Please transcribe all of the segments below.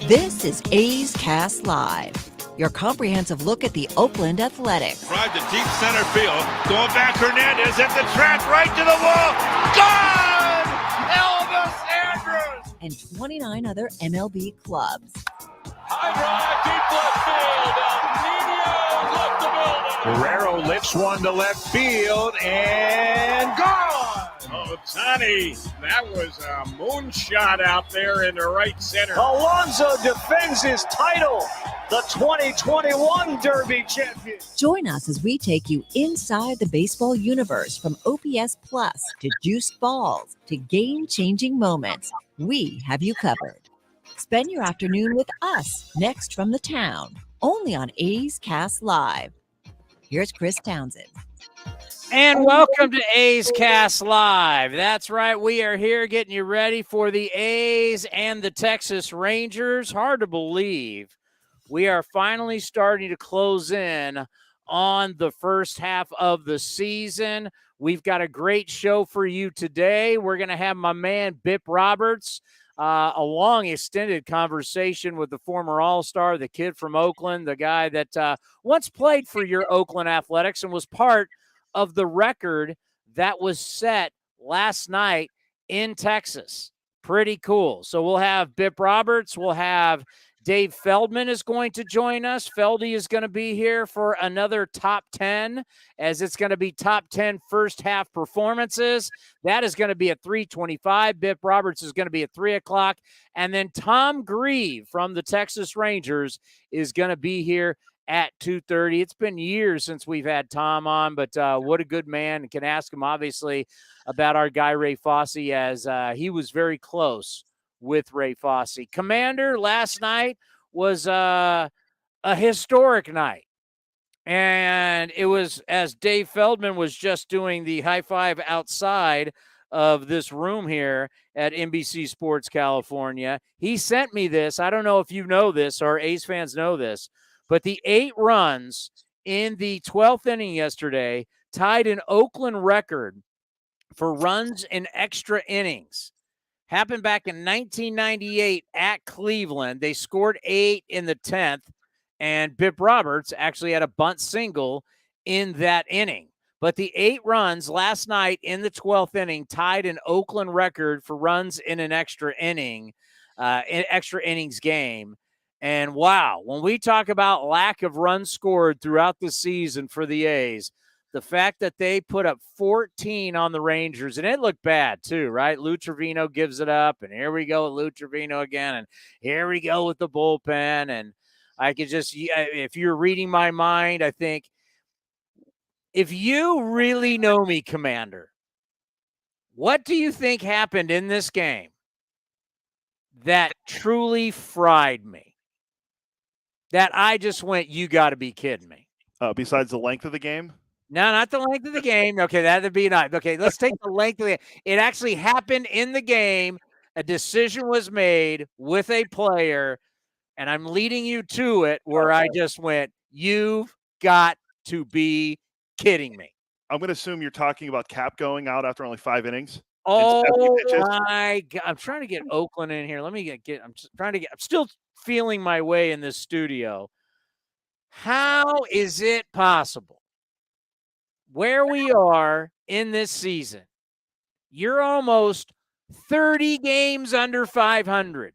This is A's Cast Live, your comprehensive look at the Oakland Athletics. Drive to deep center field. Going back, Hernandez at the track, right to the wall. Gone! Elvis Andrus! And 29 other MLB clubs. High drive, deep left field. Nino left the building. Guerrero lifts one to left field and gone! Oh, Tony, that was a moonshot out there in the right center. Alonso defends his title, the 2021 Derby champion. Join us as we take you inside the baseball universe, from OPS Plus to juiced balls to game-changing moments. We have you covered. Spend your afternoon with us next from the town, only on A's Cast Live. Here's Chris Townsend. And welcome to A's Cast Live. That's right. We are here getting you ready for the A's and the Texas Rangers. Hard to believe we are finally starting to close in on the first half of the season. We've got a great show for you today. We're going to have my man Bip Roberts, a long extended conversation with the former All-Star, the kid from Oakland, the guy that once played for your Oakland Athletics and was part of the record that was set last night in Texas. Pretty cool. So we'll have Bip Roberts. We'll have Dave Feldman is going to join us. Feldy is going to be here for another top 10, as it's going to be top 10 first half performances. That is going to be at 3:25. Bip Roberts is going to be at 3 o'clock. And then Tom Grieve from the Texas Rangers is going to be here at 2:30. It's been years since we've had Tom on, but what a good man. And can ask him, obviously, about our guy Ray Fosse, as he was very close with Ray Fosse. Commander, last night was a historic night. And it was, as Dave Feldman was just doing the high five outside of this room here at NBC Sports California, he sent me this. I don't know if you know this or A's fans know this, but the 8 runs in the 12th inning yesterday tied an Oakland record for runs in extra innings. Happened back in 1998 at Cleveland. They scored 8 in the 10th, and Bip Roberts actually had a bunt single in that inning. But the 8 runs last night in the 12th inning tied an Oakland record for runs in an extra inning, in extra innings game. And wow, when we talk about lack of runs scored throughout the season for the A's, the fact that they put up 14 on the Rangers, and it looked bad too, right? Lou Trevino gives it up, and here we go with Lou Trevino again, and here we go with the bullpen. And I could just, if you're reading my mind, I think if you really know me, Commander, what do you think happened in this game that truly fried me? That I just went, you got to be kidding me. Besides the length of the game? No, not the length of the game. Okay, that'd be nice. Okay, let's take the length of the game. It actually happened in the game. A decision was made with a player, and I'm leading you to it, where I just went, you've got to be kidding me. I'm going to assume you're talking about Cap going out after only 5 innings. Oh, my God. I'm trying to get Oakland in here. Let me I'm still feeling my way in this studio. How is it possible, where we are in this season, you're almost 30 games under 500.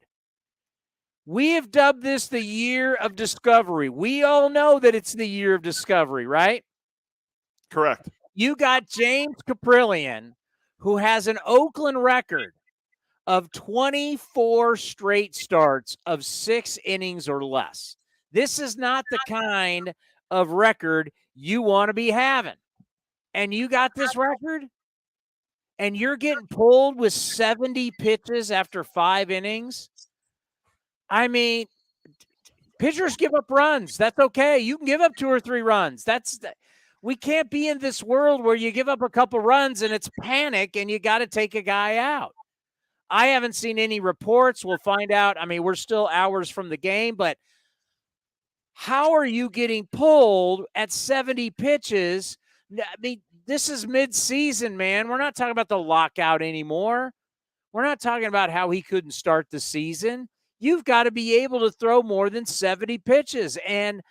We have dubbed this the year of discovery. We all know that it's the year of discovery, right? Correct. You got James Caprillion, who has an Oakland record of 24 straight starts of 6 innings or less. This is not the kind of record you want to be having. And you got this record, and you're getting pulled with 70 pitches after 5 innings. I mean, pitchers give up runs. That's okay. You can give up 2 or 3 runs. We can't be in this world where you give up a couple runs and it's panic and you got to take a guy out. I haven't seen any reports. We'll find out. I mean, we're still hours from the game, but how are you getting pulled at 70 pitches? I mean, this is mid-season, man. We're not talking about the lockout anymore. We're not talking about how he couldn't start the season. you've got to be able to throw more than 70 pitches. And,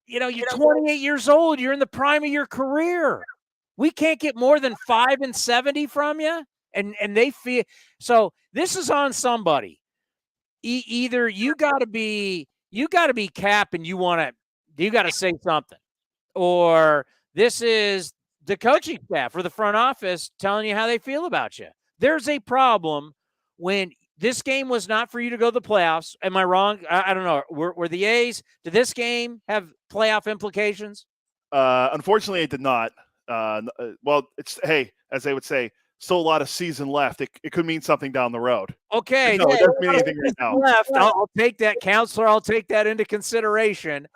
you're 28 years old. You're in the prime of your career. We can't get more than 5 and 70 from you. And they feel – so this is on somebody. Either you got to be Cap and you got to say something, or this is the coaching staff or the front office telling you how they feel about you. There's a problem when this game was not for you to go to the playoffs. Am I wrong? I don't know. Were the A's, did this game have playoff implications? Unfortunately, it did not. Well, as they would say, still a lot of season left. It could mean something down the road. Okay. No, it doesn't mean anything right now. Left. I'll take that, counselor. I'll take that into consideration.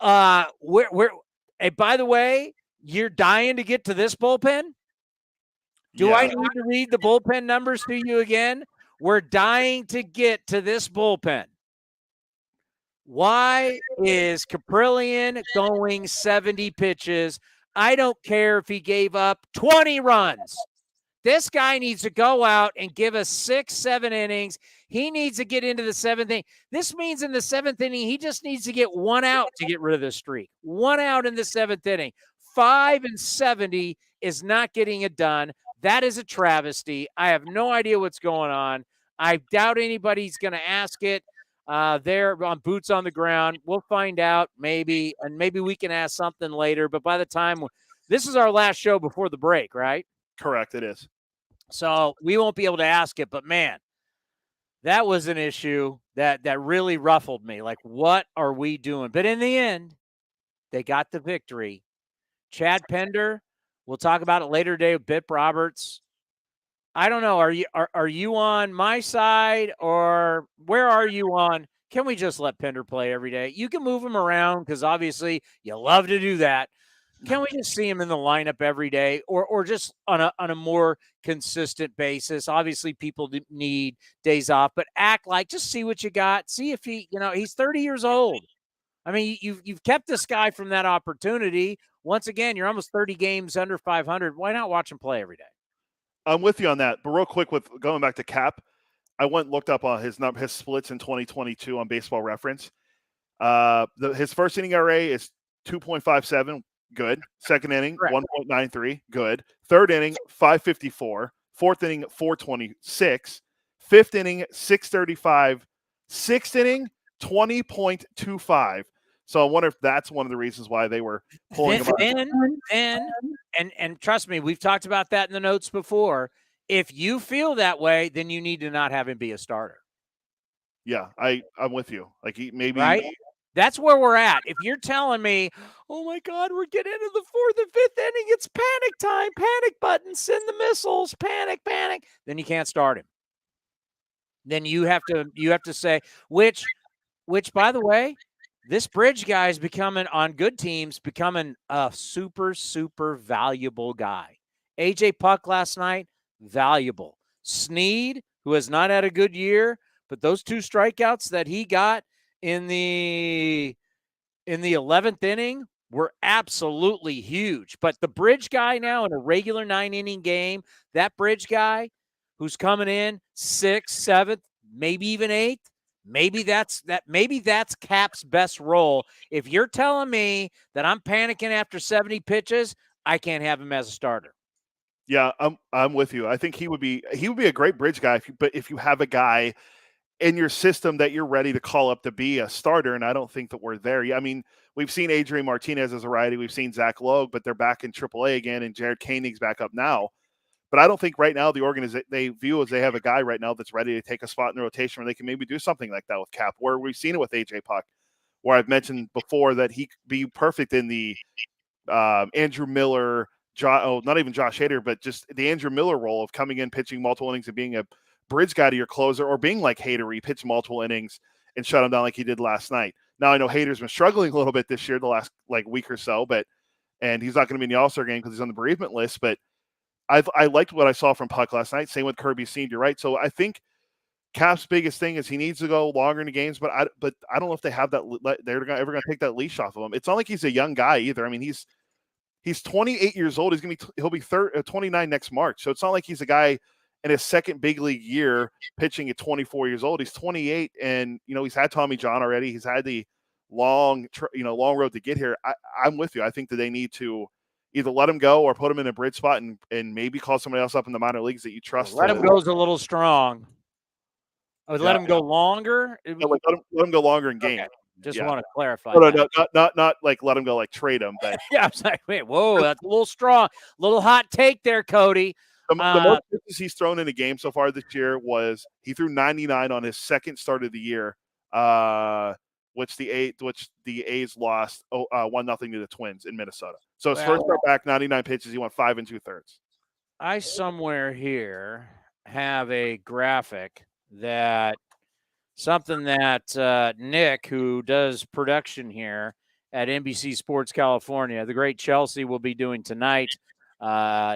Hey, by the way, you're dying to get to this bullpen? Do I need to read the bullpen numbers to you again? We're dying to get to this bullpen. Why is Caprillion going 70 pitches? I don't care if he gave up 20 runs. This guy needs to go out and give us 6-7 innings. He needs to get into the 7th inning. This means in the 7th inning, he just needs to get 1 out to get rid of the streak. 1 out in the 7th inning. 5 and 70 is not getting it done. That is a travesty. I have no idea what's going on. I doubt anybody's going to ask it. They're on boots on the ground. We'll find out maybe, and maybe we can ask something later. But by the time this is our last show before the break, right? Correct, it is. So we won't be able to ask it. But man, that was an issue that really ruffled me. Like, what are we doing? But in the end, they got the victory. Chad Pender, we'll talk about it later today with Bip Roberts. I don't know. Are you on my side, or where are you on? Can we just let Pender play every day? You can move him around because obviously you love to do that. Can we just see him in the lineup every day, or just on a more consistent basis? Obviously, people need days off, but act like, just see what you got. See if he's 30 years old. I mean, you've kept this guy from that opportunity. Once again, you're almost 30 games under 500. Why not watch him play every day? I'm with you on that. But real quick, with going back to Cap, I went and looked up on his splits in 2022 on Baseball Reference. His first inning ERA is 2.57, good. Second inning, 1.93, good. Third inning, 5.54. Fourth inning, 4.26. Fifth inning, 6.35. Sixth inning, 20.25. So I wonder if that's one of the reasons why they were pulling him out. And trust me, we've talked about that in the notes before. If you feel that way, then you need to not have him be a starter. Yeah, I'm with you. Like, maybe right? That's where we're at. If you're telling me, oh my God, we're getting into the 4th and 5th inning, it's panic time, panic button, send the missiles, panic, then you can't start him. Then you have to say, which by the way, this Bridge guy is becoming, on good teams, becoming a super, super valuable guy. AJ Puck last night, valuable. Sneed, who has not had a good year, but those 2 strikeouts that he got in the 11th inning were absolutely huge. But the Bridge guy now in a regular 9-inning game, that Bridge guy who's coming in 6th, 7th, maybe even 8th, maybe that's Cap's best role. If you're telling me that I'm panicking after 70 pitches, I can't have him as a starter. Yeah, I'm with you. I think he would be a great Bridge guy, if you have a guy in your system that you're ready to call up to be a starter, and I don't think that we're there. Yeah, I mean, we've seen Adrian Martinez as a righty, we've seen Zach Logue, but they're back in AAA again, and Jared Koenig's back up now. But I don't think right now the organization, they view as they have a guy right now that's ready to take a spot in the rotation where they can maybe do something like that with Cap, where we've seen it with AJ Puck, where I've mentioned before that he could be perfect in the Andrew Miller, not even Josh Hader, but just the Andrew Miller role of coming in, pitching multiple innings and being a Bridge guy to your closer, or being like Hader, where he pitched multiple innings and shut him down like he did last night. Now, I know Hader's been struggling a little bit this year, the last week or so, and he's not going to be in the All-Star game because he's on the bereavement list, but I liked what I saw from Puck last night. Same with Kirby Senior, right? So I think Cap's biggest thing is he needs to go longer in the games, but I don't know if they have that. They're ever going to take that leash off of him. It's not like he's a young guy either. I mean, he's 28 years old. He'll be 29 next March. So it's not like he's a guy in his second big league year pitching at 24 years old. He's 28, and he's had Tommy John already. He's had the long road to get here. I'm with you. I think that they need to either let him go or put him in a bridge spot and maybe call somebody else up in the minor leagues that you trust. Let him go's a little strong. I would let him go longer. Yeah, like let him go longer in game. Okay. Just want to clarify. No, not like let him go, like trade him. But yeah, I was like, wait, whoa, that's a little strong. Little hot take there, Cody. The most pitches he's thrown in a game so far this year was he threw 99 on his second start of the year, which the A's lost 1-0 to the Twins in Minnesota. So his first start back, 99 pitches, he went 5 2/3. I somewhere here have a graphic that something that Nick, who does production here at NBC Sports California, the great Chelsea, will be doing tonight.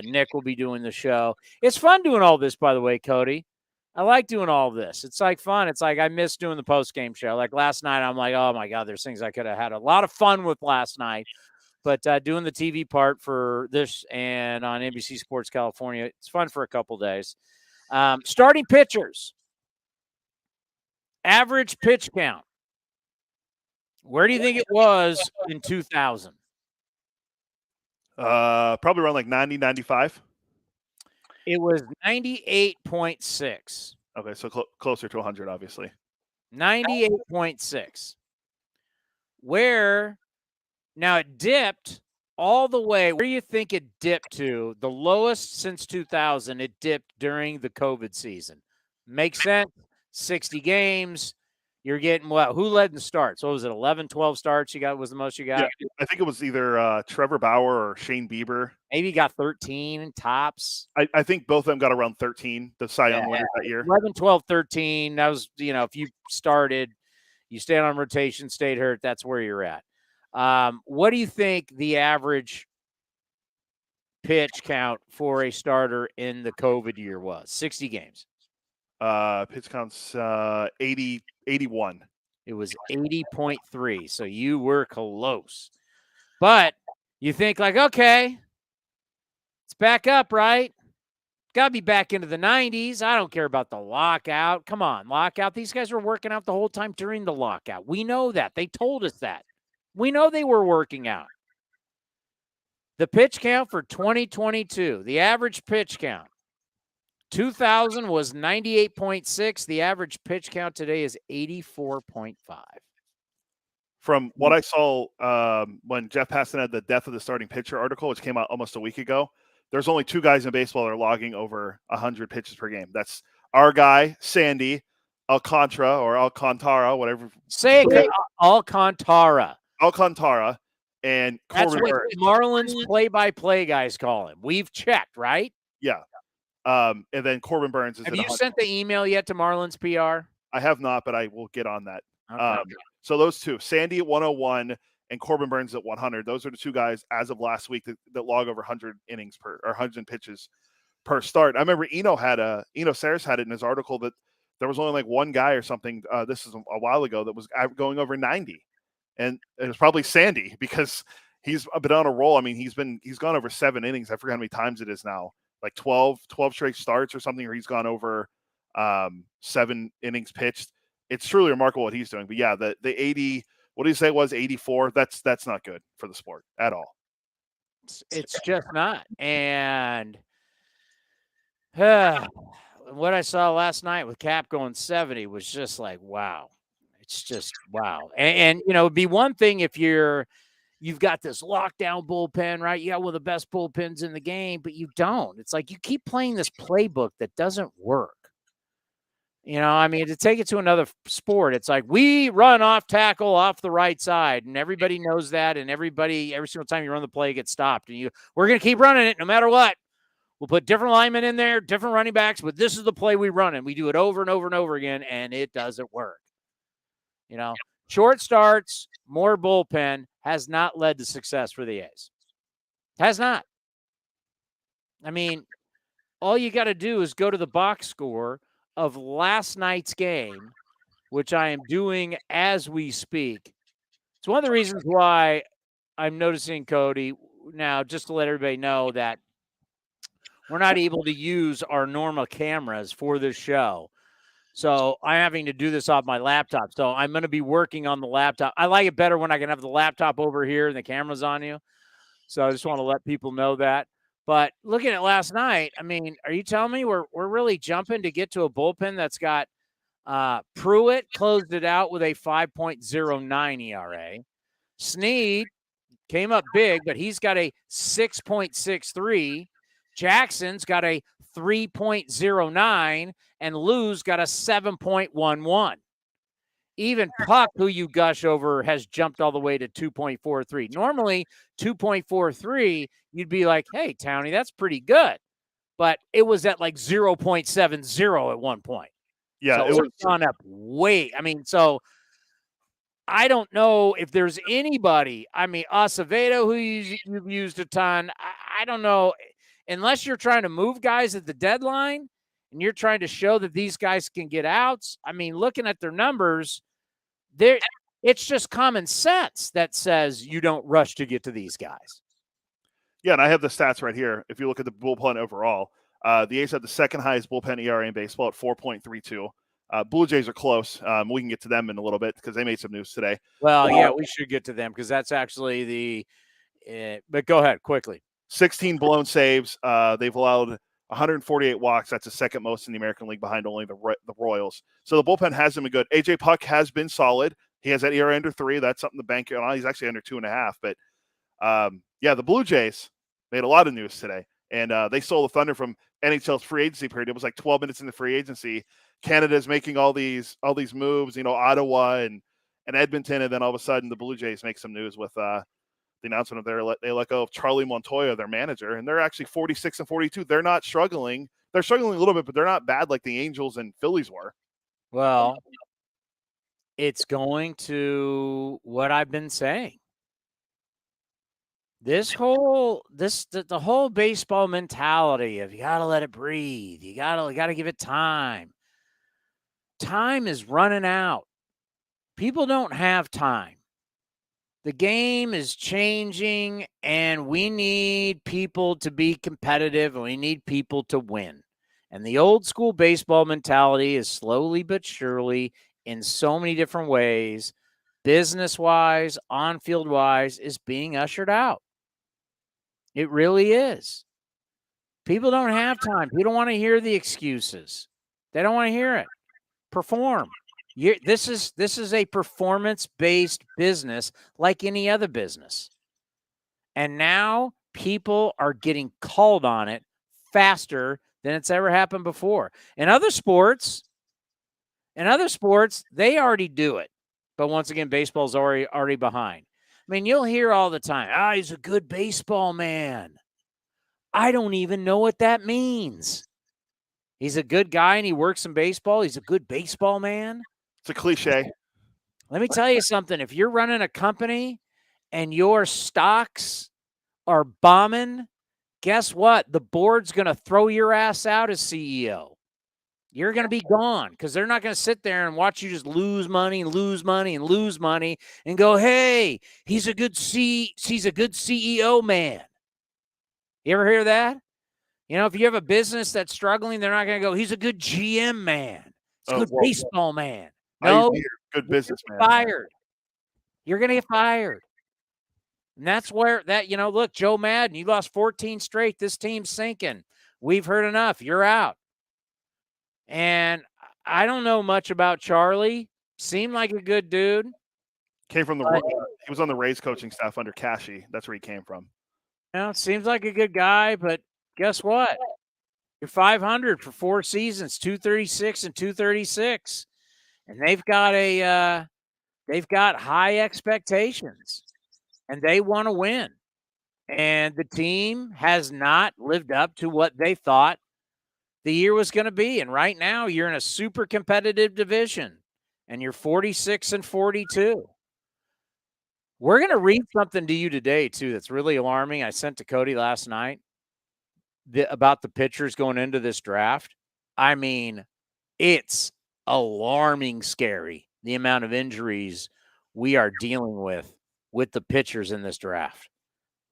Nick will be doing the show. It's fun doing all this, by the way, Cody. I like doing all this. It's like fun. It's like I miss doing the post-game show. Like last night, I'm like, oh, my God, there's things I could have had a lot of fun with last night. But doing the TV part for this and on NBC Sports California, it's fun for a couple days. Starting pitchers. Average pitch count. Where do you think it was in 2000? Probably around like 90, 95. It was 98.6. Okay, so closer to 100, obviously. 98.6. Where now it dipped all the way. Where do you think it dipped to? The lowest since 2000. It dipped during the COVID season. Makes sense. 60 games. You're getting what? Who led in starts? What was it? 11, 12 starts was the most you got? Yeah, I think it was either Trevor Bauer or Shane Bieber. Maybe you got 13 tops. I think both of them got around 13, the Cy Young winners that year. 11, 12, 13. That was, if you started, you stayed on rotation, stayed hurt, that's where you're at. What do you think the average pitch count for a starter in the COVID year was? 60 games. Pitch counts 81. It was 80.3. So you were close. But you think like, okay, it's back up, right? Got to be back into the 90s. I don't care about the lockout. Come on, lockout. These guys were working out the whole time during the lockout. We know that. They told us that. We know they were working out. The pitch count for 2022, the average pitch count, 2000 was 98.6. The average pitch count today is 84.5. From what I saw when Jeff Passan had the Death of the Starting Pitcher article, which came out almost a week ago, there's only 2 guys in baseball that are logging over 100 pitches per game. That's our guy, Sandy Alcantara, whatever. Say it, Alcantara. Alcantara and That's Corbin what Burns. Marlins play-by-play guys call him. We've checked, right? Yeah. And then Corbin Burns is. Have you sent the email yet to Marlins PR? I have not, but I will get on that. Okay. So those 2, Sandy at 101 and Corbin Burns at 100. Those are the 2 guys as of last week that log over 100 innings or 100 pitches per start. I remember Eno Sayers had it in his article that there was only like 1 guy or something. This is a while ago that was going over 90, and it was probably Sandy because he's been on a roll. I mean, he's gone over 7 innings. I forget how many times it is now. Like 12 straight starts or something, or he's gone over 7 innings pitched. It's truly remarkable what he's doing. But yeah, the 80, what do you say it was, 84? That's not good for the sport at all. It's just not. And what I saw last night with Cap going 70 was just like, wow. It's just wow. And it'd be one thing if you've got this lockdown bullpen, right? You got one of the best bullpens in the game, but you don't. It's like you keep playing this playbook that doesn't work. To take it to another sport, it's like we run off tackle off the right side, and everybody knows that, and every single time you run the play, it gets stopped. And we're going to keep running it no matter what. We'll put different linemen in there, different running backs, but this is the play we run, and we do it over and over and over again, and it doesn't work. Short starts, more bullpen has not led to success for the A's. Has not. All you got to do is go to the box score of last night's game, which I am doing as we speak. It's one of the reasons why I'm noticing, Cody, now just to let everybody know that we're not able to use our normal cameras for this show. So I'm having to do this off my laptop. So I'm going to be working on the laptop. I like it better when I can have the laptop over here and the camera's on you. So I just want to let people know that. But looking at last night, I mean, are you telling me we're really jumping to get to a bullpen that's got Pruitt closed it out with a 5.09 ERA. Snead came up big, but he's got a 6.63. Jackson's got a 3.09, and Lou's got a 7.11. Even Puck, who you gush over, has jumped all the way to 2.43. Normally, 2.43, you'd be like, hey, Townie, that's pretty good. But it was at like 0.70 at one point. Yeah, so it was gone up way. I mean, so I don't know if there's anybody. I mean, Acevedo, who you've used a ton. I don't know. Unless you're trying to move guys at the deadline and you're trying to show that these guys can get outs. I mean, looking at their numbers, it's just common sense that says you don't rush to get to these guys. Yeah, and I have the stats right here. If you look at the bullpen overall, the A's have the second highest bullpen ERA in baseball at 4.32. Blue Jays are close. We can get to them in a little bit because they made some news today. Well, yeah, we should get to them because that's actually the but go ahead quickly. 16 blown saves. They've allowed 148 walks. That's the second most in the American League behind only the Royals. So the bullpen has been good. A.J. Puck has been solid. He has that ERA under 3. That's something to bank on. He's actually under 2.5. But, yeah, the Blue Jays made a lot of news today. And they stole the thunder from NHL's free agency period. It was like 12 minutes in the free agency. Canada's making all these moves, Ottawa and Edmonton. And then all of a sudden the Blue Jays make some news with the announcement of they let go of Charlie Montoya, their manager, and they're actually 46-42. They're not struggling. They're struggling a little bit, but they're not bad like the Angels and Phillies were. Well, it's going to what I've been saying. The whole baseball mentality of you got to let it breathe. You got to give it time. Time is running out. People don't have time. The game is changing, and we need people to be competitive, and we need people to win. And the old school baseball mentality is slowly but surely, in so many different ways, business-wise, on-field-wise, is being ushered out. It really is. People don't have time. People don't want to hear the excuses. They don't want to hear it. Perform. This is a performance-based business like any other business. And now people are getting called on it faster than it's ever happened before. In other sports, they already do it. But once again, baseball's already behind. I mean, you'll hear all the time, he's a good baseball man. I don't even know what that means. He's a good guy and he works in baseball. He's a good baseball man. It's a cliche. Let me tell you something. If you're running a company and your stocks are bombing, guess what? The board's going to throw your ass out as CEO. You're going to be gone because they're not going to sit there and watch you just lose money and lose money and lose money and go, hey, he's a good CEO man. You ever hear that? If you have a business that's struggling, they're not going to go, he's a good GM man. He's a good baseball man. No, good businessman. Fired. You're going to get fired. And that's where look, Joe Madden, you lost 14 straight. This team's sinking. We've heard enough. You're out. And I don't know much about Charlie. Seemed like a good dude. Came from he was on the Rays coaching staff under Cashy. That's where he came from. Seems like a good guy, but guess what? You're 500 for 4 seasons, 236 and 236. And they've got high expectations and they want to win. And the team has not lived up to what they thought the year was going to be. And right now you're in a super competitive division and you're 46-42. We're going to read something to you today too that's really alarming. I sent to Cody last night about the pitchers going into this draft. I mean, it's alarming scary, the amount of injuries we are dealing with the pitchers in this draft.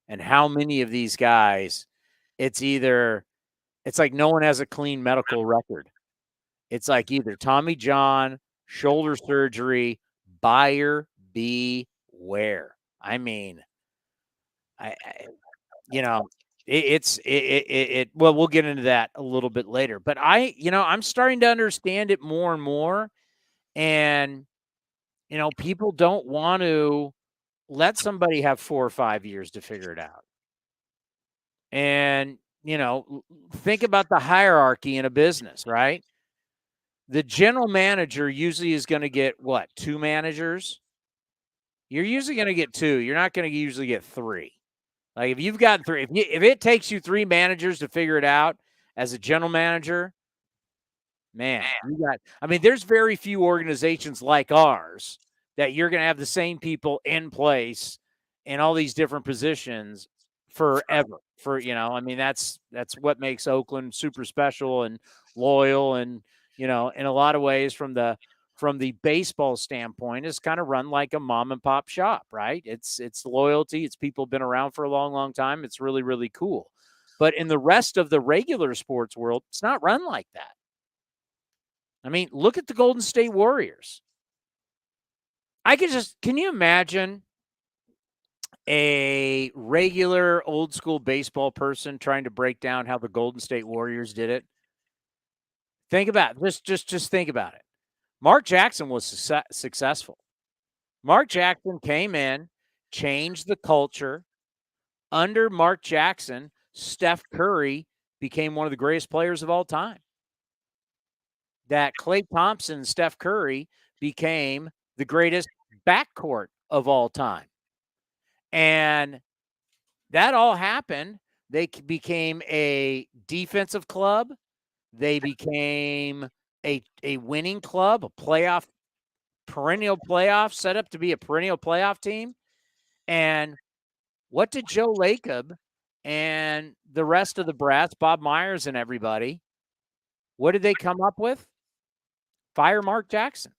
And how many of these guys, it's either It's like no one has a clean medical record. It's like either Tommy John, shoulder surgery, buyer beware. I mean, I well, we'll get into that a little bit later, but I'm starting to understand it more and more. And, people don't want to let somebody have 4 or 5 years to figure it out. And, think about the hierarchy in a business, right? The general manager usually is going to get what? 2 managers? You're usually going to get 2. You're not going to usually get 3. Like if you've got 3, if it takes you 3 managers to figure it out as a general manager, man, there's very few organizations like ours that you're going to have the same people in place in all these different positions forever. That's what makes Oakland super special and loyal, and in a lot of ways from the baseball standpoint, it's kind of run like a mom and pop shop, right? It's loyalty. It's people been around for a long, long time. It's really, really cool. But in the rest of the regular sports world, it's not run like that. Look at the Golden State Warriors. Can you imagine a regular old school baseball person trying to break down how the Golden State Warriors did it? Think about it. Just think about it. Mark Jackson was successful. Mark Jackson came in, changed the culture. Under Mark Jackson, Steph Curry became one of the greatest players of all time. That Klay Thompson and Steph Curry became the greatest backcourt of all time. And that all happened. They became a defensive club. They became a winning club, a perennial playoff, set up to be a perennial playoff team. And what did Joe Lacob and the rest of the brats, Bob Myers and everybody, what did they come up with? Fire Mark Jackson.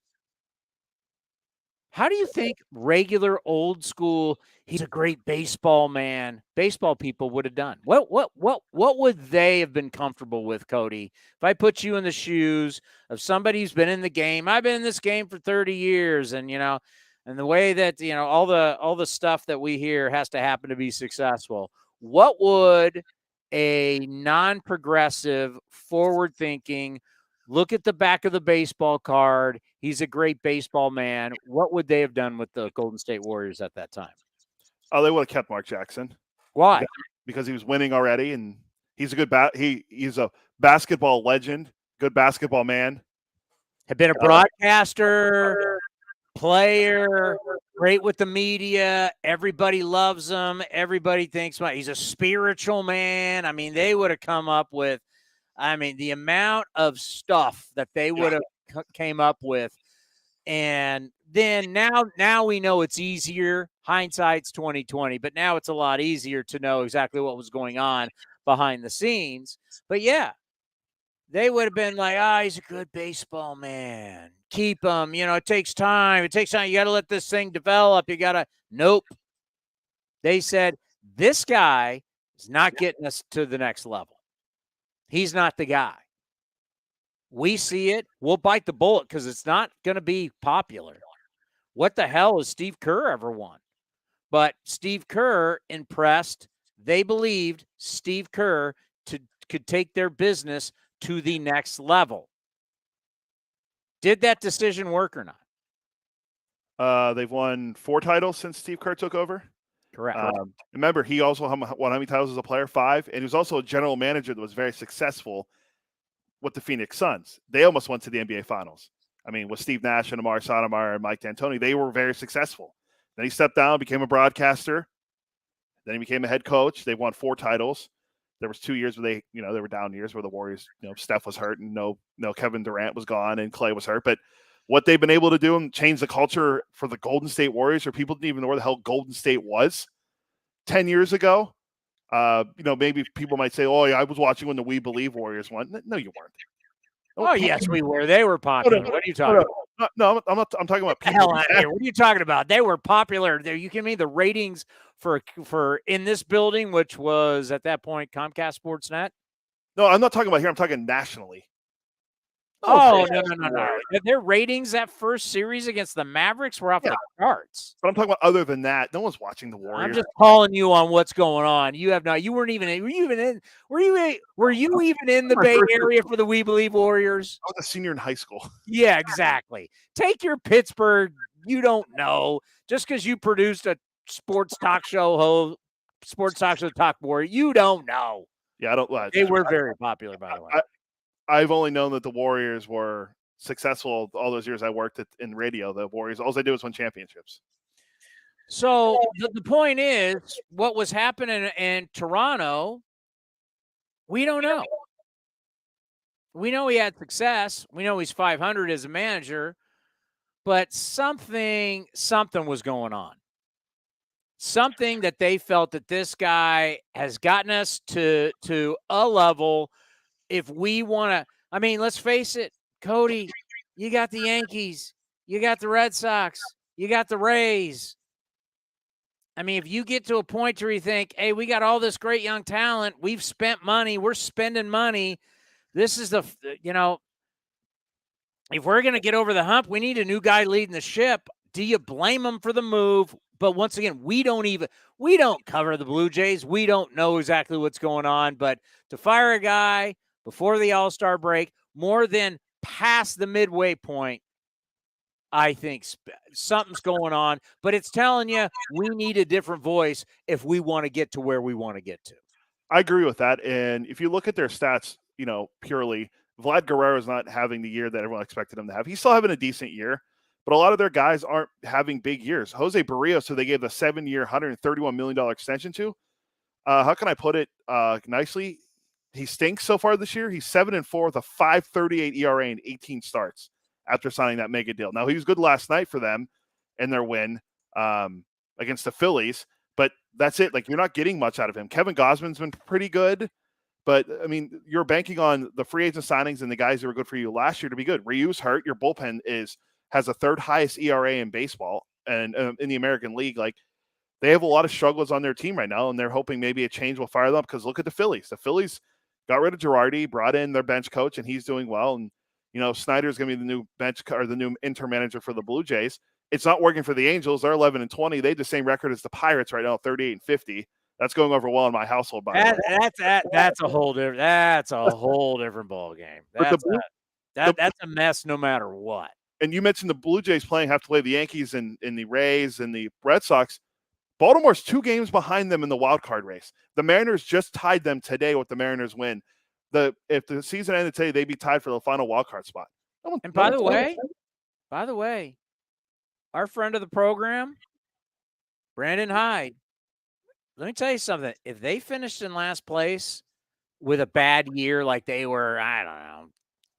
How do you think regular old school, he's a great baseball man, baseball people would have done? What would they have been comfortable with, Cody? If I put you in the shoes of somebody who's been in the game, I've been in this game for 30 years, and and the way that all the stuff that we hear has to happen to be successful. What would a non-progressive, forward-thinking, look at the back of the baseball card, he's a great baseball man, what would they have done with the Golden State Warriors at that time? Oh, they would have kept Mark Jackson. Why? Because he was winning already, and he's a good he's a basketball legend, good basketball man. Had been a broadcaster, player, great with the media. Everybody loves him. Everybody thinks he's a spiritual man. They would have come up with the amount of stuff that they would have came up with. And then now we know it's easier. Hindsight's 2020, but now it's a lot easier to know exactly what was going on behind the scenes. But yeah, they would have been like, he's a good baseball man. Keep him. It takes time. You got to let this thing develop. Nope. They said, this guy is not getting us to the next level. He's not the guy. We see it. We'll bite the bullet because it's not going to be popular. What the hell has Steve Kerr ever won? But Steve Kerr impressed. They believed Steve Kerr could take their business to the next level. Did that decision work or not? They've won 4 titles since Steve Kerr took over. Correct. Remember, he also won how many titles as a player? 5. And he was also a general manager that was very successful with the Phoenix Suns. They almost went to the NBA Finals. With Steve Nash and Amar Stoudemire and Mike D'Antoni, they were very successful. Then he stepped down, became a broadcaster. Then he became a head coach. They won 4 titles. There was 2 years where they were down years where the Warriors, Steph was hurt and no Kevin Durant was gone and Klay was hurt. But what they've been able to do and change the culture for the Golden State Warriors, where people didn't even know where the hell Golden State was 10 years ago. Maybe people might say, "Oh, yeah, I was watching when the We Believe Warriors won." No, you weren't. Oh, yes, we were. They were popular. What are you talking about? No, I'm not. I'm talking about people. Hell out of here. What are you talking about? They were popular. You can mean the ratings for in this building, which was at that point Comcast Sportsnet. No, I'm not talking about here. I'm talking nationally. Oh, no. Their ratings that first series against the Mavericks were off the charts. But I'm talking about other than that. No one's watching the Warriors. I'm just calling you on what's going on. You weren't even in. Were you even in the Bay Area for the We Believe Warriors? I was a senior in high school. Yeah, exactly. Take your Pittsburgh. You don't know just because you produced a sports talk show talk Warrior. You don't know. Yeah, I don't. They were very popular, by the way. I've only known that the Warriors were successful all those years I worked in radio. The Warriors, all they do is win championships. So the point is, what was happening in Toronto, we don't know. We know he had success. We know he's 500 as a manager, but something was going on. Something that they felt that this guy has gotten us to a level. If we want to, I mean, let's face it, Cody, you got the Yankees, you got the Red Sox, you got the Rays. I mean, if you get to a point where you think, hey, we got all this great young talent, we've spent money, we're spending money. This is if we're going to get over the hump, we need a new guy leading the ship. Do you blame him for the move? But once again, we don't cover the Blue Jays. We don't know exactly what's going on. But to fire a guy before the All-Star break, more than past the midway point, I think something's going on. But it's telling you we need a different voice if we want to get to where we want to get to. I agree with that. And if you look at their stats, purely, Vlad Guerrero is not having the year that everyone expected him to have. He's still having a decent year, but a lot of their guys aren't having big years. Jose Barrios, who they gave the 7-year, $131 million extension to, how can I put it nicely? He stinks so far this year. He's 7-4 with a 5.38 ERA and 18 starts after signing that mega deal. Now, he was good last night for them in their win against the Phillies, but that's it. Like, you're not getting much out of him. Kevin Gausman's been pretty good, but, I mean, you're banking on the free agent signings and the guys who were good for you last year to be good. Ryu's hurt. Your bullpen has the third highest ERA in baseball and in the American League. Like, they have a lot of struggles on their team right now, and they're hoping maybe a change will fire them up because look at the Phillies. The Phillies got rid of Girardi, brought in their bench coach, and he's doing well. And, Snyder's going to be the new the new interim manager for the Blue Jays. It's not working for the Angels. They're 11-20. They have the same record as the Pirates right now, 38-50. That's going over well in my household. By the way, that's a whole different ball game. That's a mess no matter what. And you mentioned the Blue Jays have to play the Yankees and the Rays and the Red Sox. Baltimore's 2 games behind them in the wild card race. The Mariners just tied them today with the Mariners win. If the season ended today, they'd be tied for the final wild card spot. And by the way, our friend of the program, Brandon Hyde, let me tell you something. If they finished in last place with a bad year like they were, I don't know,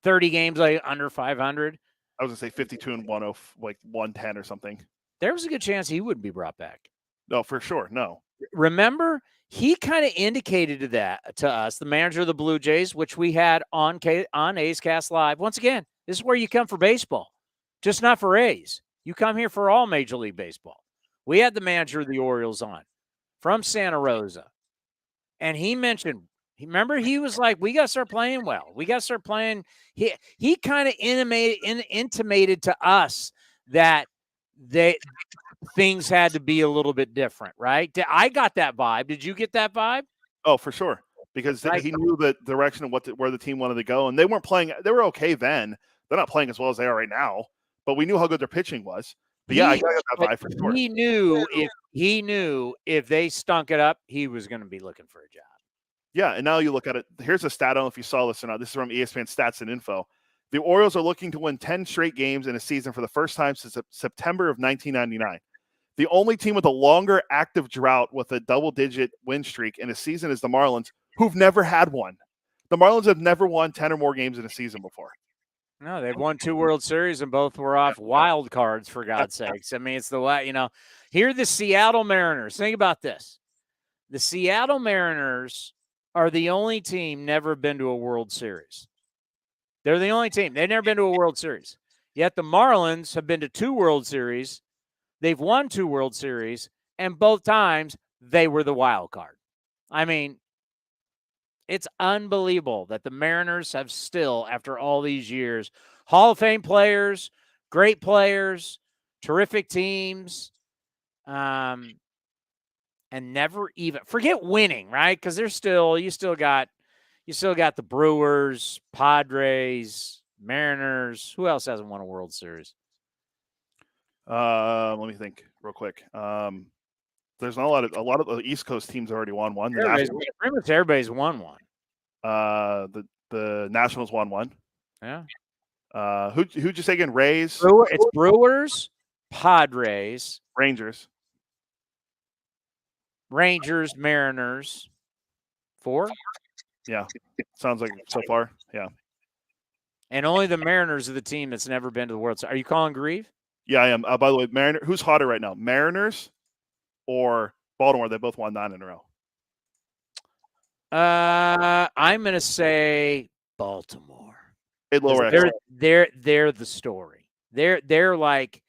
30 games under 500. I was going to say 52 and 1, like 110 or something. There was a good chance he wouldn't be brought back. No, for sure. No. Remember, he kind of indicated that to us, the manager of the Blue Jays, which we had on A's Cast Live. Once again, this is where you come for baseball, just not for A's. You come here for all Major League Baseball. We had the manager of the Orioles on from Santa Rosa, and he mentioned, remember, he was like, we got to start playing well. We got to start playing. He kind of intimated to us that things had to be a little bit different, right? I got that vibe. Did you get that vibe? Oh, for sure. Because he knew the direction of where the team wanted to go. And they weren't playing. They were okay then. They're not playing as well as they are right now. But we knew how good their pitching was. But I got that vibe for sure. He knew if they stunk it up, he was going to be looking for a job. Yeah, and now you look at it. Here's a stat. I don't know if you saw this or not. This is from ESPN Stats and Info. The Orioles are looking to win 10 straight games in a season for the first time since September of 1999. The only team with a longer active drought with a double-digit win streak in a season is the Marlins, who've never had one. The Marlins have never won 10 or more games in a season before. No, they've won 2 World Series and both were off wild cards, for God's sakes. I mean, it's the way, here are the Seattle Mariners. Think about this. The Seattle Mariners are the only team never been to a World Series. They're the only team. They've never been to a World Series. Yet the Marlins have been to 2 World Series. They've won 2 World Series, and both times they were the wild card. I mean, It's unbelievable that the Mariners have still, after all these years, Hall of Fame players, great players, terrific teams, and never even forget winning, right? Because you still got the Brewers, Padres, Mariners. Who else hasn't won a World Series? Let me think real quick. There's not a lot of the East Coast teams already won one. Pretty much everybody's won one. The Nationals won one. Yeah. Who'd you say again? Rays. It's Brewers, Padres, Rangers, Mariners. 4. Yeah, sounds like so far. Yeah. And only the Mariners are the team that's never been to the World Series. Are you calling Grieve? Yeah, I am. By the way, who's hotter right now? Mariners or Baltimore? They both won 9 in a row. I'm going to say Baltimore. They're the story. They're like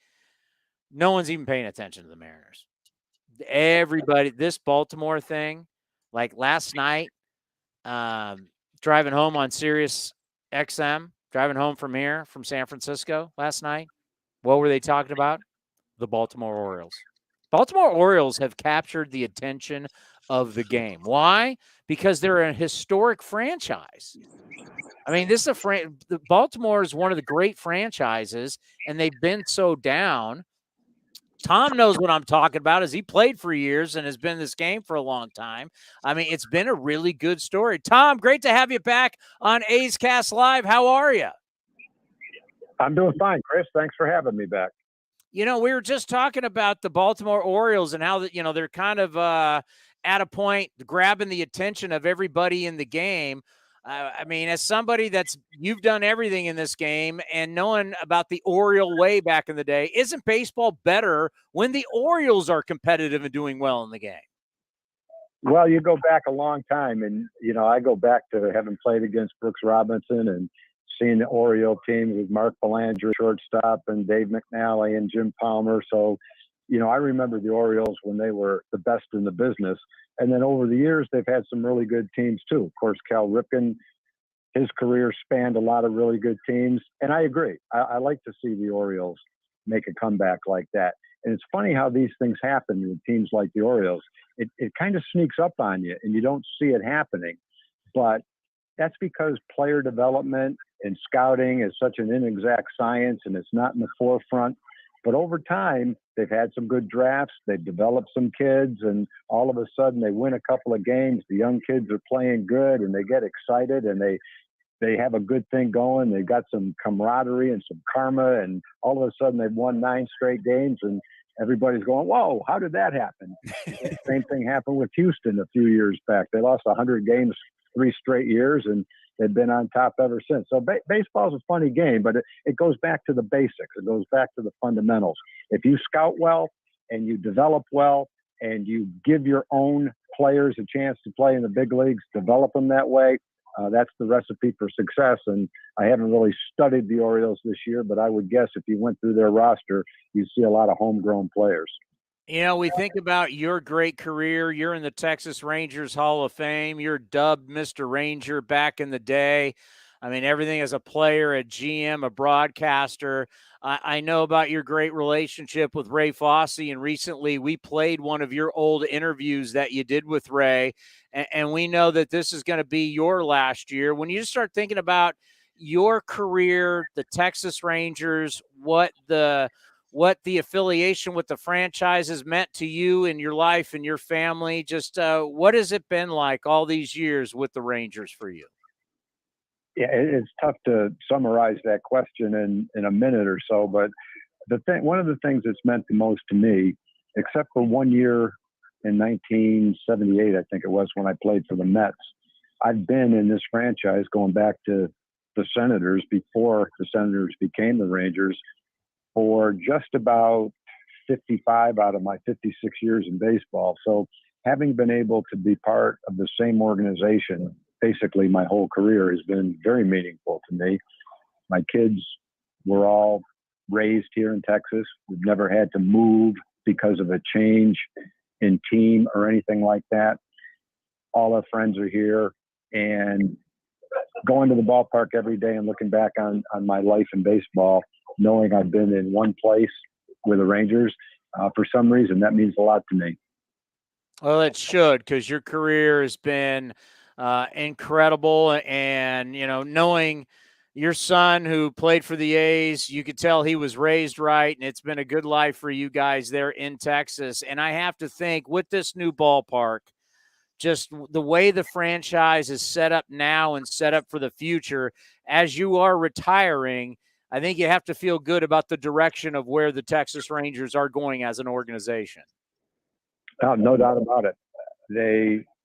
no one's even paying attention to the Mariners. Everybody, this Baltimore thing, like last night, driving home on Sirius XM, driving home from San Francisco last night. What were they talking about? The Baltimore Orioles. Baltimore Orioles have captured the attention of the game. Why? Because they're a historic franchise. I mean, this is Baltimore is one of the great franchises, and they've been so down. Tom knows what I'm talking about, as he played for years and has been in this game for a long time. I mean, it's been a really good story. Tom, great to have you back on A's Cast Live. How are you? I'm doing fine, Chris. Thanks for having me back. We were just talking about the Baltimore Orioles and how they're kind of at a point grabbing the attention of everybody in the game. I mean, as somebody you've done everything in this game and knowing about the Oriole way back in the day, isn't baseball better when the Orioles are competitive and doing well in the game? Well, you go back a long time, and, I go back to having played against Brooks Robinson and seeing the Oriole team with Mark Belanger, shortstop, and Dave McNally and Jim Palmer. So, I remember the Orioles when they were the best in the business. And then over the years, they've had some really good teams too. Of course, Cal Ripken, his career spanned a lot of really good teams. And I agree. I like to see the Orioles make a comeback like that. And it's funny how these things happen with teams like the Orioles. It kind of sneaks up on you and you don't see it happening. But that's because player development and scouting is such an inexact science and it's not in the forefront. But over time, they've had some good drafts. They've developed some kids, and all of a sudden they win a couple of games. The young kids are playing good, and they get excited, and they have a good thing going. They've got some camaraderie and some karma, and all of a sudden they've won 9 straight games, and everybody's going, whoa, how did that happen? Same thing happened with Houston a few years back. They lost 100 games 3 straight years, and they've been on top ever since. So baseball is a funny game, but it goes back to the basics. It goes back to the fundamentals. If you scout well and you develop well and you give your own players a chance to play in the big leagues, develop them that way, that's the recipe for success. And I haven't really studied the Orioles this year, but I would guess if you went through their roster, you'd see a lot of homegrown players. We think about your great career. You're in the Texas Rangers Hall of Fame. You're dubbed Mr. Ranger back in the day. I mean, everything as a player, a GM, a broadcaster. I know about your great relationship with Ray Fosse, and recently we played one of your old interviews that you did with Ray, and we know that this is going to be your last year. When you just start thinking about your career, the Texas Rangers, what the affiliation with the franchise has meant to you and your life and your family. Just what has it been like all these years with the Rangers for you? Yeah, it's tough to summarize that question in a minute or so, but one of the things that's meant the most to me, except for 1 year in 1978, I think it was, when I played for the Mets, I've been in this franchise going back to the Senators before the Senators became the Rangers for just about 55 out of my 56 years in baseball. So having been able to be part of the same organization basically my whole career has been very meaningful to me. My kids were all raised here in Texas. We've never had to move because of a change in team or anything like that. All our friends are here. And going to the ballpark every day and looking back on my life in baseball, knowing I've been in one place with the Rangers, for some reason, that means a lot to me. Well, it should, because your career has been incredible. And, knowing your son who played for the A's, you could tell he was raised right, and it's been a good life for you guys there in Texas. And I have to think, with this new ballpark, just the way the franchise is set up now and set up for the future, as you are retiring, I think you have to feel good about the direction of where the Texas Rangers are going as an organization. No doubt about it.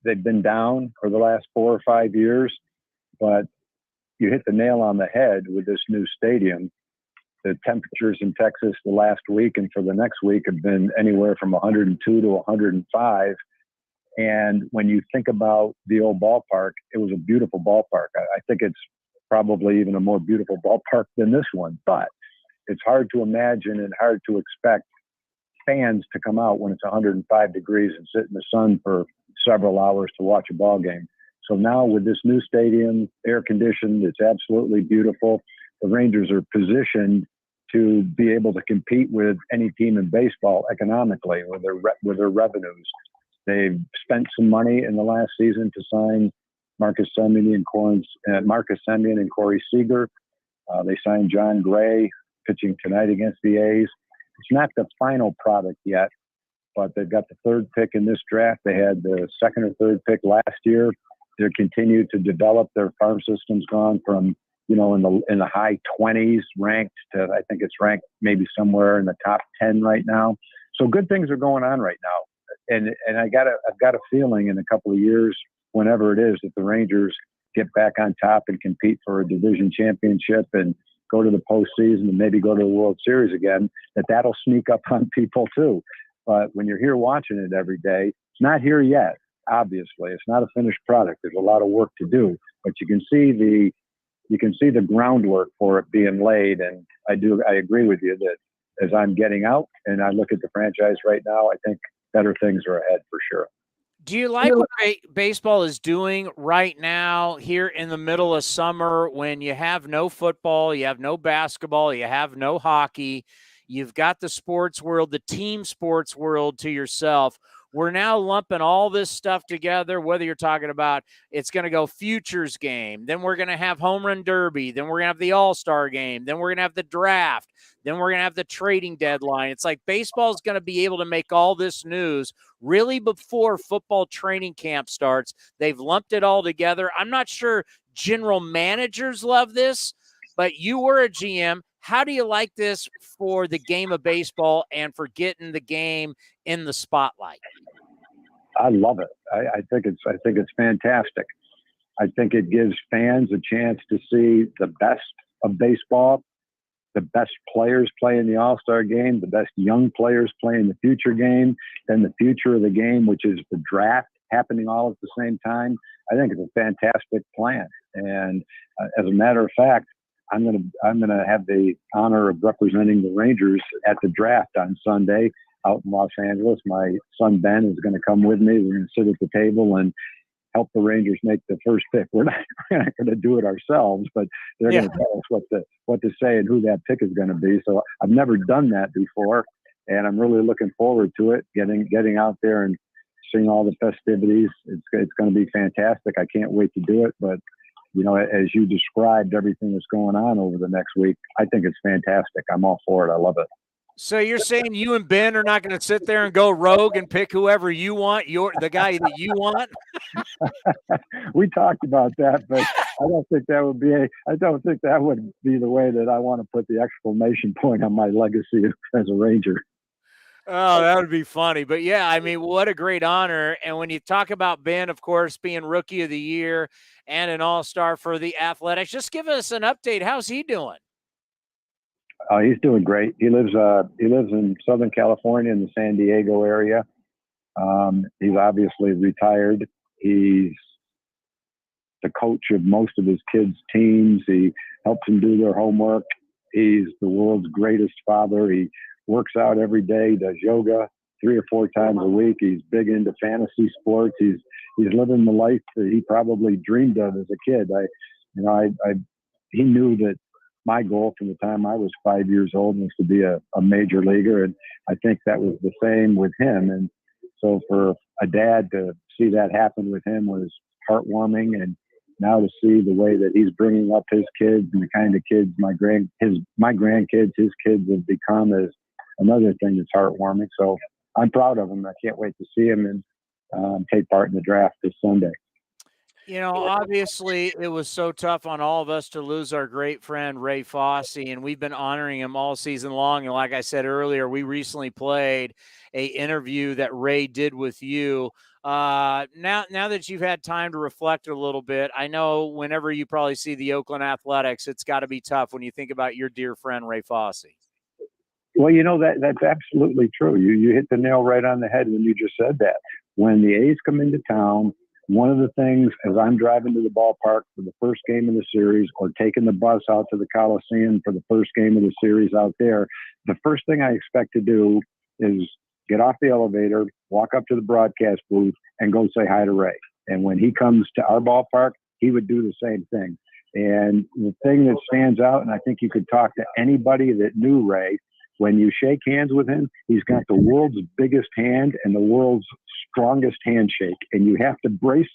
They've been down for the last 4 or 5 years, but you hit the nail on the head with this new stadium. The temperatures in Texas the last week and for the next week have been anywhere from 102 to 105. And when you think about the old ballpark, it was a beautiful ballpark. I think it's probably even a more beautiful ballpark than this one, but it's hard to imagine and hard to expect fans to come out when it's 105 degrees and sit in the sun for several hours to watch a ball game. So now with this new stadium, air conditioned, it's absolutely beautiful. The Rangers are positioned to be able to compete with any team in baseball economically with their revenues. They've spent some money in the last season to sign Marcus Semien and Corey Seager. They signed John Gray, pitching tonight against the A's. It's not the final product yet, but they've got the 3rd pick in this draft. They had the 2nd or 3rd pick last year. They're continued to develop their farm systems, gone from, in the high 20s ranked to, I think it's ranked maybe somewhere in the top 10 right now. So good things are going on right now. And I've got a feeling in a couple of years, whenever it is, that the Rangers get back on top and compete for a division championship and go to the postseason and maybe go to the World Series again, that'll sneak up on people too. But when you're here watching it every day, it's not here yet. Obviously, it's not a finished product. There's a lot of work to do, but you can see the groundwork for it being laid. And I agree with you that as I'm getting out and I look at the franchise right now, I think better things are ahead for sure. Do you like what baseball is doing right now here in the middle of summer when you have no football, you have no basketball, you have no hockey, you've got the sports world, the team sports world to yourself? We're now lumping all this stuff together, whether you're talking about it's going to go futures game, then we're going to have home run derby, then we're going to have the all-star game, then we're going to have the draft, then we're going to have the trading deadline. It's like baseball is going to be able to make all this news really before football training camp starts. They've lumped it all together. I'm not sure general managers love this, but you were a GM. How do you like this for the game of baseball and for getting the game in the spotlight? I love it. I think it's fantastic. I think it gives fans a chance to see the best of baseball, the best players play in the All-Star game, the best young players play in the future game, and the future of the game, which is the draft, happening all at the same time. I think it's a fantastic plan. And as a matter of fact, I'm gonna have the honor of representing the Rangers at the draft on Sunday out in Los Angeles. My son Ben is going to come with me. We're going to sit at the table and help the Rangers make the first pick. We're not going to do it ourselves, but they're going to tell us what to say and who that pick is going to be. So I've never done that before, and I'm really looking forward to it. Getting out there and seeing all the festivities. It's going to be fantastic. I can't wait to do it. But as you described everything that's going on over the next week, I think it's fantastic. I'm all for it. I love it. So you're saying you and Ben are not going to sit there and go rogue and pick whoever you want, the guy that you want? We talked about that, but I don't think that would be the way that I want to put the exclamation point on my legacy as a Ranger. Oh, that would be funny. But yeah, I mean, what a great honor. And when you talk about Ben, of course, being Rookie of the Year and an All-Star for the Athletics, just give us an update. How's he doing? He's doing great. He lives in Southern California in the San Diego area. He's obviously retired. He's the coach of most of his kids' teams. He helps them do their homework. He's the world's greatest father. He works out every day, does yoga 3 or 4 times a week. He's big into fantasy sports. He's he's living the life that he probably dreamed of as a kid. He knew that my goal from the time I was 5 years old was to be a major leaguer, and I think that was the same with him. And so for a dad to see that happen with him was heartwarming, and now to see the way that he's bringing up his kids and the kind of kids my grandkids, his kids have become is another thing that's heartwarming. So I'm proud of him. I can't wait to see him and take part in the draft this Sunday. You know, obviously it was so tough on all of us to lose our great friend Ray Fosse, and we've been honoring him all season long. And like I said earlier, we recently played a interview that Ray did with you. Now that you've had time to reflect a little bit, I know whenever you probably see the Oakland Athletics, it's got to be tough when you think about your dear friend Ray Fosse. Well, that's absolutely true. You hit the nail right on the head when you just said that. When the A's come into town, one of the things as I'm driving to the ballpark for the first game of the series or taking the bus out to the Coliseum for the first game of the series out there, the first thing I expect to do is get off the elevator, walk up to the broadcast booth, and go say hi to Ray. And when he comes to our ballpark, he would do the same thing. And the thing that stands out, and I think you could talk to anybody that knew Ray, when you shake hands with him, he's got the world's biggest hand and the world's strongest handshake. And you have to brace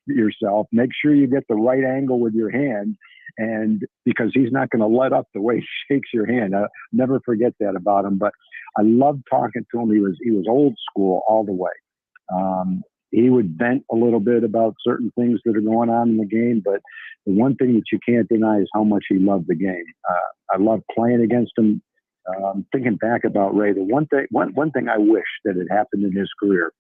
yourself, make sure you get the right angle with your hand, and because he's not going to let up the way he shakes your hand. I'll never forget that about him. But I loved talking to him. He was old school all the way. He would vent a little bit about certain things that are going on in the game, but the one thing that you can't deny is how much he loved the game. I loved playing against him. Thinking back about Ray, the one thing I wish that had happened in his career,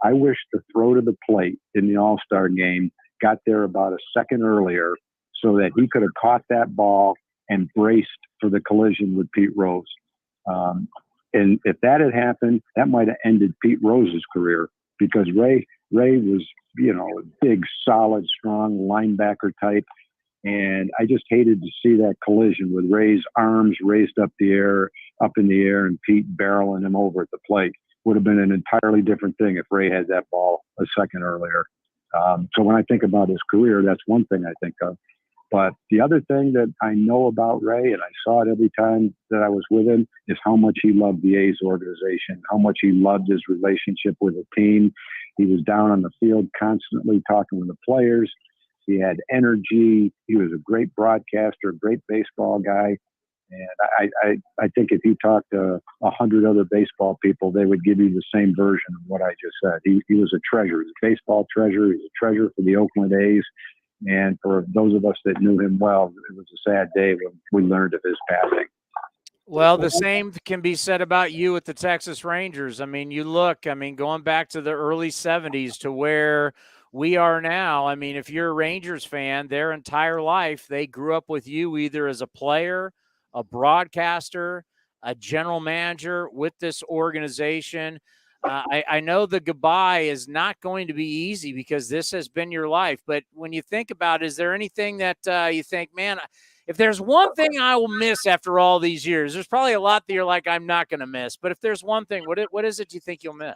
I wish the throw to the plate in the All-Star game got there about a second earlier so that he could have caught that ball and braced for the collision with Pete Rose. And if that had happened, that might have ended Pete Rose's career, because Ray was, a big, solid, strong linebacker type. And I just hated to see that collision with Ray's arms raised up in the air, and Pete barreling him over at the plate. Would have been an entirely different thing if Ray had that ball a second earlier. So when I think about his career, that's one thing I think of. But the other thing that I know about Ray, and I saw it every time that I was with him, is how much he loved the A's organization, how much he loved his relationship with the team. He was down on the field constantly talking with the players. He had energy. He was a great broadcaster, a great baseball guy. And I think if you talk to 100 other baseball people, they would give you the same version of what I just said. He was a treasure. He was a baseball treasure. He was a treasure for the Oakland A's. And for those of us that knew him well, it was a sad day when we learned of his passing. Well, the same can be said about you with the Texas Rangers. I mean, going back to the early 70s to where we are now. I mean, if you're a Rangers fan, their entire life, they grew up with you either as a player, a broadcaster, a general manager with this organization. I know the goodbye is not going to be easy because this has been your life. But when you think about it, is there anything that you think, man, if there's one thing I will miss after all these years, there's probably a lot that you're like, I'm not going to miss. But if there's one thing, what is it you think you'll miss?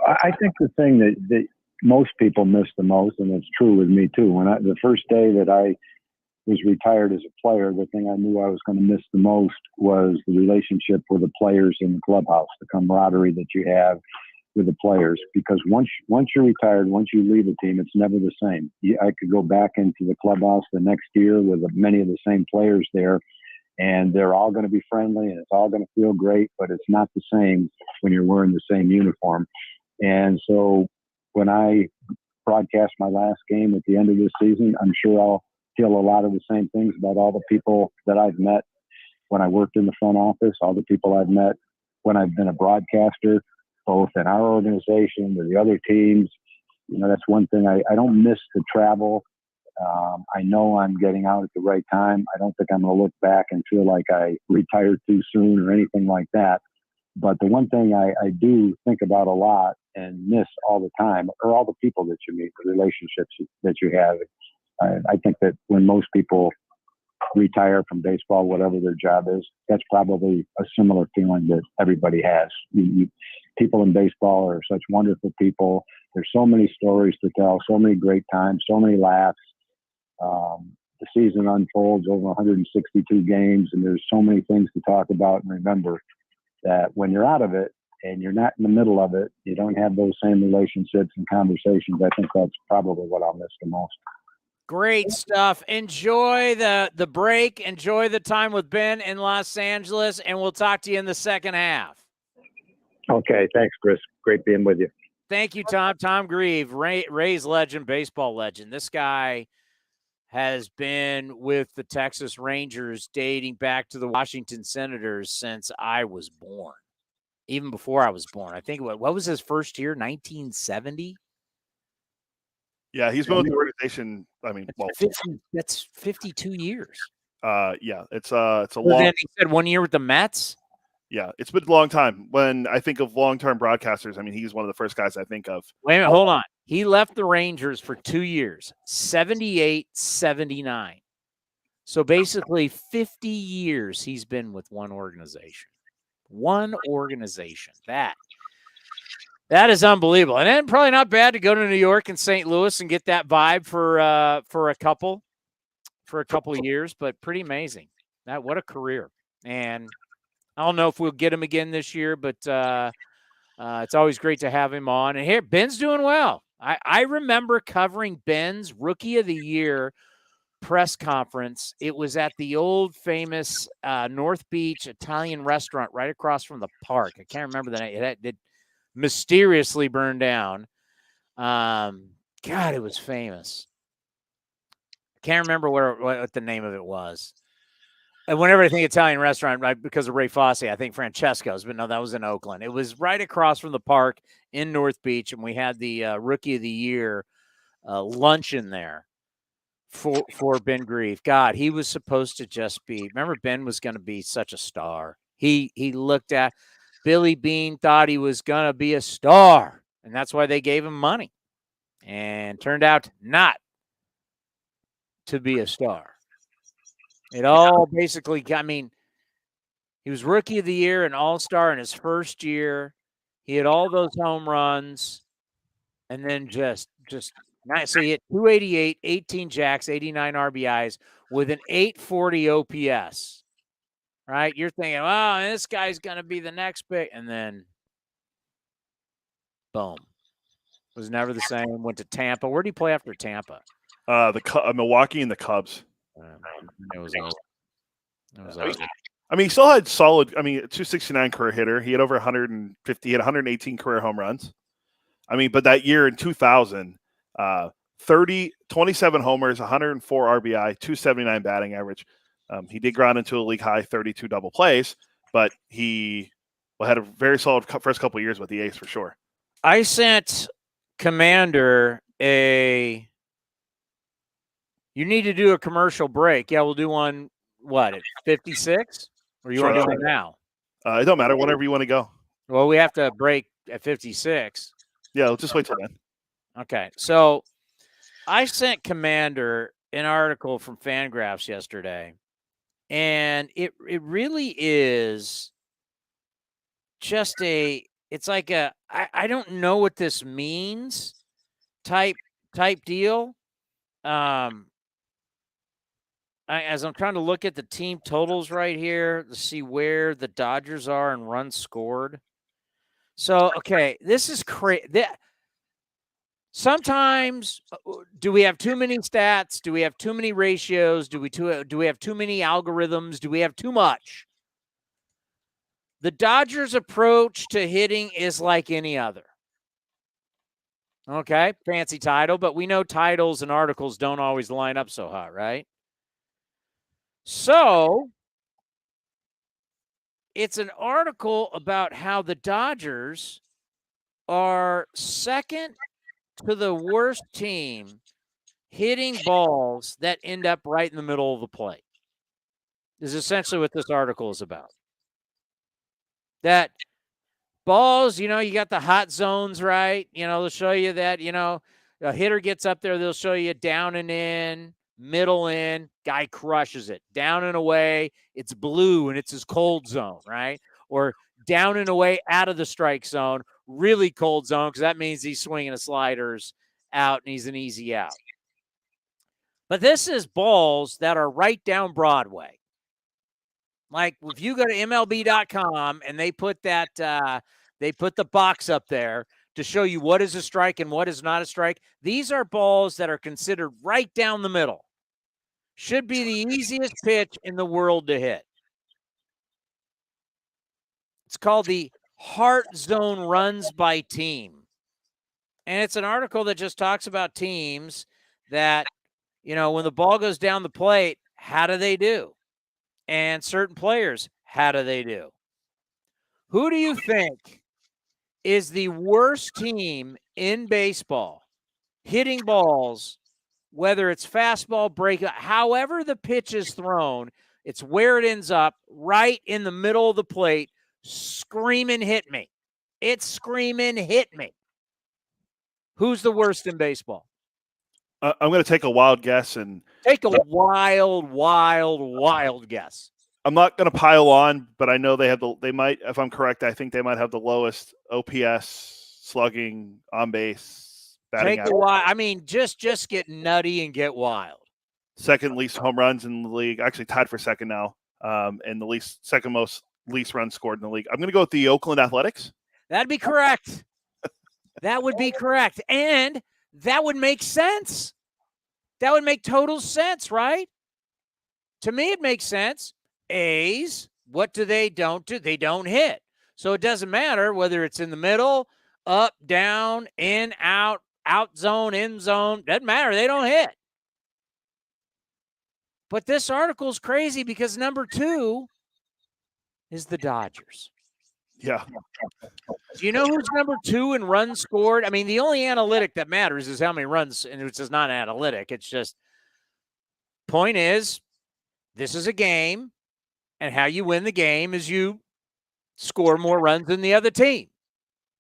I think the thing that most people miss the most, and it's true with me too, the first day that I was retired as a player, the thing I knew I was going to miss the most was the relationship with the players in the clubhouse, the camaraderie that you have with the players. Because once you're retired, once you leave a team, it's never the same. I could go back into the clubhouse the next year with many of the same players there, and they're all going to be friendly and it's all going to feel great, but it's not the same when you're wearing the same uniform. And so when I broadcast my last game at the end of this season, I'm sure I'll feel a lot of the same things about all the people that I've met when I worked in the front office, all the people I've met when I've been a broadcaster, both in our organization with the other teams. That's one thing. I don't miss the travel. I know I'm getting out at the right time. I don't think I'm going to look back and feel like I retired too soon or anything like that. But the one thing I do think about a lot and miss all the time are all the people that you meet, the relationships that you have. I think that when most people retire from baseball, whatever their job is, that's probably a similar feeling that everybody has. People in baseball are such wonderful people. There's so many stories to tell, so many great times, so many laughs. The season unfolds over 162 games, and there's so many things to talk about and remember that when you're out of it and you're not in the middle of it, you don't have those same relationships and conversations. I think that's probably what I'll miss the most. Great stuff. Enjoy the break. Enjoy the time with Ben in Los Angeles, and we'll talk to you in the second half. Okay, thanks, Chris. Great being with you. Thank you, Tom. Tom Grieve, Rays legend, baseball legend. This guy has been with the Texas Rangers dating back to the Washington Senators since I was born, even before I was born. I think what was his first year, 1970? Yeah, he's been with the organization. I mean, well, that's 52 years. Yeah, it's a long. Then he said 1 year with the Mets. Yeah, it's been a long time. When I think of long-term broadcasters, I mean, he's one of the first guys I think of. Wait a minute, hold on. He left the Rangers for 2 years, 78, 79. So basically 50 years he's been with one organization. One organization. That is unbelievable. And then probably not bad to go to New York and St. Louis and get that vibe for a couple of years, but pretty amazing. What a career. And I don't know if we'll get him again this year, but it's always great to have him on. And here, Ben's doing well. I remember covering Ben's Rookie of the Year press conference. It was at the old famous North Beach Italian restaurant right across from the park. I can't remember the name. It mysteriously burned down. God, it was famous. I can't remember what the name of it was. And whenever I think Italian restaurant, right, because of Ray Fosse, I think Francesco's, but no, that was in Oakland. It was right across from the park in North Beach, and we had the Rookie of the Year luncheon there for Ben Grieve. God, he was supposed to just be. Remember, Ben was going to be such a star. He looked at Billy Beane, thought he was going to be a star, and that's why they gave him money, and turned out not to be a star. It all basically, I mean, he was Rookie of the Year and All-Star in his first year. He had all those home runs, and then just nice. So he hit 288, 18 jacks, 89 RBIs with an 840 OPS. Right? You're thinking, oh, this guy's going to be the next big. And then, boom. Was never the same. Went to Tampa. Where did he play after Tampa? Milwaukee and the Cubs. It was over. I mean, he still had solid. I mean, 269 career hitter. He had over 150. He had 118 career home runs. I mean, but that year in 2000, 27 homers, 104 RBI, 279 batting average. He did ground into a league high 32 double plays, but he had a very solid first couple of years with the A's for sure. I sent Commander you need to do a commercial break. Yeah, we'll do one, at 56? Or you want to do it now? It don't matter. Whenever you want to go. Well, we have to break at 56. Yeah, let's just wait till then. Okay. So I sent Commander an article from Fangraphs yesterday, and it really is just it's like I don't know what this means type deal. As I'm trying to look at the team totals right here to see where the Dodgers are in runs scored. So, okay, this is crazy. Sometimes, do we have too many stats? Do we have too many ratios? Do we have too many algorithms? Do we have too much? The Dodgers' approach to hitting is like any other. Okay, fancy title, but we know titles and articles don't always line up so hot, right? So, it's an article about how the Dodgers are second to the worst team hitting balls that end up right in the middle of the plate. This is essentially what this article is about. That balls, you got the hot zones, right? They'll show you that, a hitter gets up there, they'll show you down and in, middle in, guy crushes it. Down and away, it's blue and it's his cold zone, right? Or down and away out of the strike zone, really cold zone because that means he's swinging a sliders out and he's an easy out. But this is balls that are right down Broadway. Like if you go to MLB.com and they put that they put the box up there to show you what is a strike and what is not a strike. These are balls that are considered right down the middle. Should be the easiest pitch in the world to hit. It's called the Heart Zone Runs by Team. And it's an article that just talks about teams that, when the ball goes down the plate, how do they do? And certain players, how do they do? Who do you think is the worst team in baseball hitting balls, whether it's fastball, breakout, however the pitch is thrown, it's where it ends up, right in the middle of the plate, screaming, hit me. It's screaming, hit me. Who's the worst in baseball? I'm going to take a wild guess and take a wild guess. I'm not going to pile on, but I know they might, if I'm correct, I think they might have the lowest OPS, slugging, on base, batting average. I mean, just get nutty and get wild. Second least home runs in the league, actually tied for second now, and the second most least runs scored in the league. I'm going to go with the Oakland Athletics. That'd be correct. That would be correct. And that would make sense. That would make total sense, right? To me, it makes sense. A's, what do? They don't hit. So it doesn't matter whether it's in the middle, up, down, in, out zone, in zone. Doesn't matter. They don't hit. But this article is crazy because number 2 is the Dodgers. Yeah. Do you know who's number 2 in runs scored? I mean, the only analytic that matters is how many runs, and it's just not analytic. It's just, point is, this is a game, and how you win the game is you score more runs than the other team.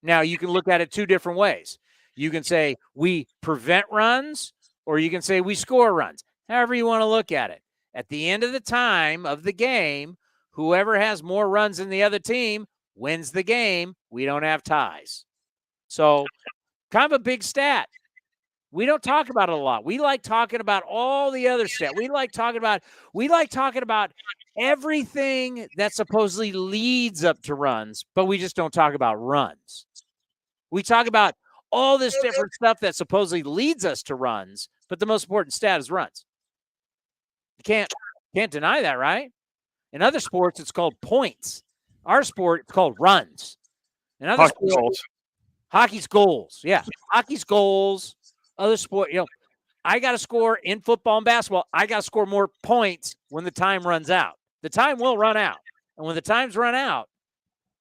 Now, you can look at it 2 different ways. You can say we prevent runs, or you can say we score runs. However you want to look at it. At the end of the time of the game, whoever has more runs than the other team wins the game. We don't have ties. So kind of a big stat. We don't talk about it a lot. We like talking about all the other stats. We like talking about everything that supposedly leads up to runs, but we just don't talk about runs. We talk about all this different stuff that supposedly leads us to runs, but the most important stat is runs. You can't deny that, right? In other sports, it's called points. Our sport, it's called runs. In other sports, hockey's goals. Yeah, hockey's goals. Other sport, I got to score in football and basketball. I got to score more points when the time runs out. The time will run out. And when the times run out,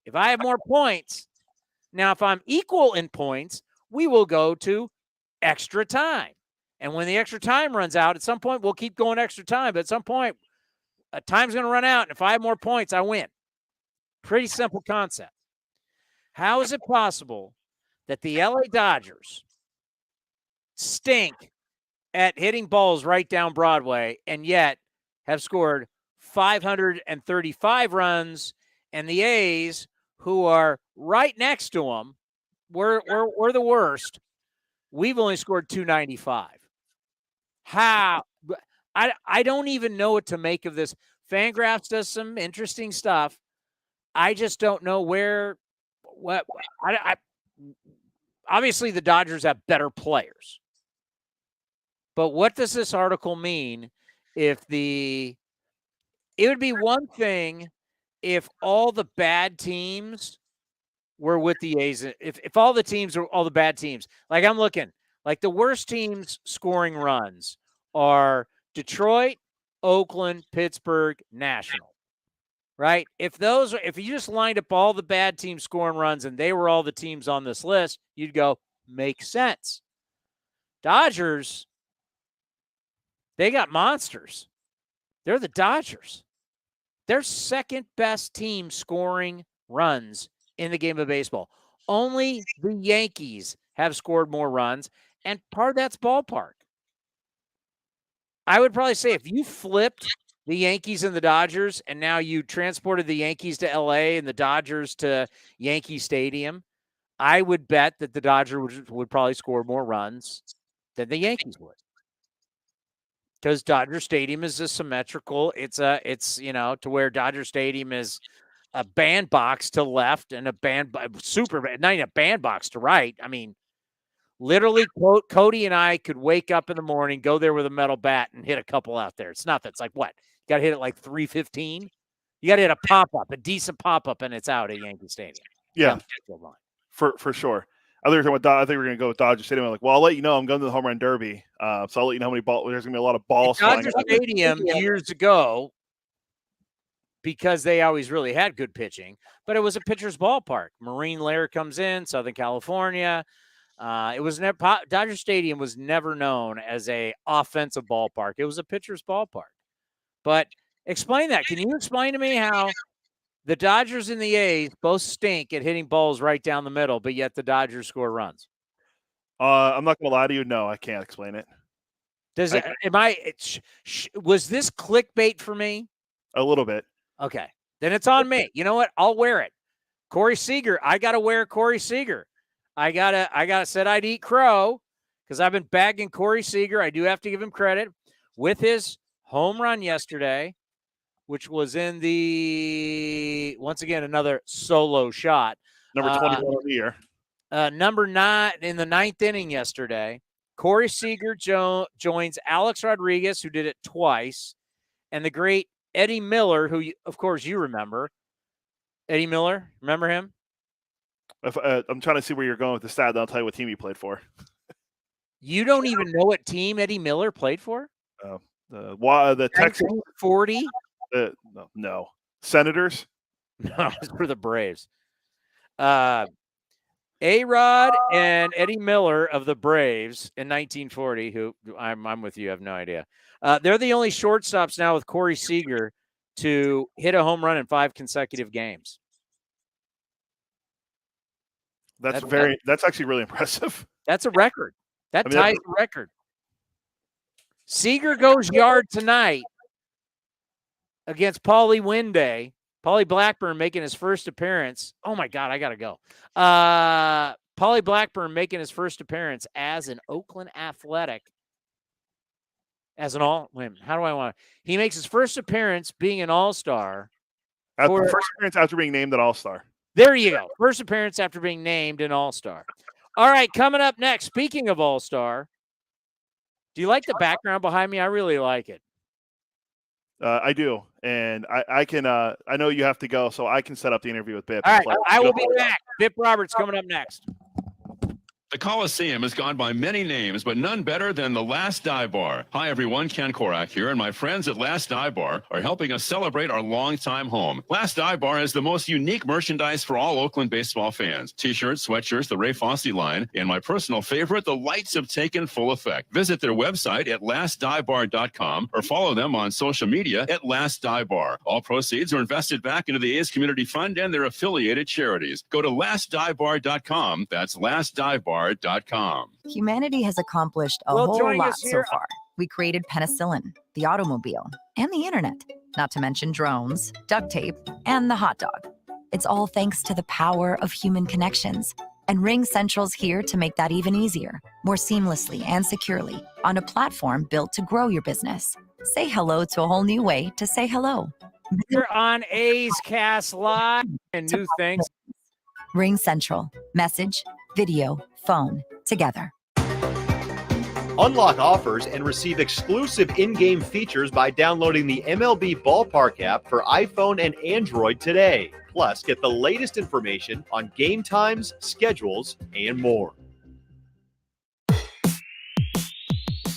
if I have more points, now if I'm equal in points, we will go to extra time. And when the extra time runs out, at some point, we'll keep going extra time. But at some point, time's going to run out. And if I have more points, I win. Pretty simple concept. How is it possible that the LA Dodgers stink at hitting balls right down Broadway and yet have scored 535 runs, and the A's, who are right next to them, we're the worst. We've only scored 295. How? I don't even know what to make of this. Fangraphs does some interesting stuff. I just don't know obviously the Dodgers have better players. But what does this article mean it would be one thing if all the bad teams were with the A's. If all the teams are all the bad teams, like I'm looking, like the worst teams scoring runs are Detroit, Oakland, Pittsburgh, National. Right? If you just lined up all the bad teams scoring runs and they were all the teams on this list, you'd go, makes sense. Dodgers, they got monsters. They're the Dodgers. They're second best team scoring runs in the game of baseball. Only the Yankees have scored more runs, and part of that's ballpark. I would probably say if you flipped the Yankees and the Dodgers, and now you transported the Yankees to LA and the Dodgers to Yankee Stadium, I would bet that the Dodgers would probably score more runs than the Yankees would. Because Dodger Stadium is a symmetrical. It's to where Dodger Stadium is a bandbox to left and a not even a bandbox to right. I mean, literally, Cody and I could wake up in the morning, go there with a metal bat, and hit a couple out there. It's nothing. It's like what? You got to hit it like 315. You got to hit a pop-up, a decent pop-up, and it's out at Yankee Stadium. Yeah, for sure. I think we're going to go with Dodger Stadium. I'm like, well, I'll let you know I'm going to the Home Run Derby. So I'll let you know how many balls. There's going to be a lot of balls flying. Dodger Stadium years ago, because they always really had good pitching, but it was a pitcher's ballpark. Marine Lair comes in, Southern California. Dodger Stadium was never known as a offensive ballpark. It was a pitcher's ballpark. But explain that. Can you explain to me how the Dodgers and the A's both stink at hitting balls right down the middle, but yet the Dodgers score runs? I'm not going to lie to you. No, I can't explain it. Was this clickbait for me? A little bit. Okay. Then it's on me. You know what? I'll wear it. Corey Seager. I got to wear Corey Seager. I gotta said I'd eat crow because I've been bagging Corey Seager. I do have to give him credit with his home run yesterday, which was in once again, another solo shot. Number 21 of the year. Number 9 in the 9th inning yesterday. Corey Seager joins Alex Rodriguez, who did it twice, and the great Eddie Miller, who, of course, you remember. Eddie Miller, remember him? I'm trying to see where you're going with the stat. I'll tell you what team he played for. You don't even know what team Eddie Miller played for? The Texas 40? No. Senators? No, it's for the Braves. A-Rod and Eddie Miller of the Braves in 1940, who I'm with you, I have no idea. They're the only shortstops now with Corey Seager to hit a home run in 5 consecutive games. That's actually really impressive. That's a record. That ties the record. Seager goes yard tonight against Paulie Winday. Paulie Blackburn making his first appearance. Oh, my God, I got to go. Paulie Blackburn making his first appearance as an Oakland Athletic. He makes his first appearance being an All-Star. First appearance after being named an All-Star. There you go. First appearance after being named an All-Star. All right, coming up next, speaking of All-Star, do you like the background behind me? I really like it. I do, and I can. I know you have to go, so I can set up the interview with Bip. All right, I will be back. Bip Roberts coming up next. The Coliseum has gone by many names, but none better than the Last Dive Bar. Hi, everyone. Ken Korak here, and my friends at Last Dive Bar are helping us celebrate our longtime home. Last Dive Bar has the most unique merchandise for all Oakland baseball fans. T-shirts, sweatshirts, the Ray Fosse line, and my personal favorite, the lights have taken full effect. Visit their website at lastdivebar.com or follow them on social media at Last Dive Bar. All proceeds are invested back into the A's Community Fund and their affiliated charities. Go to lastdivebar.com. That's lastdivebar.com. Humanity has accomplished a whole lot so far. We created penicillin, the automobile, and the internet, not to mention drones, duct tape, and the hot dog. It's all thanks to the power of human connections. And Ring Central's here to make that even easier, more seamlessly and securely, on a platform built to grow your business. Say hello to a whole new way to say hello. You're on A's Cast Live and new things. Ring Central. Message, video, phone, together. Unlock offers and receive exclusive in-game features by downloading the MLB Ballpark app for iPhone and Android today. Plus, get the latest information on game times, schedules, and more.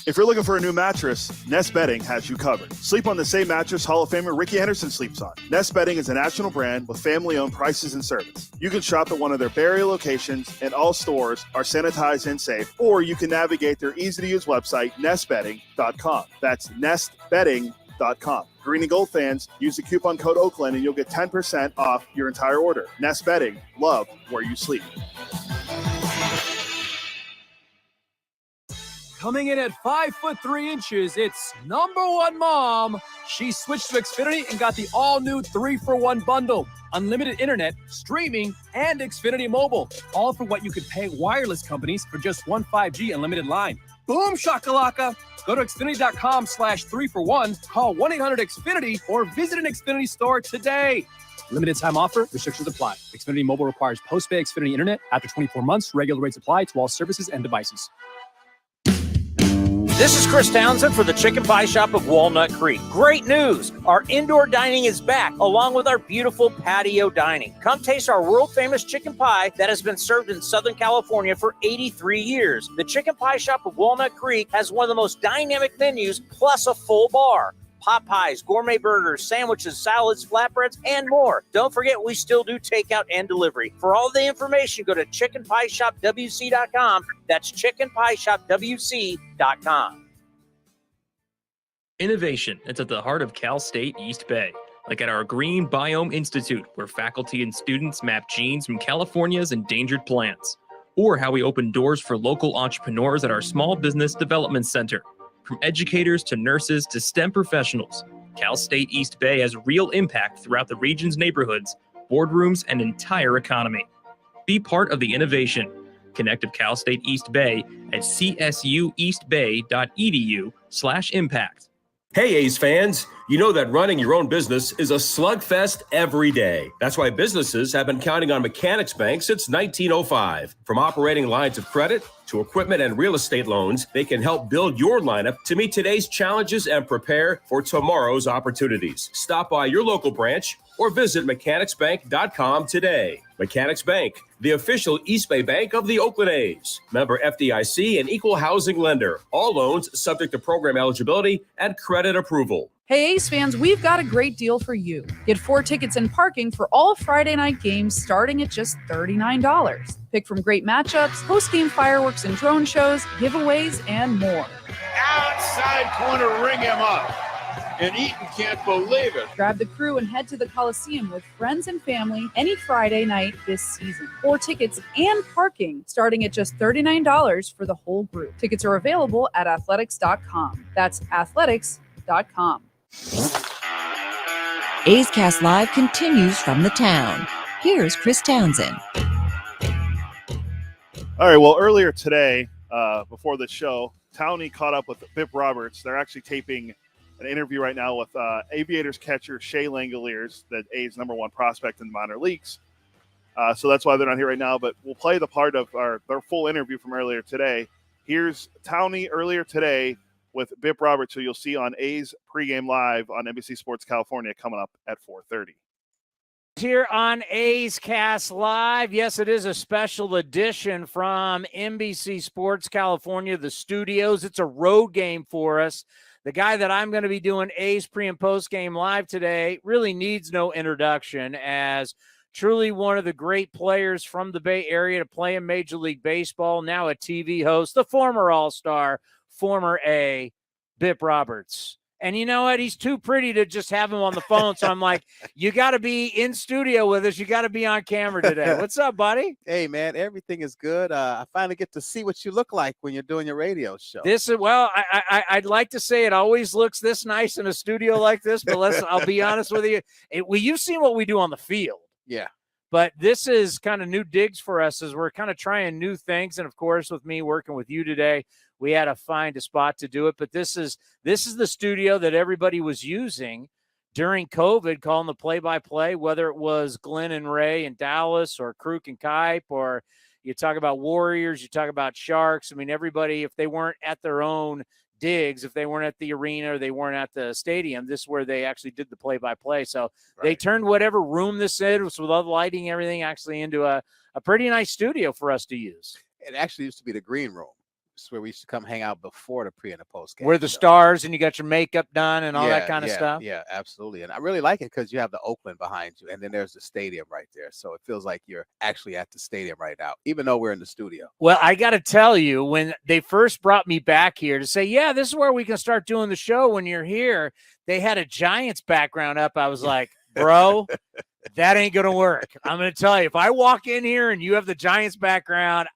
If you're looking for a new mattress, Nest Bedding has you covered. Sleep on the same mattress Hall of Famer Ricky Henderson sleeps on. Nest Bedding is a national brand with family-owned prices and service. You can shop at one of their Barrie locations, and all stores are sanitized and safe, or you can navigate their easy-to-use website, nestbedding.com. That's nestbedding.com. Green and Gold fans, use the coupon code Oakland and you'll get 10% off your entire order. Nest Bedding, love where you sleep. Coming in at 5'3", it's number one mom. She switched to Xfinity and got the all-new 3-for-1 bundle. Unlimited internet, streaming, and Xfinity Mobile. All for what you could pay wireless companies for just one 5G unlimited line. Boom shakalaka. Go to Xfinity.com/3-for-1, call 1-800-XFINITY, or visit an Xfinity store today. Limited time offer, restrictions apply. Xfinity Mobile requires post-pay Xfinity internet. After 24 months, regular rates apply to all services and devices. This is Chris Townsend for the Chicken Pie Shop of Walnut Creek. Great news! Our indoor dining is back, along with our beautiful patio dining. Come taste our world-famous chicken pie that has been served in Southern California for 83 years. The Chicken Pie Shop of Walnut Creek has one of the most dynamic menus, plus a full bar. Pot pies, gourmet burgers, sandwiches, salads, flatbreads, and more. Don't forget, we still do takeout and delivery. For all the information, go to chickenpieshopwc.com. That's chickenpieshopwc.com. Innovation is at the heart of Cal State East Bay, like at our Green Biome Institute, where faculty and students map genes from California's endangered plants, or how we open doors for local entrepreneurs at our Small Business Development Center. From educators to nurses to STEM professionals, Cal State East Bay has real impact throughout the region's neighborhoods, boardrooms, and entire economy. Be part of the innovation. Connect with Cal State East Bay at csueastbay.edu/impact. Hey, A's fans, you know that running your own business is a slugfest every day. That's why businesses have been counting on Mechanics Bank since 1905. From operating lines of credit to equipment and real estate loans, they can help build your lineup to meet today's challenges and prepare for tomorrow's opportunities. Stop by your local branch or visit mechanicsbank.com today. Mechanics Bank, the official East Bay bank of the Oakland A's. Member FDIC and equal housing lender. All loans subject to program eligibility and credit approval. Hey, A's fans, we've got a great deal for you. Get 4 tickets and parking for all Friday night games starting at just $39. Pick from great matchups, post-game fireworks and drone shows, giveaways, and more. Outside corner, ring him up. And Eaton can't believe it. Grab the crew and head to the Coliseum with friends and family any Friday night this season. 4 tickets and parking starting at just $39 for the whole group. Tickets are available at athletics.com. That's athletics.com. A's Cast Live continues from the town. Here's Chris Townsend. All right, well, earlier today, before the show, Townie caught up with Bip Roberts. They're actually taping an interview right now with Aviators catcher Shea Langoliers, the A's #1 prospect in the minor leagues. So that's why they're not here right now, but we'll play the part of their full interview from earlier today. Here's Townie earlier today with Bip Roberts, who you'll see on A's pregame live on NBC Sports California coming up at 4:30. Here on A's Cast Live. Yes, it is a special edition from NBC Sports California, the studios. It's a road game for us. The guy that I'm going to be doing A's pre- and post-game live today really needs no introduction, as truly one of the great players from the Bay Area to play in Major League Baseball, now a TV host, the former All-Star, former A, Bip Roberts. And you know what? He's too pretty to just have him on the phone. So I'm like, you got to be in studio with us. You got to be on camera today. What's up, buddy? Hey, man, everything is good. I finally get to see what you look like when you're doing your radio show. This is, well, I'd like to say it always looks this nice in a studio like this, but I'll be honest with you. You've seen what we do on the field. Yeah. But this is kind of new digs for us as we're kind of trying new things. And, of course, with me working with you today, we had to find a spot to do it. But this is the studio that everybody was using during COVID, calling the play-by-play, whether it was Glenn and Ray in Dallas or Kruk and Kipe, or you talk about Warriors, you talk about Sharks. I mean, everybody, if they weren't at their own digs, if they weren't at the arena or they weren't at the stadium, this is where they actually did the play-by-play. So They turned whatever room this is with all the lighting and everything actually into a pretty nice studio for us to use. It actually used to be the green room. It's where we used to come hang out before the pre and the post game. Where the stars and you got your makeup done and all that kind of stuff. Yeah, absolutely. And I really like it because you have the Oakland behind you, and then there's the stadium right there. So it feels like you're actually at the stadium right now, even though we're in the studio. Well, I got to tell you, when they first brought me back here to say, yeah, this is where we can start doing the show when you're here, they had a Giants background up. I was like, bro, that ain't going to work. I'm going to tell you, if I walk in here and you have the Giants background,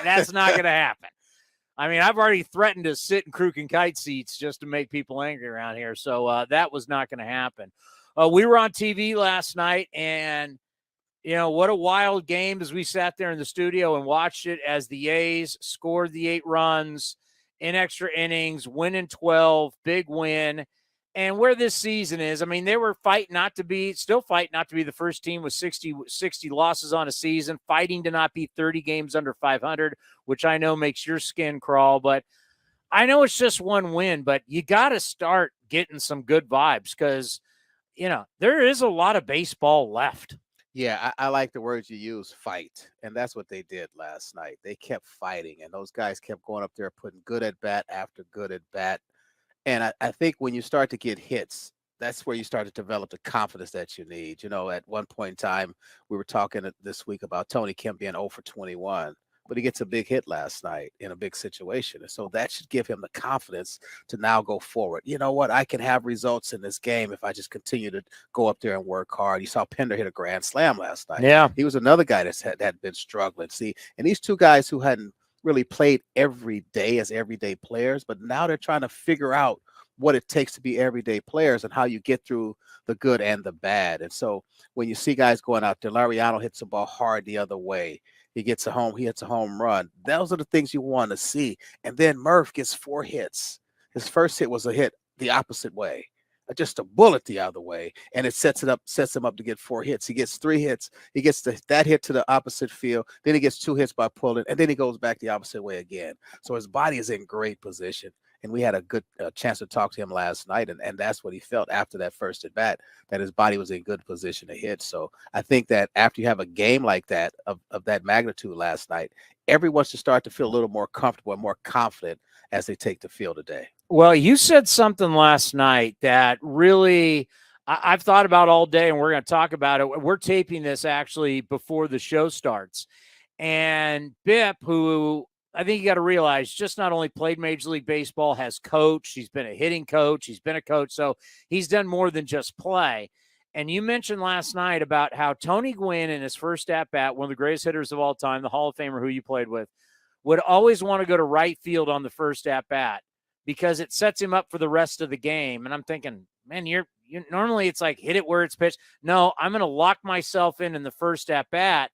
that's not going to happen. I mean, I've already threatened to sit in crook and kite seats just to make people angry around here. So that was not going to happen. We were on TV last night, and, what a wild game as we sat there in the studio and watched it as the A's scored the 8 runs in extra innings, winning 12, big win. And where this season is, I mean, they were still fighting not to be the first team with 60 losses on a season, fighting to not be 30 games under 500, which I know makes your skin crawl. But I know it's just one win, but you got to start getting some good vibes because, there is a lot of baseball left. Yeah, I like the words you use, fight. And that's what they did last night. They kept fighting, and those guys kept going up there, putting good at bat after good at bat. And I think when you start to get hits, that's where you start to develop the confidence that you need. At one point in time, we were talking this week about Tony Kemp being 0 for 21, but he gets a big hit last night in a big situation. And so that should give him the confidence to now go forward. You know what? I can have results in this game if I just continue to go up there and work hard. You saw Pender hit a grand slam last night. Yeah. He was another guy that had been struggling. See, and these two guys who hadn't really played every day as everyday players, but now they're trying to figure out what it takes to be everyday players and how you get through the good and the bad. And so when you see guys going out there, Laureano hits the ball hard the other way. He hits a home run. Those are the things you want to see. And then Murph gets 4 hits. His first hit was a hit the opposite way, just a bullet the other way, and it sets him up to get 4 hits. He gets 3 hits. He gets that hit to the opposite field. Then he gets 2 hits by pulling, and then he goes back the opposite way again. So his body is in great position. And we had a good chance to talk to him last night, and that's what he felt after that first at bat, that his body was in good position to hit. So I think that after you have a game like that of that magnitude last night, everyone should start to feel a little more comfortable and more confident as they take the field today. Well, you said something last night that really I've thought about all day, and we're going to talk about it. We're taping this actually before the show starts. And Bip, who I think you got to realize just not only played Major League Baseball, has coached. He's been a hitting coach. He's been a coach. So he's done more than just play. And you mentioned last night about how Tony Gwynn in his first at-bat, one of the greatest hitters of all time, the Hall of Famer who you played with, would always want to go to right field on the first at-bat because it sets him up for the rest of the game. And I'm thinking, man, you normally it's like hit it where it's pitched. No, I'm going to lock myself in the first at-bat.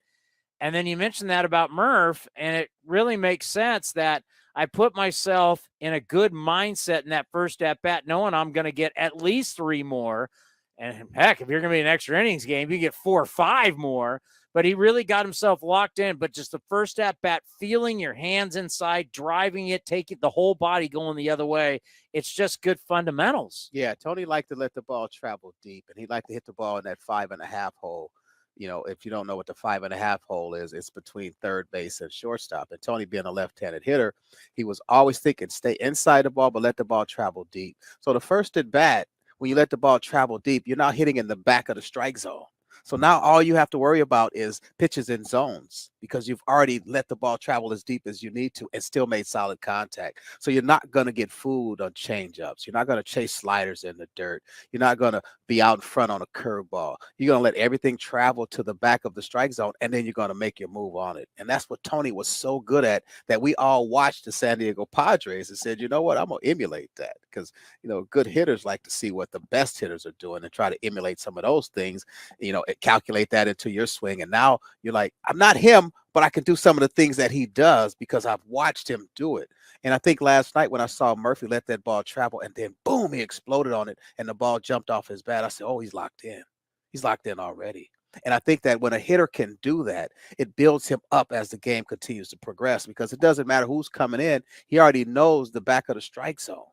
And then you mentioned that about Murph, and it really makes sense that I put myself in a good mindset in that first at-bat, knowing I'm going to get at least 3 more. And heck, if you're going to be an extra innings game, you get 4 or 5 more. But he really got himself locked in. But just the first at-bat, feeling your hands inside, driving it, taking the whole body going the other way, it's just good fundamentals. Yeah, Tony liked to let the ball travel deep, and he liked to hit the ball in that 5.5 hole. If you don't know what the 5.5 hole is, it's between third base and shortstop. And Tony, being a left-handed hitter, he was always thinking, stay inside the ball, but let the ball travel deep. So the first at bat, when you let the ball travel deep, you're not hitting in the back of the strike zone. So now all you have to worry about is pitches in zones because you've already let the ball travel as deep as you need to and still made solid contact. So you're not going to get fooled on changeups. You're not going to chase sliders in the dirt. You're not going to be out in front on a curveball. You're going to let everything travel to the back of the strike zone, and then you're going to make your move on it. And that's what Tony was so good at, that we all watched the San Diego Padres and said, you know what, I'm going to emulate that because, good hitters like to see what the best hitters are doing and try to emulate some of those things, calculate that into your swing. And now you're like, I'm not him, but I can do some of the things that he does because I've watched him do it. And I think last night when I saw Murphy let that ball travel and then boom, he exploded on it and the ball jumped off his bat, I said, oh, he's locked in. He's locked in already. And I think that when a hitter can do that, it builds him up as the game continues to progress because it doesn't matter who's coming in. He already knows the back of the strike zone.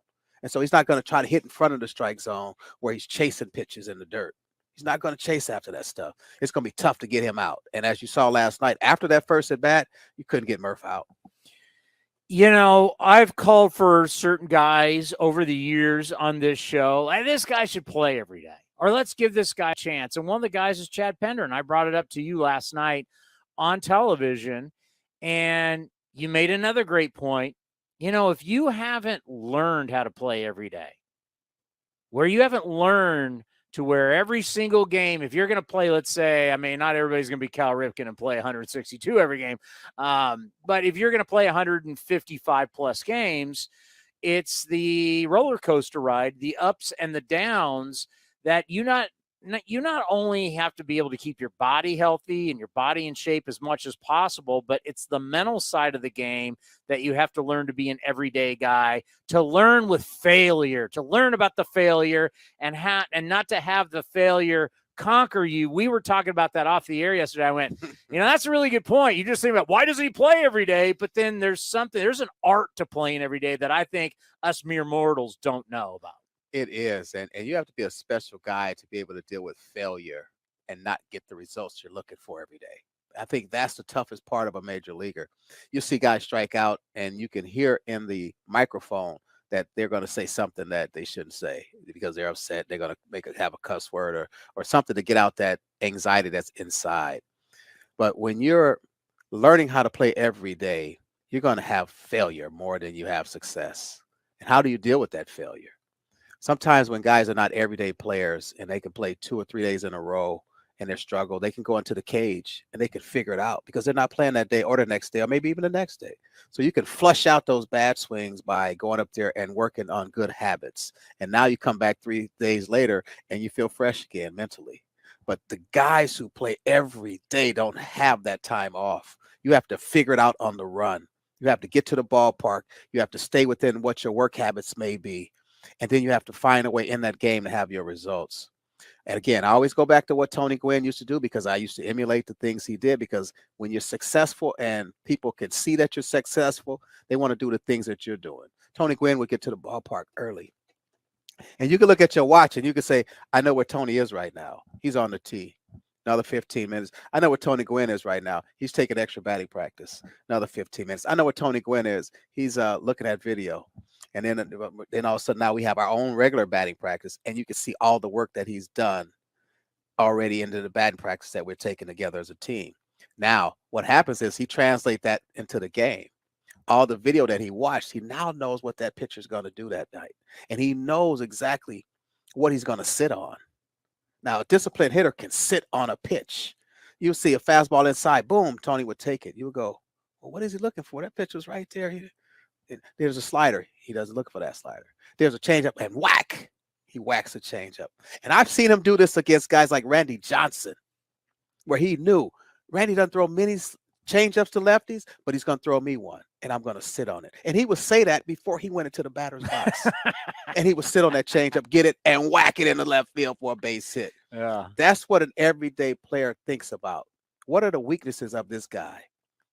And so he's not going to try to hit in front of the strike zone where he's chasing pitches in the dirt. He's not going to chase after that stuff. It's going to be tough to get him out. And as you saw last night, after that first at bat, you couldn't get Murph out. I've called for certain guys over the years on this show, and this guy should play every day, or let's give this guy a chance. And one of the guys is Chad Pender, and I brought it up to you last night on television, and you made another great point. If you haven't learned how to play every day, where you haven't learned to where every single game, if you're going to play, let's say, I mean, not everybody's going to be Cal Ripken and play 162 every game. But if you're going to play 155 plus games, it's the roller coaster ride, the ups and the downs that you not only have to be able to keep your body healthy and your body in shape as much as possible, but it's the mental side of the game that you have to learn to be an everyday guy, to learn with failure, to learn about the failure and not to have the failure conquer you. We were talking about that off the air yesterday. I went, that's a really good point. You just think about why doesn't he play every day? But then there's an art to playing every day that I think us mere mortals don't know about. It is. And you have to be a special guy to be able to deal with failure and not get the results you're looking for every day. I think that's the toughest part of a major leaguer. You see guys strike out and you can hear in the microphone that they're going to say something that they shouldn't say because they're upset. They're going to have a cuss word or something to get out that anxiety that's inside. But when you're learning how to play every day, you're going to have failure more than you have success. And how do you deal with that failure? Sometimes when guys are not everyday players and they can play 2 or 3 days in a row and they struggle, they can go into the cage and they can figure it out because they're not playing that day or the next day or maybe even the next day. So you can flush out those bad swings by going up there and working on good habits. And now you come back 3 days later and you feel fresh again mentally. But the guys who play every day don't have that time off. You have to figure it out on the run. You have to get to the ballpark. You have to stay within what your work habits may be. And then you have to find a way in that game to have your results. And again, I always go back to what Tony Gwynn used to do because I used to emulate the things he did, because when you're successful and people can see that you're successful, they want to do the things that you're doing. Tony Gwynn would get to the ballpark early. And you can look at your watch and you can say, I know where Tony is right now. He's on the tee. Another 15 minutes. I know where Tony Gwynn is right now. He's taking extra batting practice. Another 15 minutes. I know where Tony Gwynn is. He's looking at video. And then all of a sudden now we have our own regular batting practice, and you can see all the work that he's done already into the batting practice that we're taking together as a team. Now, what happens is he translates that into the game. All the video that he watched, he now knows what that pitcher is going to do that night. And he knows exactly what he's going to sit on. Now, a disciplined hitter can sit on a pitch. You'll see a fastball inside, boom, Tony would take it. You would go, well, what is he looking for? That pitch was right there. There's a slider. He doesn't look for that slider. There's a changeup, and whack, he whacks a changeup. And I've seen him do this against guys like Randy Johnson, where he knew Randy doesn't throw many changeups to lefties, but he's going to throw me one, and I'm going to sit on it. And he would say that before he went into the batter's box. And he would sit on that changeup, get it, and whack it in the left field for a base hit. Yeah, that's what an everyday player thinks about. What are the weaknesses of this guy?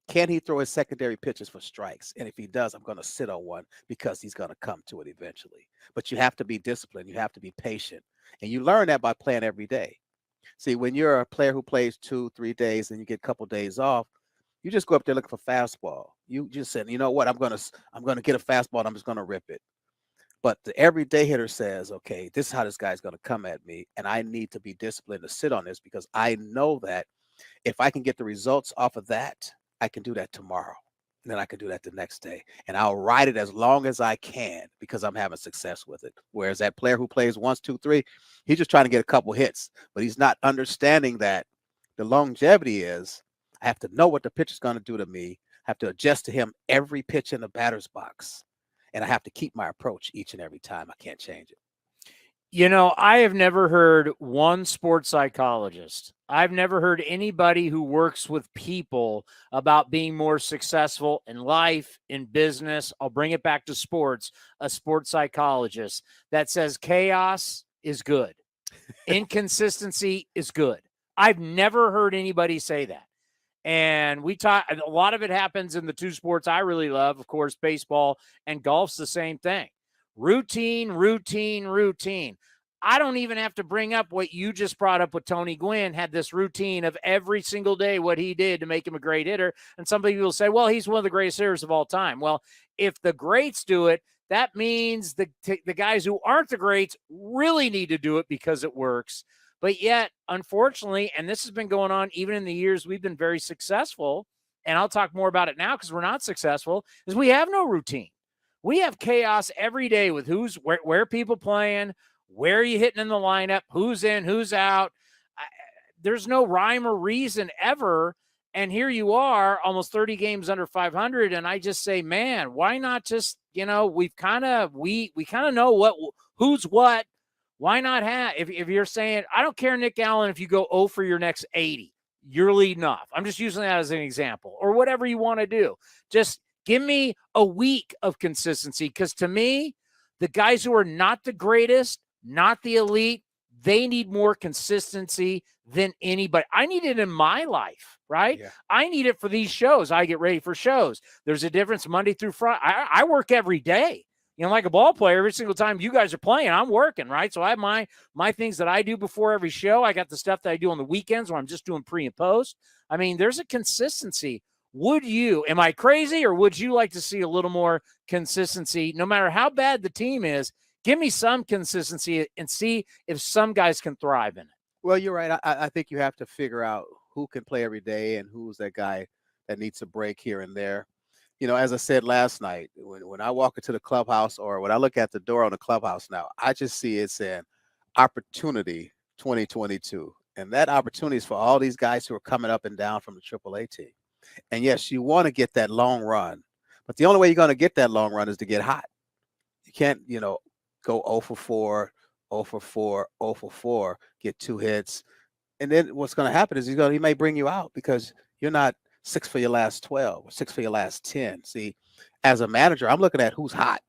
Can he throw his secondary pitches for strikes? And if he does, I'm going to sit on one because he's going to come to it eventually. But you have to be disciplined. You have to be patient. And you learn that by playing every day. See, when you're a player who plays 2-3 days and you get a couple days off, you just go up there looking for fastball. You just said, you know what, I'm going to get a fastball and I'm just going to rip it. But the everyday hitter says, okay, this is how this guy's going to come at me. And I need to be disciplined to sit on this because I know that if I can get the results off of that, I can do that tomorrow, and then I can do that the next day, and I'll ride it as long as I can because I'm having success with it. Whereas that player who plays 1, 2, 3, he's just trying to get a couple hits, but he's not understanding that the longevity is I have to know what the pitcher's going to do to me, I have to adjust to him every pitch in the batter's box, and I have to keep my approach each and every time. I can't change it. I have never heard one sports psychologist. I've never heard anybody who works with people about being more successful in life, in business. I'll bring it back to sports, a sports psychologist that says chaos is good. Inconsistency is good. I've never heard anybody say that. And we talk, a lot of it happens in the two sports I really love, of course, baseball and golf's the same thing. Routine, routine, routine. I don't even have to bring up what you just brought up with Tony Gwynn, had this routine of every single day what he did to make him a great hitter. And some people will say, well, he's one of the greatest hitters of all time. Well, if the greats do it, that means the guys who aren't the greats really need to do it because it works. But yet, unfortunately, and this has been going on even in the years we've been very successful, and I'll talk more about it now because we're not successful, is we have no routine. We have chaos every day with where people playing, Where are you hitting in the lineup? Who's in, who's out? There's no rhyme or reason ever. And here you are, almost 30 games under 500. And I just say, man, why not just, we kind of know who's what. Why not have, if you're saying, I don't care, Nick Allen, if you go 0 for your next 80, you're leading off. I'm just using that as an example, or whatever you want to do. Just give me a week of consistency. Because to me, the guys who are not the greatest, not the elite, they need more consistency than anybody. I need it in my life, right? Yeah. I need it for these shows. I get ready for shows. There's a difference Monday through Friday. I work every day. Like a ball player, every single time you guys are playing, I'm working, right? So I have my things that I do before every show. I got the stuff that I do on the weekends when I'm just doing pre and post. I mean, there's a consistency. Am I crazy, or would you like to see a little more consistency? No matter how bad the team is, give me some consistency and see if some guys can thrive in it. Well, you're right. I think you have to figure out who can play every day and who's that guy that needs a break here and there. As I said last night, when I walk into the clubhouse or when I look at the door on the clubhouse now, I just see it saying Opportunity 2022. And that opportunity is for all these guys who are coming up and down from the AAA team. And yes, you want to get that long run, but the only way you're going to get that long run is to get hot. You can't, go 0 for 4, 0 for 4, 0 for 4, get 2 hits. And then what's going to happen is he may bring you out because you're not 6 for your last 12 or 6 for your last 10. See, as a manager, I'm looking at who's hot,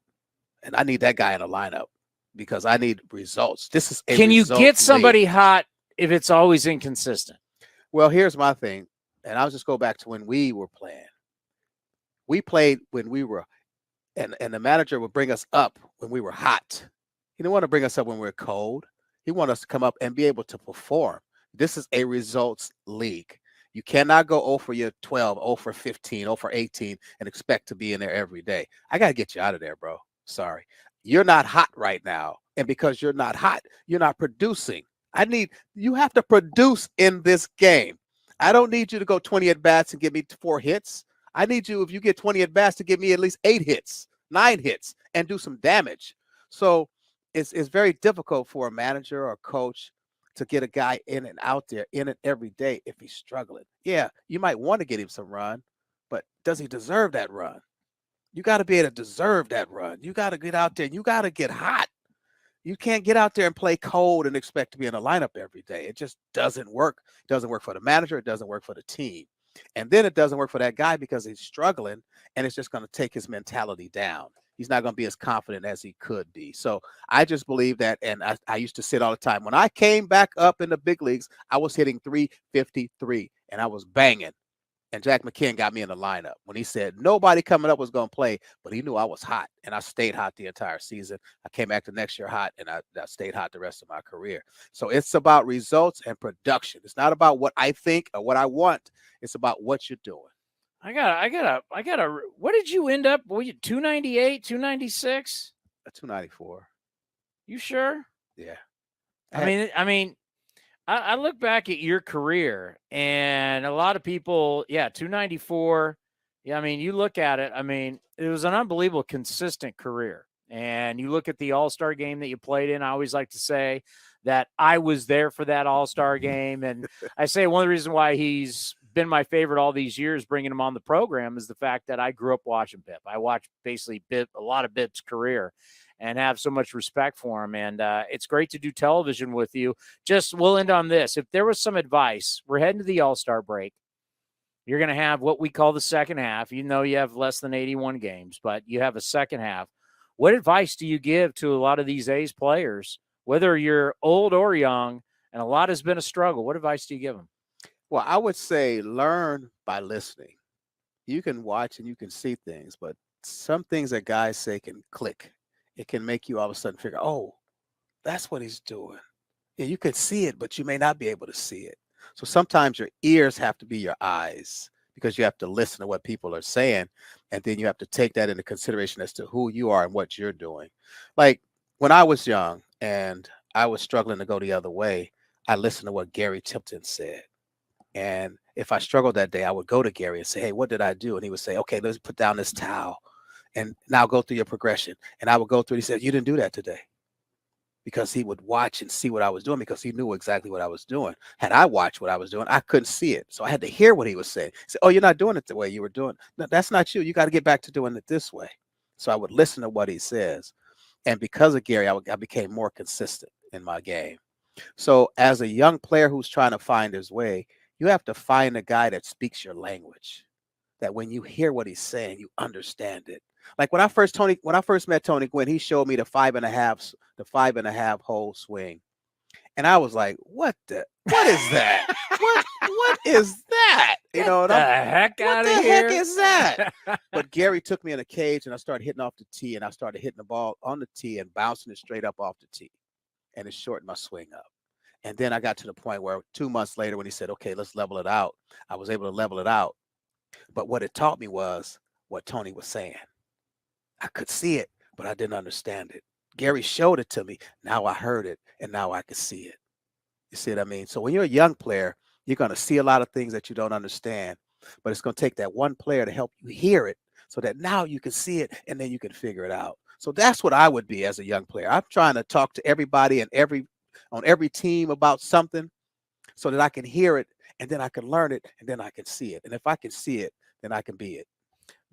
and I need that guy in a lineup because I need results. This is Can you get somebody hot if it's always inconsistent? Well, here's my thing, and I'll just go back to when we were playing. We played when we were, and the manager would bring us up when we were hot. He didn't want to bring us up when we were cold. He wanted us to come up and be able to perform. This is a results league. You cannot go 0 for your 12, 0 for 15, 0 for 18 and expect to be in there every day. I got to get you out of there, bro. Sorry. You're not hot right now. And because you're not hot, you're not producing. You have to produce in this game. I don't need you to go 20 at-bats and give me 4 hits. I need you, if you get 20 at-bats, to give me at least 8 hits, 9 hits, and do some damage. So it's very difficult for a manager or a coach to get a guy in and out there in it every day if he's struggling. Yeah, you might want to get him some run, but does he deserve that run? You got to be able to deserve that run. You got to get out there and you got to get hot. You can't get out there and play cold and expect to be in a lineup every day. It just doesn't work. It doesn't work for the manager. It doesn't work for the team. And then it doesn't work for that guy because he's struggling, and it's just going to take his mentality down. He's not going to be as confident as he could be. So I just believe that, and I used to say it all the time. When I came back up in the big leagues, I was hitting 353, and I was banging. And Jack McKinn got me in the lineup when he said nobody coming up was going to play, but he knew I was hot, and I stayed hot the entire season. I came back the next year hot, and I stayed hot the rest of my career. So it's about results and production. It's not about what I think or what I want. It's about what you're doing. I got what did you end up? Were you 298, 296? 294. You sure? Yeah. I mean, I look back at your career, and a lot of people, 294. Yeah, I mean, you look at it. I mean, it was an unbelievable, consistent career. And you look at the All-Star game that you played in. I always like to say that I was there for that All-Star game, and I say one of the reasons why he's been my favorite all these years, bringing him on the program, is the fact that I grew up watching Bip. I watched basically a lot of Bip's career, and have so much respect for him. And it's great to do television with you. We'll end on this. If there was some advice, we're heading to the All-Star break. You're going to have what we call the second half, even though you have less than 81 games, but you have a second half. What advice do you give to a lot of these A's players, whether you're old or young, and a lot has been a struggle? What advice do you give them? Well, I would say learn by listening. You can watch and you can see things, but some things that guys say can click. It can make you all of a sudden figure, oh, that's what he's doing. Yeah, you can see it, but you may not be able to see it. So sometimes your ears have to be your eyes because you have to listen to what people are saying. And then you have to take that into consideration as to who you are and what you're doing. Like when I was young and I was struggling to go the other way, I listened to what Gary Tipton said. And if I struggled that day, I would go to Gary and say, hey, what did I do? And he would say, okay, let's put down this towel and now go through your progression. And I would go through. He said, you didn't do that today. because he would watch and see what I was doing because he knew exactly what I was doing. Had I watched what I was doing, I couldn't see it. So I had to hear what he was saying. He said, oh, you're not doing it the way you were doing. No, that's not you. You got to get back to doing it this way. So I would listen to what he says. And because of Gary, I became more consistent in my game. So as a young player who's trying to find his way, you have to find a guy that speaks your language, that when you hear what he's saying, you understand it. Like when I first met Tony Gwynn, he showed me the 5.5 hole swing. And I was like, what is that? what is that? You know, what the heck is that? But Gary took me in a cage and I started hitting off the tee, and I started hitting the ball on the tee and bouncing it straight up off the tee. And it shortened my swing up. And then I got to the point where 2 months later, when he said, okay, let's level it out, I was able to level it out. But what it taught me was what Tony was saying. I could see it, but I didn't understand it. Gary showed it to me. Now I heard it, and now I could see it. You see what I mean? So when you're a young player, you're going to see a lot of things that you don't understand, but it's going to take that one player to help you hear it so that now you can see it, and then you can figure it out. So that's what I would be as a young player. I'm trying to talk to everybody and on every team about something so that I can hear it, and then I can learn it, and then I can see it. And if I can see it, then I can be it.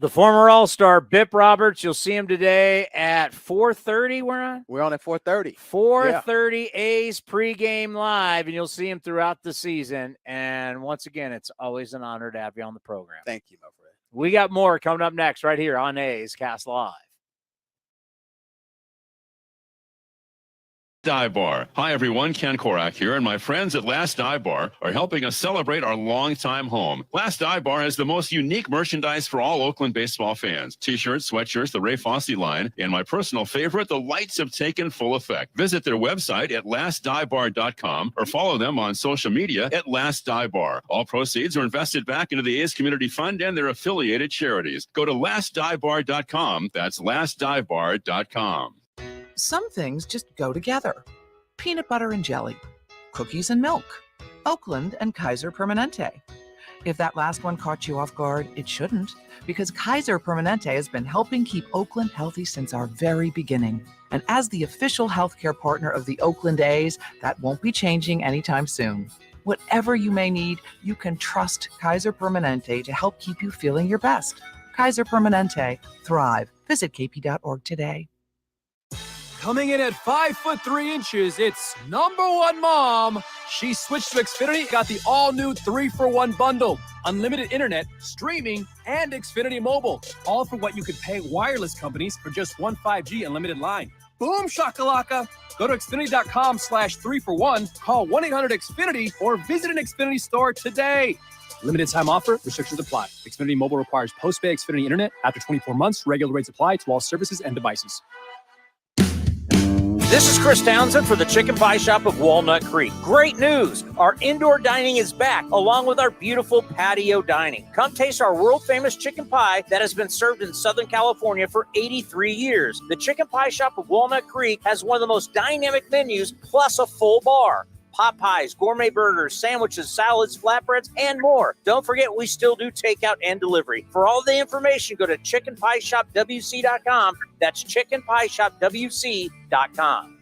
The former All-Star, Bip Roberts, you'll see him today at 4:30. We're on at 4:30. 4:30 A's pregame live, and you'll see him throughout the season. And once again, it's always an honor to have you on the program. Thank you, my friend. We got more coming up next right here on A's Cast Live. Dive Bar. Hi, everyone. Ken Korak here, and my friends at Last Dive Bar are helping us celebrate our longtime home. Last Dive Bar has the most unique merchandise for all Oakland baseball fans. T-shirts, sweatshirts, the Ray Fosse line, and my personal favorite, the lights have taken full effect. Visit their website at lastdivebar.com or follow them on social media at Last Dive Bar. All proceeds are invested back into the A's Community Fund and their affiliated charities. Go to lastdivebar.com. That's lastdivebar.com. Some things just go together. Peanut butter and jelly, cookies and milk, Oakland and Kaiser Permanente. If that last one caught you off guard, it shouldn't, because Kaiser Permanente has been helping keep Oakland healthy since our very beginning. And as the official healthcare partner of the Oakland A's, that won't be changing anytime soon. Whatever you may need, you can trust Kaiser Permanente to help keep you feeling your best. Kaiser Permanente. Thrive. Visit kp.org today. Coming in at 5'3", it's #1 mom. She switched to Xfinity, got the all-new 3-for-1 bundle. Unlimited internet, streaming, and Xfinity Mobile. All for what you could pay wireless companies for just one 5G unlimited line. Boom shakalaka. Go to Xfinity.com/3-for-1, call 1-800-XFINITY, or visit an Xfinity store today. Limited time offer, restrictions apply. Xfinity Mobile requires post-pay Xfinity internet. After 24 months, regular rates apply to all services and devices. This is Chris Townsend for the Chicken Pie Shop of Walnut Creek. Great news! Our indoor dining is back, along with our beautiful patio dining. Come taste our world-famous chicken pie that has been served in Southern California for 83 years. The Chicken Pie Shop of Walnut Creek has one of the most dynamic menus, plus a full bar. Pot pies, gourmet burgers, sandwiches, salads, flatbreads, and more. Don't forget, we still do takeout and delivery. For all the information, go to chickenpieshopwc.com. That's chickenpieshopwc.com.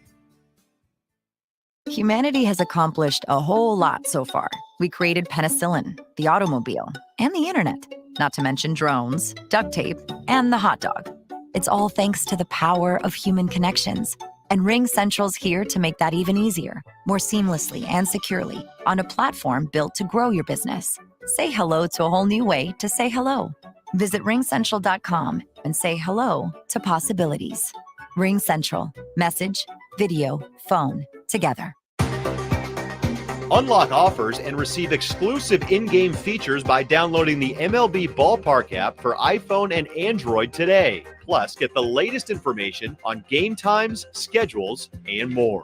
Humanity has accomplished a whole lot so far. We created penicillin, the automobile, and the internet, not to mention drones, duct tape, and the hot dog. It's all thanks to the power of human connections. And Ring Central's here to make that even easier, more seamlessly and securely, on a platform built to grow your business. Say hello to a whole new way to say hello. Visit ringcentral.com and say hello to possibilities. Ring Central. Message, video, phone, together. Unlock offers and receive exclusive in-game features by downloading the MLB Ballpark app for iPhone and Android today. Plus, get the latest information on game times, schedules, and more.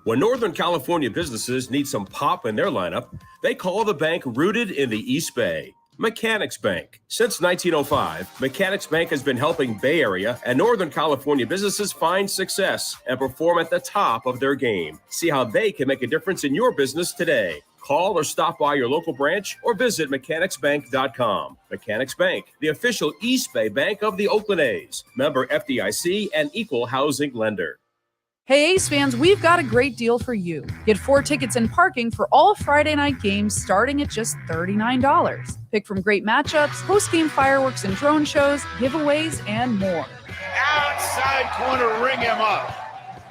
When Northern California businesses need some pop in their lineup, they call the bank rooted in the East Bay. Mechanics Bank. Since 1905, Mechanics Bank has been helping Bay Area and Northern California businesses find success and perform at the top of their game. See how they can make a difference in your business today. Call or stop by your local branch or visit mechanicsbank.com. Mechanics Bank, the official East Bay bank of the Oakland A's. Member FDIC and equal housing lender. Hey, Ace fans, we've got a great deal for you. Get 4 tickets and parking for all Friday night games starting at just $39. Pick from great matchups, post-game fireworks and drone shows, giveaways, and more. Outside corner, ring him up.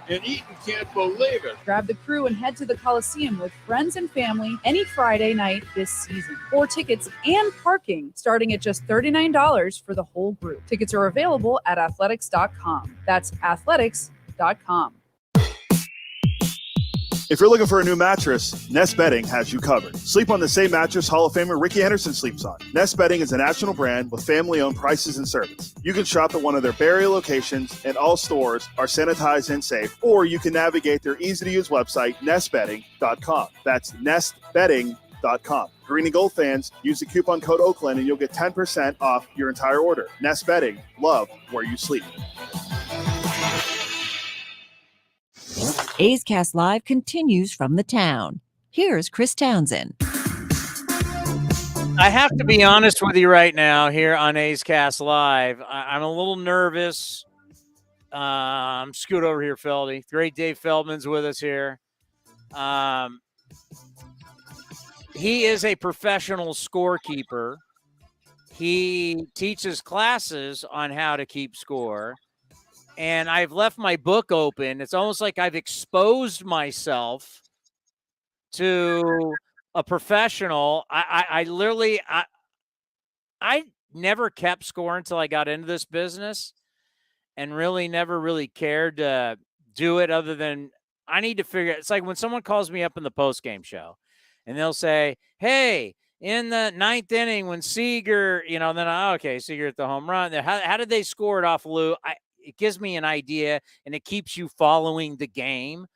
And Eaton can't believe it. Grab the crew and head to the Coliseum with friends and family any Friday night this season. 4 tickets and parking starting at just $39 for the whole group. Tickets are available at athletics.com. That's athletics.com. If you're looking for a new mattress, Nest Bedding has you covered. Sleep on the same mattress Hall of Famer Ricky Henderson sleeps on. Nest Bedding is a national brand with family-owned prices and service. You can shop at one of their Barrie locations, and all stores are sanitized and safe, or you can navigate their easy-to-use website, nestbedding.com. That's nestbedding.com. Green and gold fans, use the coupon code Oakland, and you'll get 10% off your entire order. Nest Bedding, love where you sleep. A's Cast Live continues from the town. Here's Chris Townsend. I have to be honest with you right now here on A's Cast Live. I'm a little nervous. Scoot over here, Feldy. Great Dave Feldman's with us here. He is a professional scorekeeper. He teaches classes on how to keep score. And I've left my book open. It's almost like I've exposed myself to a professional. I literally never kept score until I got into this business, and really never really cared to do it other than I need to figure it. It's like when someone calls me up in the postgame show and they'll say, hey, in the 9th inning when Seager, Seager at the home run. How did they score it off Lou? It gives me an idea, and it keeps you following the game.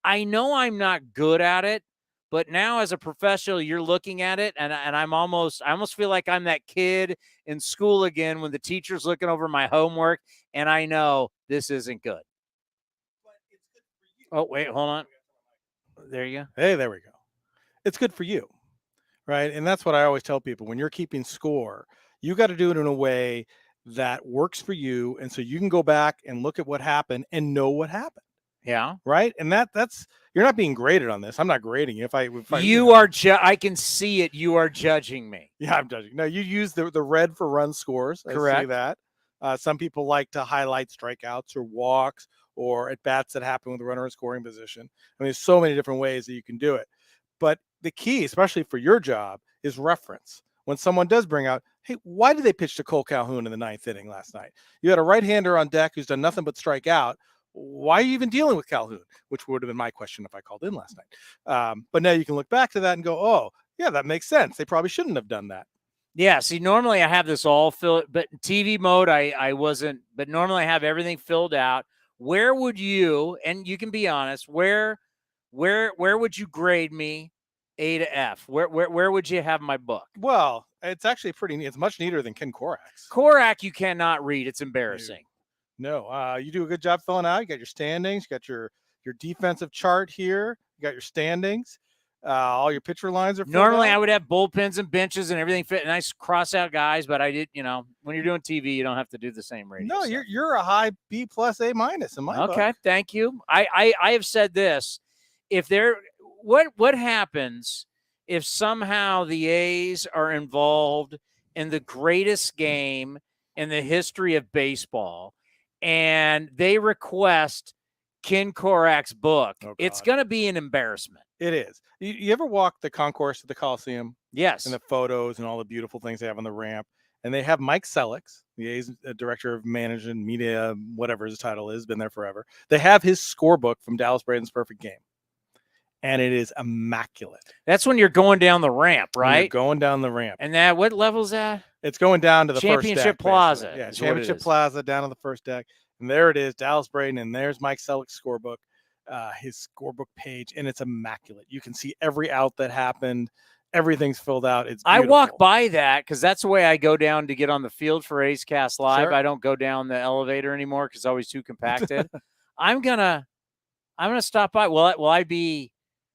I know I'm not good at it, but now as a professional, you're looking at it, and I almost feel like I'm that kid in school again when the teacher's looking over my homework, and I know this isn't good. Oh, wait, hold on. There you go. Hey, there we go. It's good for you, right? And that's what I always tell people. When you're keeping score, you got to do it in a way that works for you, and so you can go back and look at what happened and know what happened. Yeah, right. And that's you're not being graded on this. I'm not grading you. If I I can see it. You are judging me. Yeah, I'm judging. No, you use the red for run scores. Correct. I see that. Some people like to highlight strikeouts or walks or at bats that happen with the runner in scoring position. I mean, there's so many different ways that you can do it. But the key, especially for your job, is reference. When someone does bring out, hey, why did they pitch to Cole Calhoun in the 9th inning last night? You had a right-hander on deck who's done nothing but strike out. Why are you even dealing with Calhoun? Which would have been my question if I called in last night. But now you can look back to that and go, oh, yeah, that makes sense. They probably shouldn't have done that. Yeah, see, normally I have this all filled, but in TV mode, I wasn't, but normally I have everything filled out. Where would you, and you can be honest, where would you grade me A to F? Where would you have my book? Well, it's actually it's much neater than Ken Korak's. Korak you cannot read. It's embarrassing. No, you do a good job filling out. You got your standings, you got your defensive chart here, you got your standings. All your pitcher lines are normally out. I would have bullpens and benches and everything fit, and I cross out guys, but I did, when you're doing TV, you don't have to do the same rating. No, you're a high B+ A- in my book. Okay, thank you. I have said this. If what happens if somehow the A's are involved in the greatest game in the history of baseball and they request Ken Korak's book? It's going to be an embarrassment. It is. You ever walk the concourse at the Coliseum? Yes. And the photos and all the beautiful things they have on the ramp. And they have Mike Selleck's, the A's director of management, media, whatever his title is, been there forever. They have his scorebook from Dallas Braden's Perfect Game. And it is immaculate. That's when you're going down the ramp, right? You're going down the ramp. And what level is that? It's going down to the Championship first deck. Plaza. Basically. Yeah, Championship Plaza down on the first deck. And there it is, Dallas Braden, and there's Mike Selleck's scorebook, his scorebook page, and it's immaculate. You can see every out that happened. Everything's filled out. It's beautiful. I walk by that because that's the way I go down to get on the field for A's Cast Live. Sure. I don't go down the elevator anymore because it's always too compacted. I'm gonna stop by. Will I be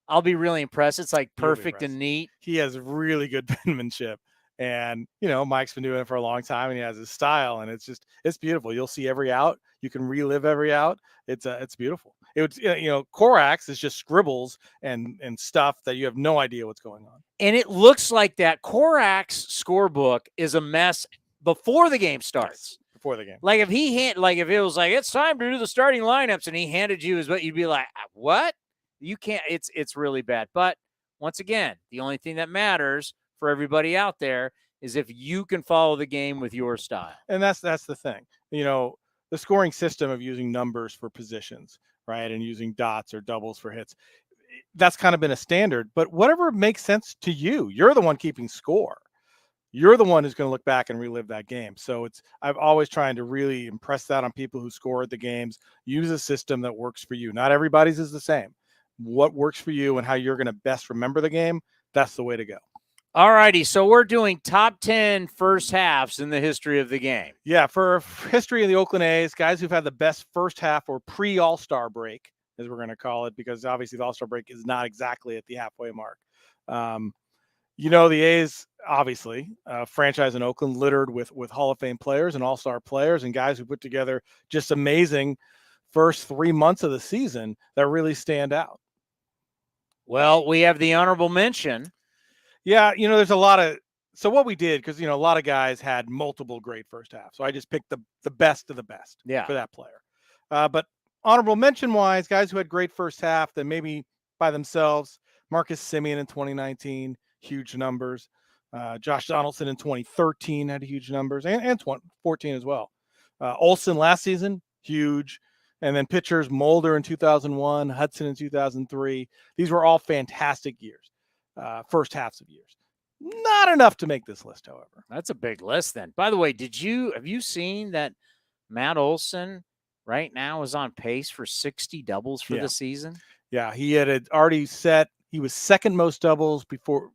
I'll be really impressed. It's like perfect and neat. He has really good penmanship. And, Mike's been doing it for a long time, and he has his style, and it's beautiful. You'll see every out. You can relive every out. It's beautiful. Korax is just scribbles and stuff that you have no idea what's going on. And it looks like that Korax scorebook is a mess before the game starts. Yes, before the game. Like if if it was like, it's time to do the starting lineups, and he handed you what you'd be like, what? You can't, it's really bad. But once again, the only thing that matters for everybody out there is if you can follow the game with your style. And that's the thing. The scoring system of using numbers for positions, right? And using dots or doubles for hits. That's kind of been a standard, but whatever makes sense to you, you're the one keeping score. You're the one who's going to look back and relive that game. So I've always trying to really impress that on people who score at the games. Use a system that works for you. Not everybody's is the same. What works for you and how you're going to best remember the game, that's the way to go. All righty, so we're doing top 10 first halves in the history of the game. Yeah, for history of the Oakland A's, guys who've had the best first half or pre-All-Star break, as we're going to call it, because obviously the All-Star break is not exactly at the halfway mark. The A's, obviously, franchise in Oakland littered with Hall of Fame players and All-Star players and guys who put together just amazing first 3 months of the season that really stand out. Well, we have the honorable mention. Yeah, there's a lot of – so what we did, because, a lot of guys had multiple great first halves. So I just picked the best of the best for that player. But honorable mention-wise, guys who had great first half that maybe by themselves, Marcus Semien in 2019, huge numbers. Josh Donaldson in 2013 had huge numbers, and 2014 as well. Olsen last season, huge. And then pitchers, Mulder in 2001, Hudson in 2003. These were all fantastic years. First halves of years. Not enough to make this list, however. That's a big list then. By the way, have you seen that Matt Olson right now is on pace for 60 doubles for the season? Yeah, he had already set, he was second most doubles before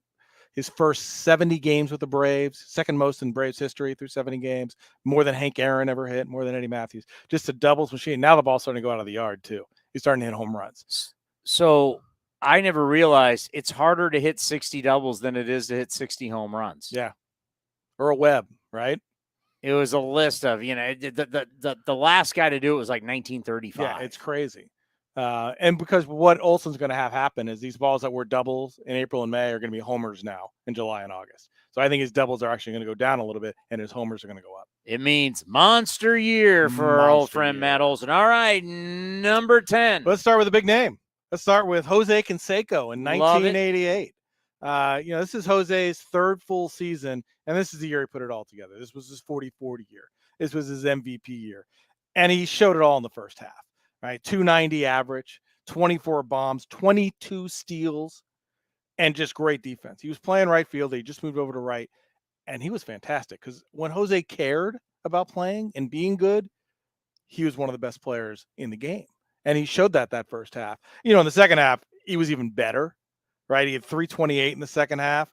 his first 70 games with the Braves, second most in Braves history through 70 games, more than Hank Aaron ever hit, more than Eddie Matthews. Just a doubles machine. Now the ball's starting to go out of the yard too. He's starting to hit home runs. So I never realized it's harder to hit 60 doubles than it is to hit 60 home runs. Yeah. Or a Webb, right? It was a list of, the last guy to do it was like 1935. Yeah, it's crazy. And because what Olson's going to have happen is these balls that were doubles in April and May are going to be homers now in July and August. So I think his doubles are actually going to go down a little bit and his homers are going to go up. It means monster year for our old friend Matt Olson. All right, number 10. Let's start with a big name. Let's start with Jose Canseco in 1988. This is Jose's third full season, and this is the year he put it all together. This was his 40-40 year. This was his MVP year. And he showed it all in the first half, right? 290 average, 24 bombs, 22 steals, and just great defense. He was playing right field. He just moved over to right, and he was fantastic because when Jose cared about playing and being good, he was one of the best players in the game. And he showed that first half. In the second half, he was even better, right? He had 328 in the second half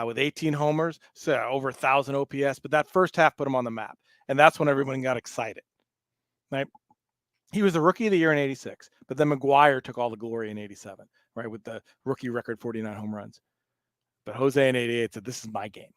with 18 homers, so over 1,000 OPS. But that first half put him on the map. And that's when everyone got excited, right? He was the rookie of the year in 86, but then McGuire took all the glory in 87, right? With the rookie record 49 home runs. But Jose in 88 said, this is my game.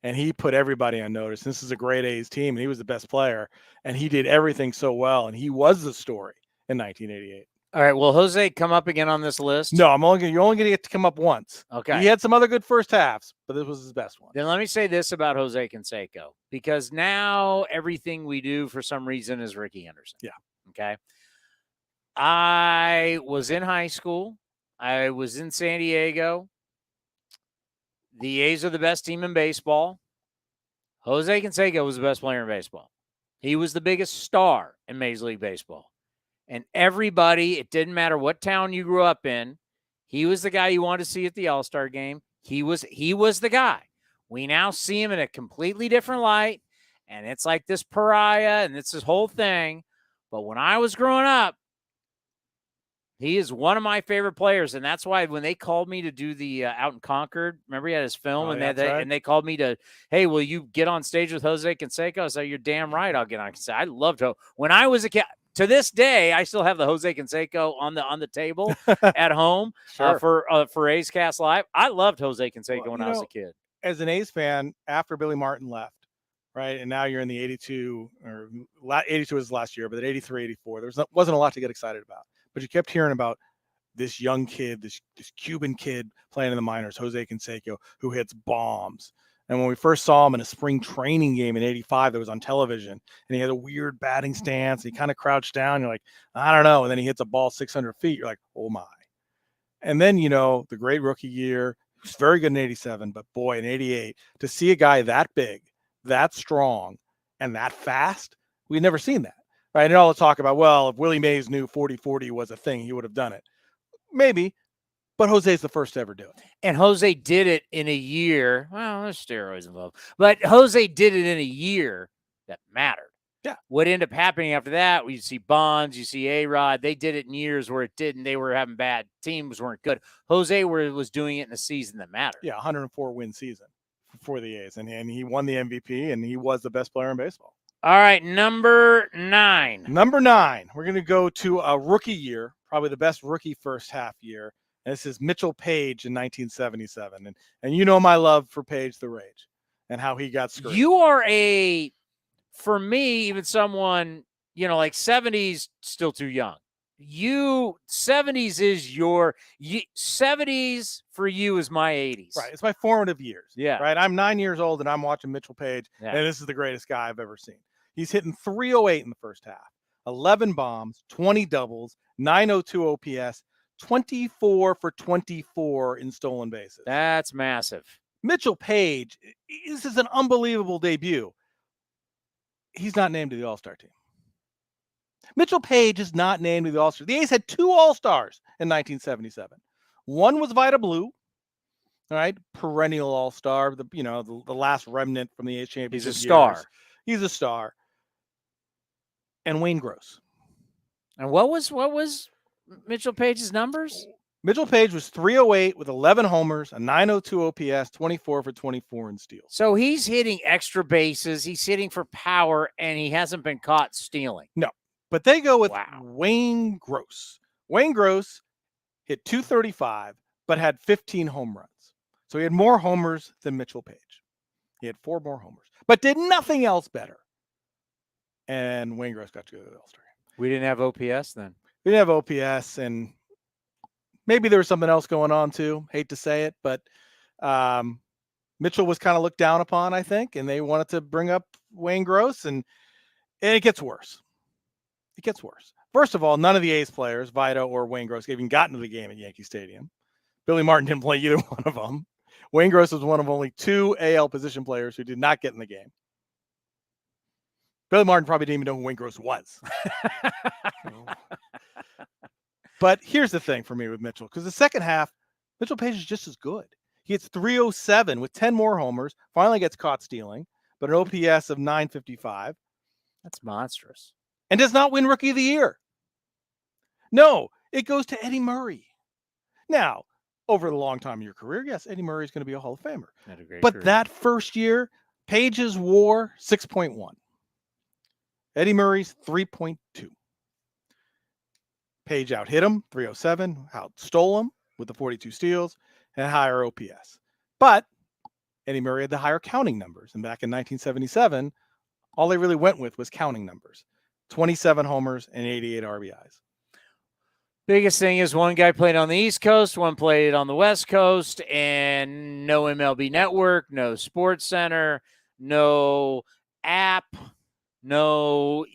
And he put everybody on notice. This is a great A's team, and he was the best player. And he did everything so well, and he was the story in 1988. All right, will Jose come up again on this list? No, you're only going to get to come up once. Okay. He had some other good first halves, but this was his best one. Then let me say this about Jose Canseco, because now everything we do for some reason is Ricky Henderson. Yeah. Okay. I was in high school. I was in San Diego. The A's are the best team in baseball. Jose Canseco was the best player in baseball. He was the biggest star in Major League Baseball. And everybody, it didn't matter what town you grew up in, he was the guy you wanted to see at the All-Star game. He was the guy. We now see him in a completely different light, and it's like this pariah, and it's this whole thing. But when I was growing up, he is one of my favorite players, and that's why when they called me to do the Out in Concord, remember he had his film, and they called me to, hey, will you get on stage with Jose Canseco? I said, you're damn right, I'll get on. I loved him. When I was a kid, to this day, I still have the Jose Canseco on the table at home for A's Cast Live. I loved Jose Canseco when I was a kid. As an A's fan, after Billy Martin left, right, and now you're in the 82, or 82 was last year, but at 83, 84, there wasn't a lot to get excited about. But you kept hearing about this young kid, this Cuban kid playing in the minors, Jose Canseco, who hits bombs. And when we first saw him in a spring training game in 85 that was on television, and he had a weird batting stance, and he kind of crouched down, you're like, I don't know. And then he hits a ball 600 feet. You're like, oh my. And then, the great rookie year, he was very good in 87, but boy, in 88, to see a guy that big, that strong, and that fast, we'd never seen that. Right? And all the talk about, well, if Willie Mays knew 40-40 was a thing, he would have done it. Maybe. But Jose's the first to ever do it. And Jose did it in a year. Well, there's steroids involved. But Jose did it in a year that mattered. Yeah. What ended up happening after that, you see Bonds, you see A-Rod. They did it in years where it didn't. They were having bad teams, weren't good. Jose was doing it in a season that mattered. Yeah, 104-win season for the A's. And he won the MVP, and he was the best player in baseball. All right, number 9. Number 9, we're going to go to a rookie year, probably the best rookie first half year. And this is Mitchell Page in 1977. And you know my love for Page the Rage and how he got screwed. You are for me, even someone, like 70s, still too young. 70s is 70s for you is my 80s. Right. It's my formative years. Yeah. Right. I'm 9 years old and I'm watching Mitchell Page. Yeah. And this is the greatest guy I've ever seen. He's hitting 308 in the first half, 11 bombs, 20 doubles, 902 OPS, 24 for 24 in stolen bases. That's massive. Mitchell Page, this is an unbelievable debut. He's not named to the All-Star team. Mitchell Page is not named to the All-Star. The A's had 2 All-Stars in 1977. One was Vida Blue, all right, perennial All-Star, the last remnant from the A's championship. He's a star. Years. He's a star. And Wayne Gross. And what was Mitchell Page's numbers? Mitchell Page was 308 with 11 homers, a 902 OPS, 24 for 24 in steals. So he's hitting extra bases. He's hitting for power, and he hasn't been caught stealing. No, but they go with Wayne Gross. Wayne Gross hit 235, but had 15 home runs. So he had more homers than Mitchell Page. He had 4 more homers, but did nothing else better. And Wayne Gross got to go to the All-Star. We didn't have OPS then. We didn't have OPS, and maybe there was something else going on too. Hate to say it, but Mitchell was kind of looked down upon, I think, and they wanted to bring up Wayne Gross, and it gets worse. It gets worse. First of all, none of the A's players, Vida or Wayne Gross, even got into the game at Yankee Stadium. Billy Martin didn't play either one of them. Wayne Gross was one of only 2 AL position players who did not get in the game. Billy Martin probably didn't even know who Wayne Gross was. But here's the thing for me with Mitchell, because the second half, Mitchell Page is just as good. He hits 307 with 10 more homers, finally gets caught stealing, but an OPS of 955. That's monstrous. And does not win Rookie of the Year. No, it goes to Eddie Murray. Now, over the long time of your career, yes, Eddie Murray is going to be a Hall of Famer. But career. That first year, Page's WAR 6.1. Eddie Murray's 3.2. Page out hit him, 307, out stole him with the 42 steals and higher OPS. But Eddie Murray had the higher counting numbers. And back in 1977, all they really went with was counting numbers. 27 homers and 88 RBIs. Biggest thing is one guy played on the East Coast, one played on the West Coast, and no MLB Network, no Sports Center, no app. No,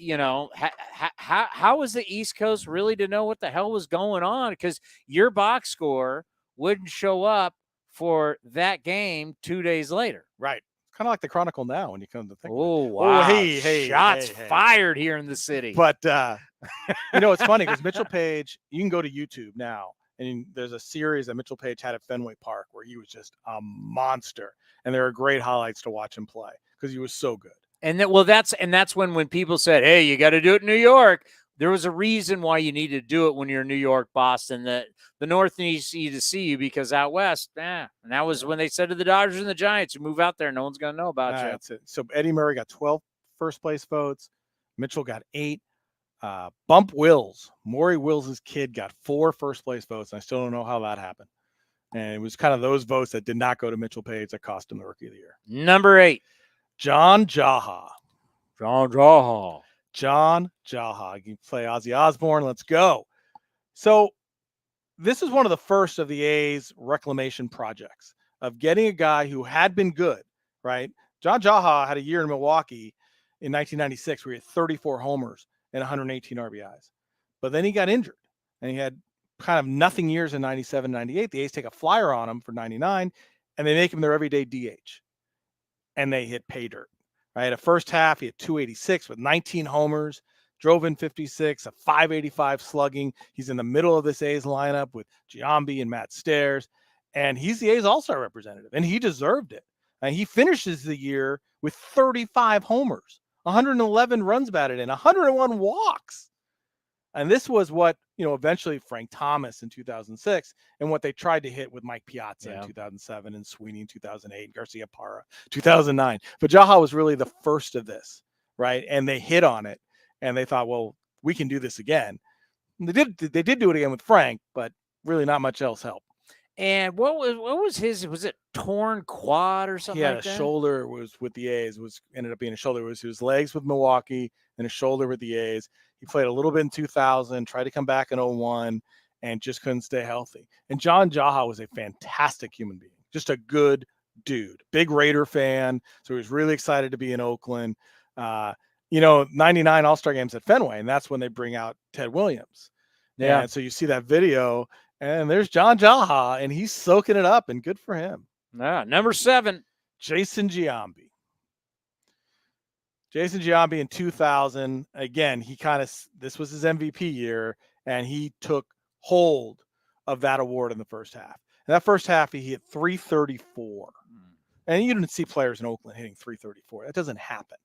how was the East Coast really to know what the hell was going on? Because your box score wouldn't show up for that game 2 days later. Right. Kind of like the Chronicle now when you come to think. Oh, wow. Hey, shots fired here in the city. But, it's funny because Mitchell Page, you can go to YouTube now, and there's a series that Mitchell Page had at Fenway Park where he was just a monster. And there are great highlights to watch him play because he was so good. And that's when people said, hey, you got to do it in New York. There was a reason why you needed to do it when you're in New York, Boston. The North needs you to see you because out West, and that was when they said to the Dodgers and the Giants, you move out there, no one's going to know about you. That's it. So Eddie Murray got 12 first place votes. Mitchell got 8. Bump Wills, Maury Wills' kid, got 4 first-place votes, and I still don't know how that happened. And it was kind of those votes that did not go to Mitchell Page that cost him the Rookie of the Year. Number 8. John Jaha. John Jaha. John Jaha. You play Ozzy Osbourne. Let's go. So this is one of the first of the A's reclamation projects of getting a guy who had been good, right? John Jaha had a year in Milwaukee in 1996 where he had 34 homers and 118 RBIs. But then he got injured, and he had kind of nothing years in 97, 98. The A's take a flyer on him for 99, and they make him their everyday DH. And they hit pay dirt, right? A first half, he had 286 with 19 homers, drove in 56, a 585 slugging. He's in the middle of this A's lineup with Giambi and Matt Stairs, and he's the A's all-star representative, and he deserved it. And he finishes the year with 35 homers, 111 runs batted in, 101 walks. And this was what, eventually Frank Thomas in 2006 and what they tried to hit with Mike Piazza in 2007 and Sweeney in 2008, Garcia Parra 2009. But Jaha was really the first of this, right? And they hit on it, and they thought, well, we can do this again. And they did do it again with Frank, but really not much else helped. And what was his? Was it torn quad or something? He had like a that? shoulder was with the A's. Ended up being a shoulder. It was his legs with Milwaukee and a shoulder with the A's. He played a little bit in 2000, tried to come back in 01, and just couldn't stay healthy. And John Jaha was a fantastic human being, just a good dude, big Raider fan. So he was really excited to be in Oakland. 99 All-Star games at Fenway, and that's when they bring out Ted Williams. Yeah. And so you see that video, and there's John Jaha, and he's soaking it up, and good for him. Number 7. Jason Giambi. Jason Giambi in 2000, again, this was his MVP year, and he took hold of that award in the first half. In that first half, he hit 334. And you didn't see players in Oakland hitting 334. That doesn't happen.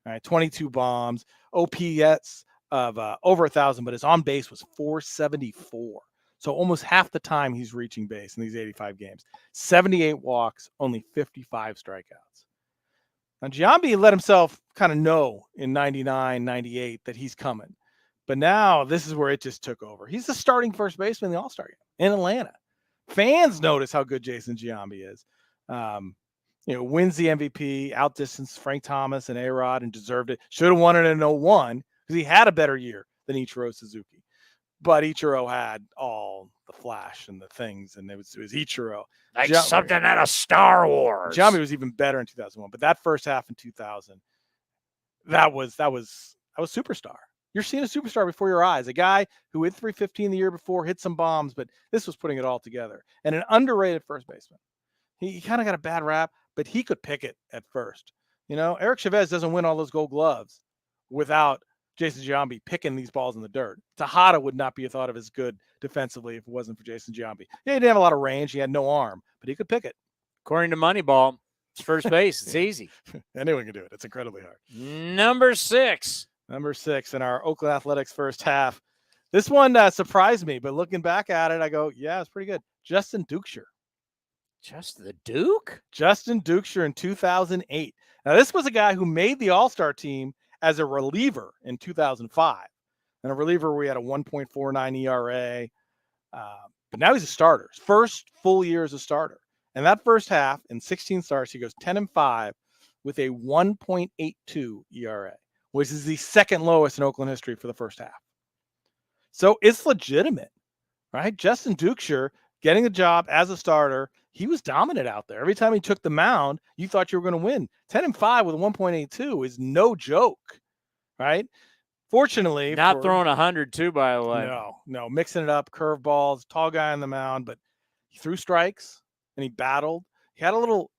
All right, 22 bombs, OPS of over 1,000, but his on base was 474. So almost half the time he's reaching base in these 85 games. 78 walks, only 55 strikeouts. Now, Giambi let himself kind of know in 99, 98 that he's coming. But now this is where it just took over. He's the starting first baseman in the All-Star game in Atlanta. Fans notice how good Jason Giambi is. Wins the MVP, outdistanced Frank Thomas and A-Rod and deserved it. Should have won it in 01 because he had a better year than Ichiro Suzuki. But Ichiro had all the flash and the things, and it was Ichiro. Like something out of Star Wars. Giambi was even better in 2001, but that first half in 2000, that was superstar. You're seeing a superstar before your eyes. A guy who hit 315 the year before, hit some bombs, but this was putting it all together. And an underrated first baseman. He kind of got a bad rap, but he could pick it at first. Eric Chavez doesn't win all those Gold Gloves without Jason Giambi picking these balls in the dirt. Tejada would not be thought of as good defensively if it wasn't for Jason Giambi. Yeah, he didn't have a lot of range. He had no arm, but he could pick it. According to Moneyball, it's first base. It's easy. Anyone can do it. It's incredibly hard. Number 6. Number 6 in our Oakland Athletics first half. This one surprised me, but looking back at it, I go, yeah, it's pretty good. Justin Dukeshire. Just the Duke? Justin Dukeshire in 2008. Now, this was a guy who made the All-Star team as a reliever in 2005. And a reliever, we had a 1.49 ERA. But now he's a starter. His first full year as a starter. And that first half, in 16 starts, he goes 10-5 with a 1.82 ERA, which is the second lowest in Oakland history for the first half. So it's legitimate, right? Justin Dukeshire getting a job as a starter. He was dominant out there. Every time he took the mound, you thought you were going to win. 10-5 with a 1.82 is no joke, right? Fortunately, not throwing 100 too, by the way. No, mixing it up, curveballs, tall guy on the mound, but he threw strikes and he battled. He had a little.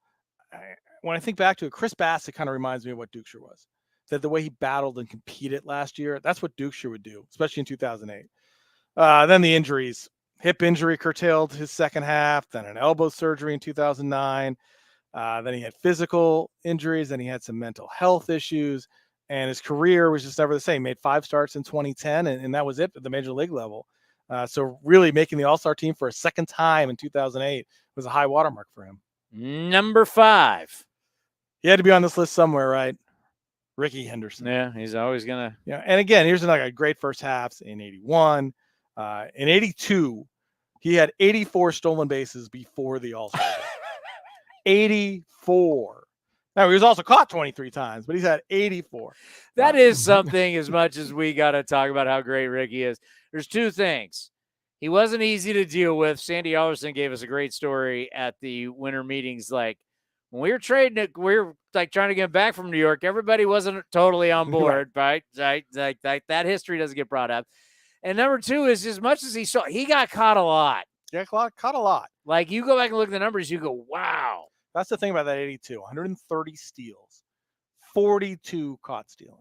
When I think back to it, Chris Bassett kind of reminds me of what Dukeshire was. That the way he battled and competed last year, that's what Dukeshire would do, especially in 2008. Then the injuries. Hip injury curtailed his second half, then an elbow surgery in 2009. Then he had physical injuries, then he had some mental health issues, and his career was just never the same. He made 5 starts in 2010, and that was it at the major league level. So really making the All-Star team for a second time in 2008 was a high watermark for him. Number 5. He had to be on this list somewhere, right? Ricky Henderson. Yeah, he's always going to. Yeah, and again, here's another great first halves in 81. In 82, he had 84 stolen bases before the All-Star break. 84. Now, he was also caught 23 times, but he's had 84. That is something, as much as we got to talk about how great Ricky is. There's two things. He wasn't easy to deal with. Sandy Alderson gave us a great story at the winter meetings. Like, when we were trading it, we were like trying to get back from New York. Everybody wasn't totally on board, right? Like that history doesn't get brought up. And number two is, as much as he got caught a lot. Yeah, caught a lot. Like, you go back and look at the numbers, you go, wow. That's the thing about that 82. 130 steals, 42 caught stealings.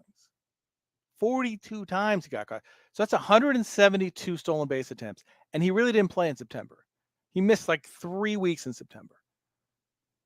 42 times he got caught. So that's 172 stolen base attempts. And he really didn't play in September. He missed like 3 weeks in September.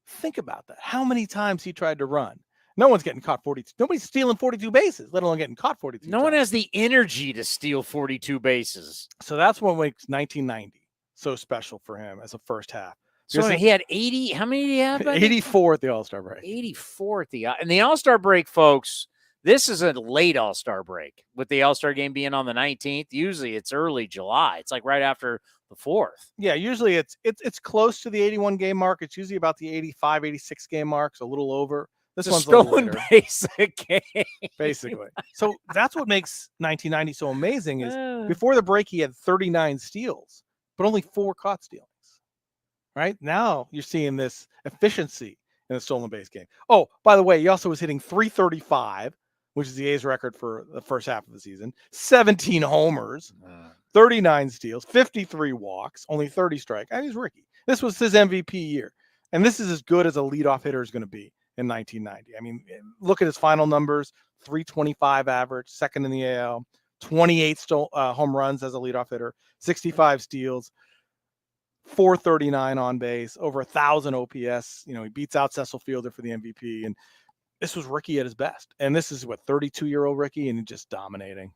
Think about that. How many times he tried to run? No one's getting caught 42. Nobody's stealing 42 bases, let alone getting caught 42 No one has the energy to steal 42 bases. So that's what makes 1990 so special for him as a first half. So he had 80. How many did he have? 84 at the All-Star break. 84 at the All-Star break, folks. This is a late All-Star break, with the All-Star game being on the 19th. Usually it's early July. It's like right after the 4th. Yeah, usually it's close to the 81 game mark. It's usually about the 85, 86 game mark, so a little over. This one's stolen base game. Basically. So that's what makes 1990 so amazing is before the break he had 39 steals, but only 4 caught stealings. Right now, you're seeing this efficiency in the stolen base game. Oh, by the way, he also was hitting 335, which is the A's record for the first half of the season. 17 homers, 39 steals, 53 walks, only 30 strikeouts. I mean, he's Ricky. This was his MVP year, and this is as good as a leadoff hitter is going to be in 1990. I mean, look at his final numbers: 325 average, second in the AL, 28 home runs as a leadoff hitter, 65 steals. 439 on base, over 1,000 OPS. You know, he beats out Cecil Fielder for the MVP. And this was Ricky at his best. And this is 32-year-old Ricky, and just dominating.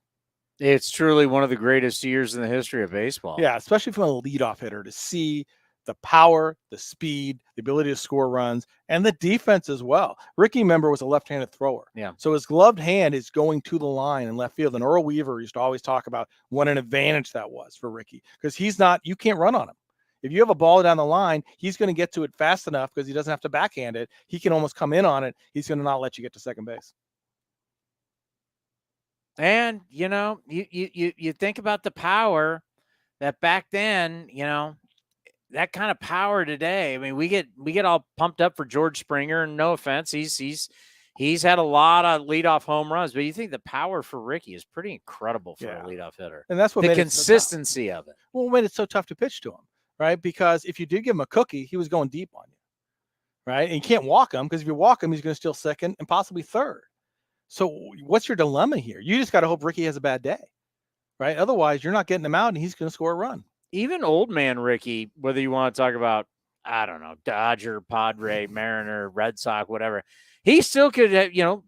It's truly one of the greatest years in the history of baseball. Yeah, especially from a leadoff hitter, to see the power, the speed, the ability to score runs, and the defense as well. Ricky, remember, was a left-handed thrower. Yeah. So his gloved hand is going to the line in left field. And Earl Weaver used to always talk about what an advantage that was for Ricky, because you can't run on him. If you have a ball down the line, he's going to get to it fast enough because he doesn't have to backhand it. He can almost come in on it. He's going to not let you get to second base. And, you know, you think about the power that back then, you know, that kind of power today. I mean, we get all pumped up for George Springer, and no offense, he's had a lot of leadoff home runs, but you think the power for Ricky is pretty incredible for a leadoff hitter. And that's what the made consistency it so of it. Well, it made it so tough to pitch to him. Right? Because if you did give him a cookie, he was going deep on you. Right? And you can't walk him, because if you walk him, he's going to steal second and possibly third. So what's your dilemma here? You just got to hope Ricky has a bad day. Right? Otherwise, you're not getting him out, and he's going to score a run. Even old man Ricky, whether you want to talk about, I don't know, Dodger, Padre, Mariner, Red Sox, whatever, he still could,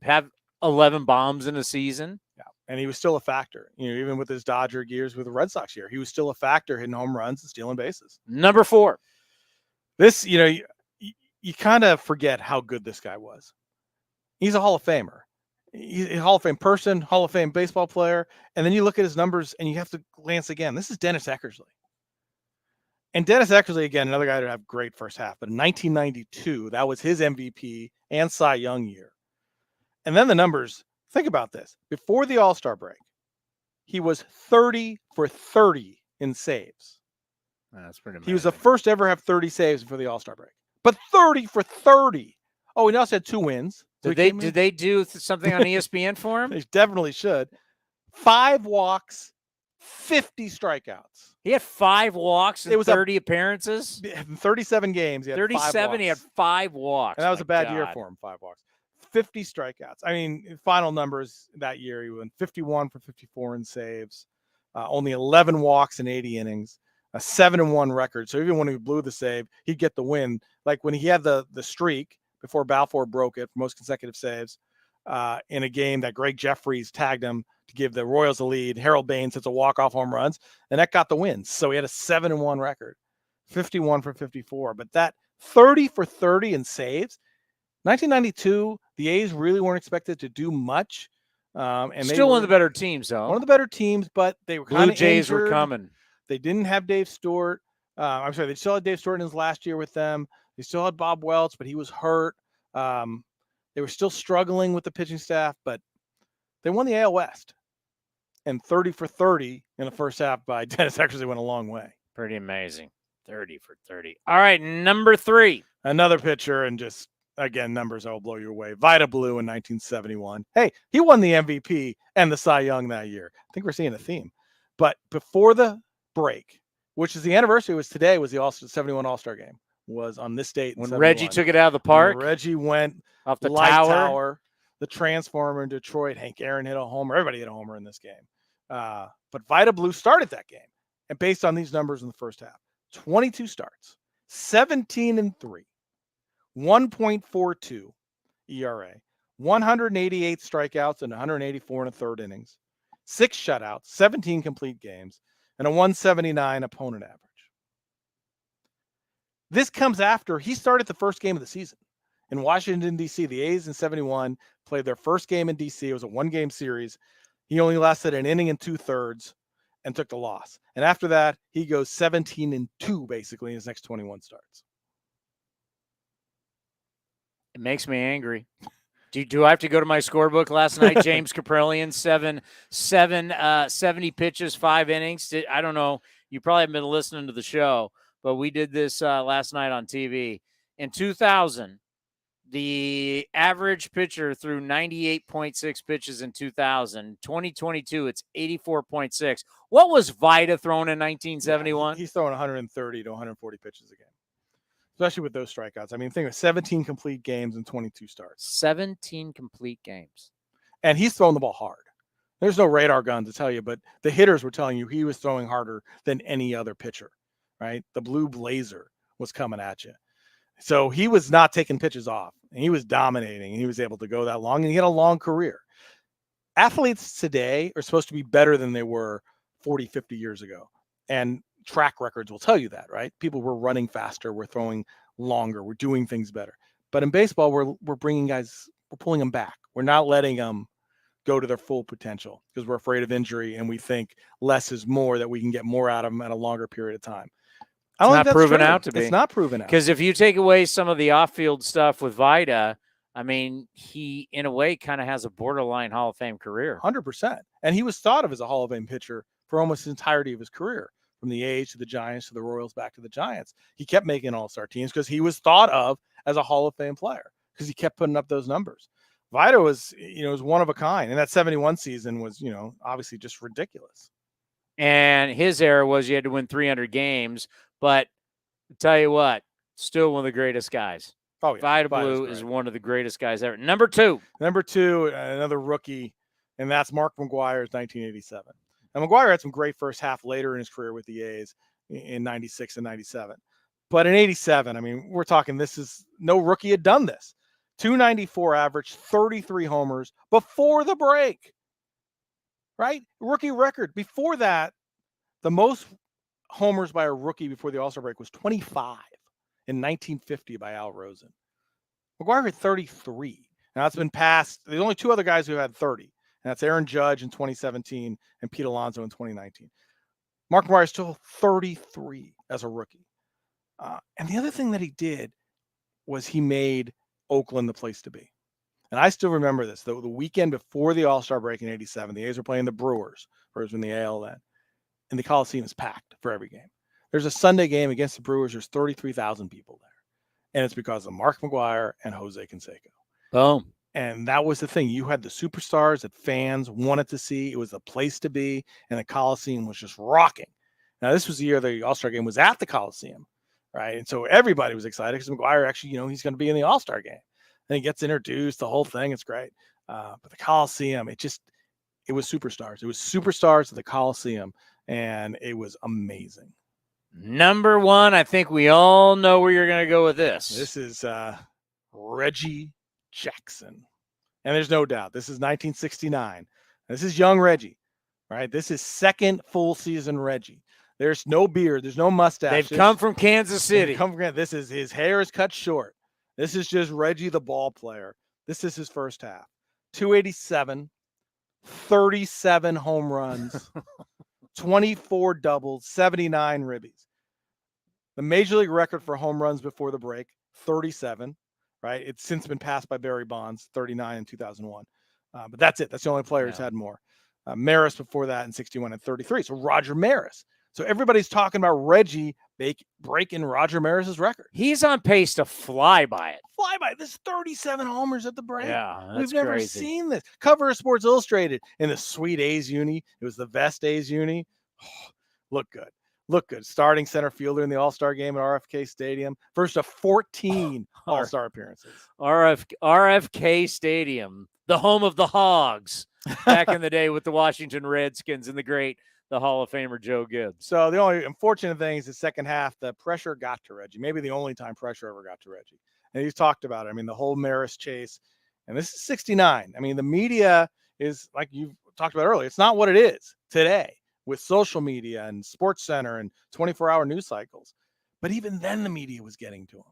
have 11 bombs in a season. Yeah. And he was still a factor, even with his Dodger years with the Red Sox year. He was still a factor hitting home runs and stealing bases. Number 4. This, you kind of forget how good this guy was. He's a Hall of Famer. He's a Hall of Fame person, Hall of Fame baseball player. And then you look at his numbers and you have to glance again. This is Dennis Eckersley. And Dennis Eckersley, again, another guy that had a great first half. But in 1992, that was his MVP and Cy Young year. And then the numbers. Think about this. Before the All-Star break, he was 30 for 30 in saves. That's pretty amazing. He was the first ever to have 30 saves before the All-Star break. But 30 for 30. Oh, he also had 2 wins. Did they do something on ESPN for him? They definitely should. 5 walks, 50 strikeouts. He had 5 walks in 30 appearances? In 37 games. He had 37, he had 5 walks. And that was a bad year for him, 5 walks. 50 strikeouts. I mean, final numbers that year, he went 51 for 54 in saves, only 11 walks in 80 innings, a 7-1 record. So even when he blew the save, he'd get the win. Like when he had the streak before Balfour broke it for most consecutive saves in a game that Greg Jeffries tagged him to give the Royals a lead. Harold Baines hits a walk-off home runs, and that got the wins. So he had a 7-1 record, 51 for 54. But that 30 for 30 in saves, 1992, The A's really weren't expected to do much. And Still one of the better teams, though. One of the better teams, but they were kind Blue of Jays injured. were coming. They didn't have Dave Stewart. I'm sorry, they still had Dave Stewart in his last year with them. They still had Bob Welch, but he was hurt. They were still struggling with the pitching staff, but they won the AL West. And 30 for 30 in the first half by Dennis Eckersley went a long way. Pretty amazing. 30 for 30. All right, number 3. Another pitcher, and just, again, numbers that will blow you away. Vida Blue in 1971. Hey, he won the MVP and the Cy Young that year. I think we're seeing a theme. But before the break, which is the anniversary, was today, was the 71 All-Star game, was on this date. When Reggie took it out of the park. When Reggie went off the light tower. The transformer in Detroit. Hank Aaron hit a homer. Everybody hit a homer in this game. But Vida Blue started that game. And based on these numbers in the first half, 22 starts, 17-3, 1.42 ERA, 188 strikeouts and 184 and a third innings, 6 shutouts, 17 complete games, and a 179 opponent average. This comes after he started the first game of the season in Washington, D.C. The A's in 71 played their first game in D.C. It was a 1-game series. He only lasted an inning and 2/3 and took the loss. And after that, he goes 17-2 basically in his next 21 starts. It makes me angry. Do I have to go to my scorebook last night? James Kaprelian, 70 pitches, 5 innings. I don't know. You probably haven't been listening to the show, but we did this last night on TV. In 2000, the average pitcher threw 98.6 pitches in 2000. 2022, it's 84.6. What was Vida throwing in 1971? He's throwing 130 to 140 pitches a game, especially with those strikeouts. I mean, think of 17 complete games and 22 starts. 17 complete games. And he's throwing the ball hard. There's no radar gun to tell you, but the hitters were telling you he was throwing harder than any other pitcher, right? The blue blazer was coming at you. So he was not taking pitches off, and he was dominating, and he was able to go that long, and he had a long career. Athletes today are supposed to be better than they were 40, 50 years ago. And track records will tell you that, right? People were running faster, we're throwing longer, we're doing things better. But in baseball, we're bringing guys, we're pulling them back. We're not letting them go to their full potential because we're afraid of injury, and we think less is more, that we can get more out of them at a longer period of time. It's not proven out to be. It's not proven out. Because if you take away some of the off-field stuff with Vida, I mean, he, in a way, kind of has a borderline Hall of Fame career. 100%. And he was thought of as a Hall of Fame pitcher for almost the entirety of his career, from the A's to the Giants to the Royals back to the Giants. He kept making all-star teams because he was thought of as a Hall of Fame player because he kept putting up those numbers. Vida was, was one of a kind. And that 71 season was, obviously just ridiculous. And his era was you had to win 300 games. But I'll tell you what, still one of the greatest guys. Oh, yeah. Vida Blue is one of the greatest guys ever. Number two, another rookie, and that's Mark McGwire's 1987. Now, McGwire had some great first half later in his career with the A's in 96 and 97. But in 87, I mean, we're talking, no rookie had done this. 294 average, 33 homers before the break, right? Rookie record. Before that, the most homers by a rookie before the All-Star break was 25 in 1950 by Al Rosen. McGwire had 33. Now it's been passed. There's only 2 other guys who had 30, and that's Aaron Judge in 2017 and Pete Alonso in 2019. Mark McGwire is still 33 as a rookie. And the other thing that he did was he made Oakland the place to be. And I still remember this. The weekend before the All-Star break in 87, the A's were playing the Brewers, in the AL then. And the Coliseum is packed for every game. There's a Sunday game against the Brewers. There's 33,000 people there. And it's because of Mark McGwire and Jose Canseco. Boom. And that was the thing. You had the superstars that fans wanted to see. It was the place to be. And the Coliseum was just rocking. Now, this was the year the All-Star game was at the Coliseum, right? And so everybody was excited because McGwire actually, he's going to be in the All-Star game. And he gets introduced, the whole thing. It's great. But the Coliseum, it was superstars. It was superstars at the Coliseum. And it was amazing. Number 1, I think we all know where you're going to go with this. This is Reggie Jackson. And there's no doubt. This is 1969. This is young Reggie, right? This is second full season Reggie. There's no beard. There's no mustache. They've come from Kansas City. His hair is cut short. This is just Reggie the ball player. This is his first half. 287, 37 home runs, 24 doubles, 79 ribbies. The major league record for home runs before the break, 37, right? It's since been passed by Barry Bonds, 39 in 2001. But that's it. That's the only player who's had more. Maris before that in 61 and 33. So Roger Maris. So everybody's talking about Reggie breaking Roger Maris's record. He's on pace to fly by it. Fly by. This 37 homers at the break. Yeah, that's We've never crazy. seen this. Cover of Sports Illustrated in the sweet A's uni. It was the vest A's uni. Oh, look good. Look good. Starting center fielder in the All-Star game at RFK Stadium. First of 14 All-Star appearances. RFK Stadium, the home of the Hogs back in the day with the Washington Redskins and the Hall of Famer Joe Gibbs. So the only unfortunate thing is the second half, the pressure got to Reggie. Maybe the only time pressure ever got to Reggie. And he's talked about it. I mean, the whole Maris chase. And this is 69. I mean, the media is, like you talked about earlier, it's not what it is today with social media and Sports Center and 24-hour news cycles. But even then the media was getting to him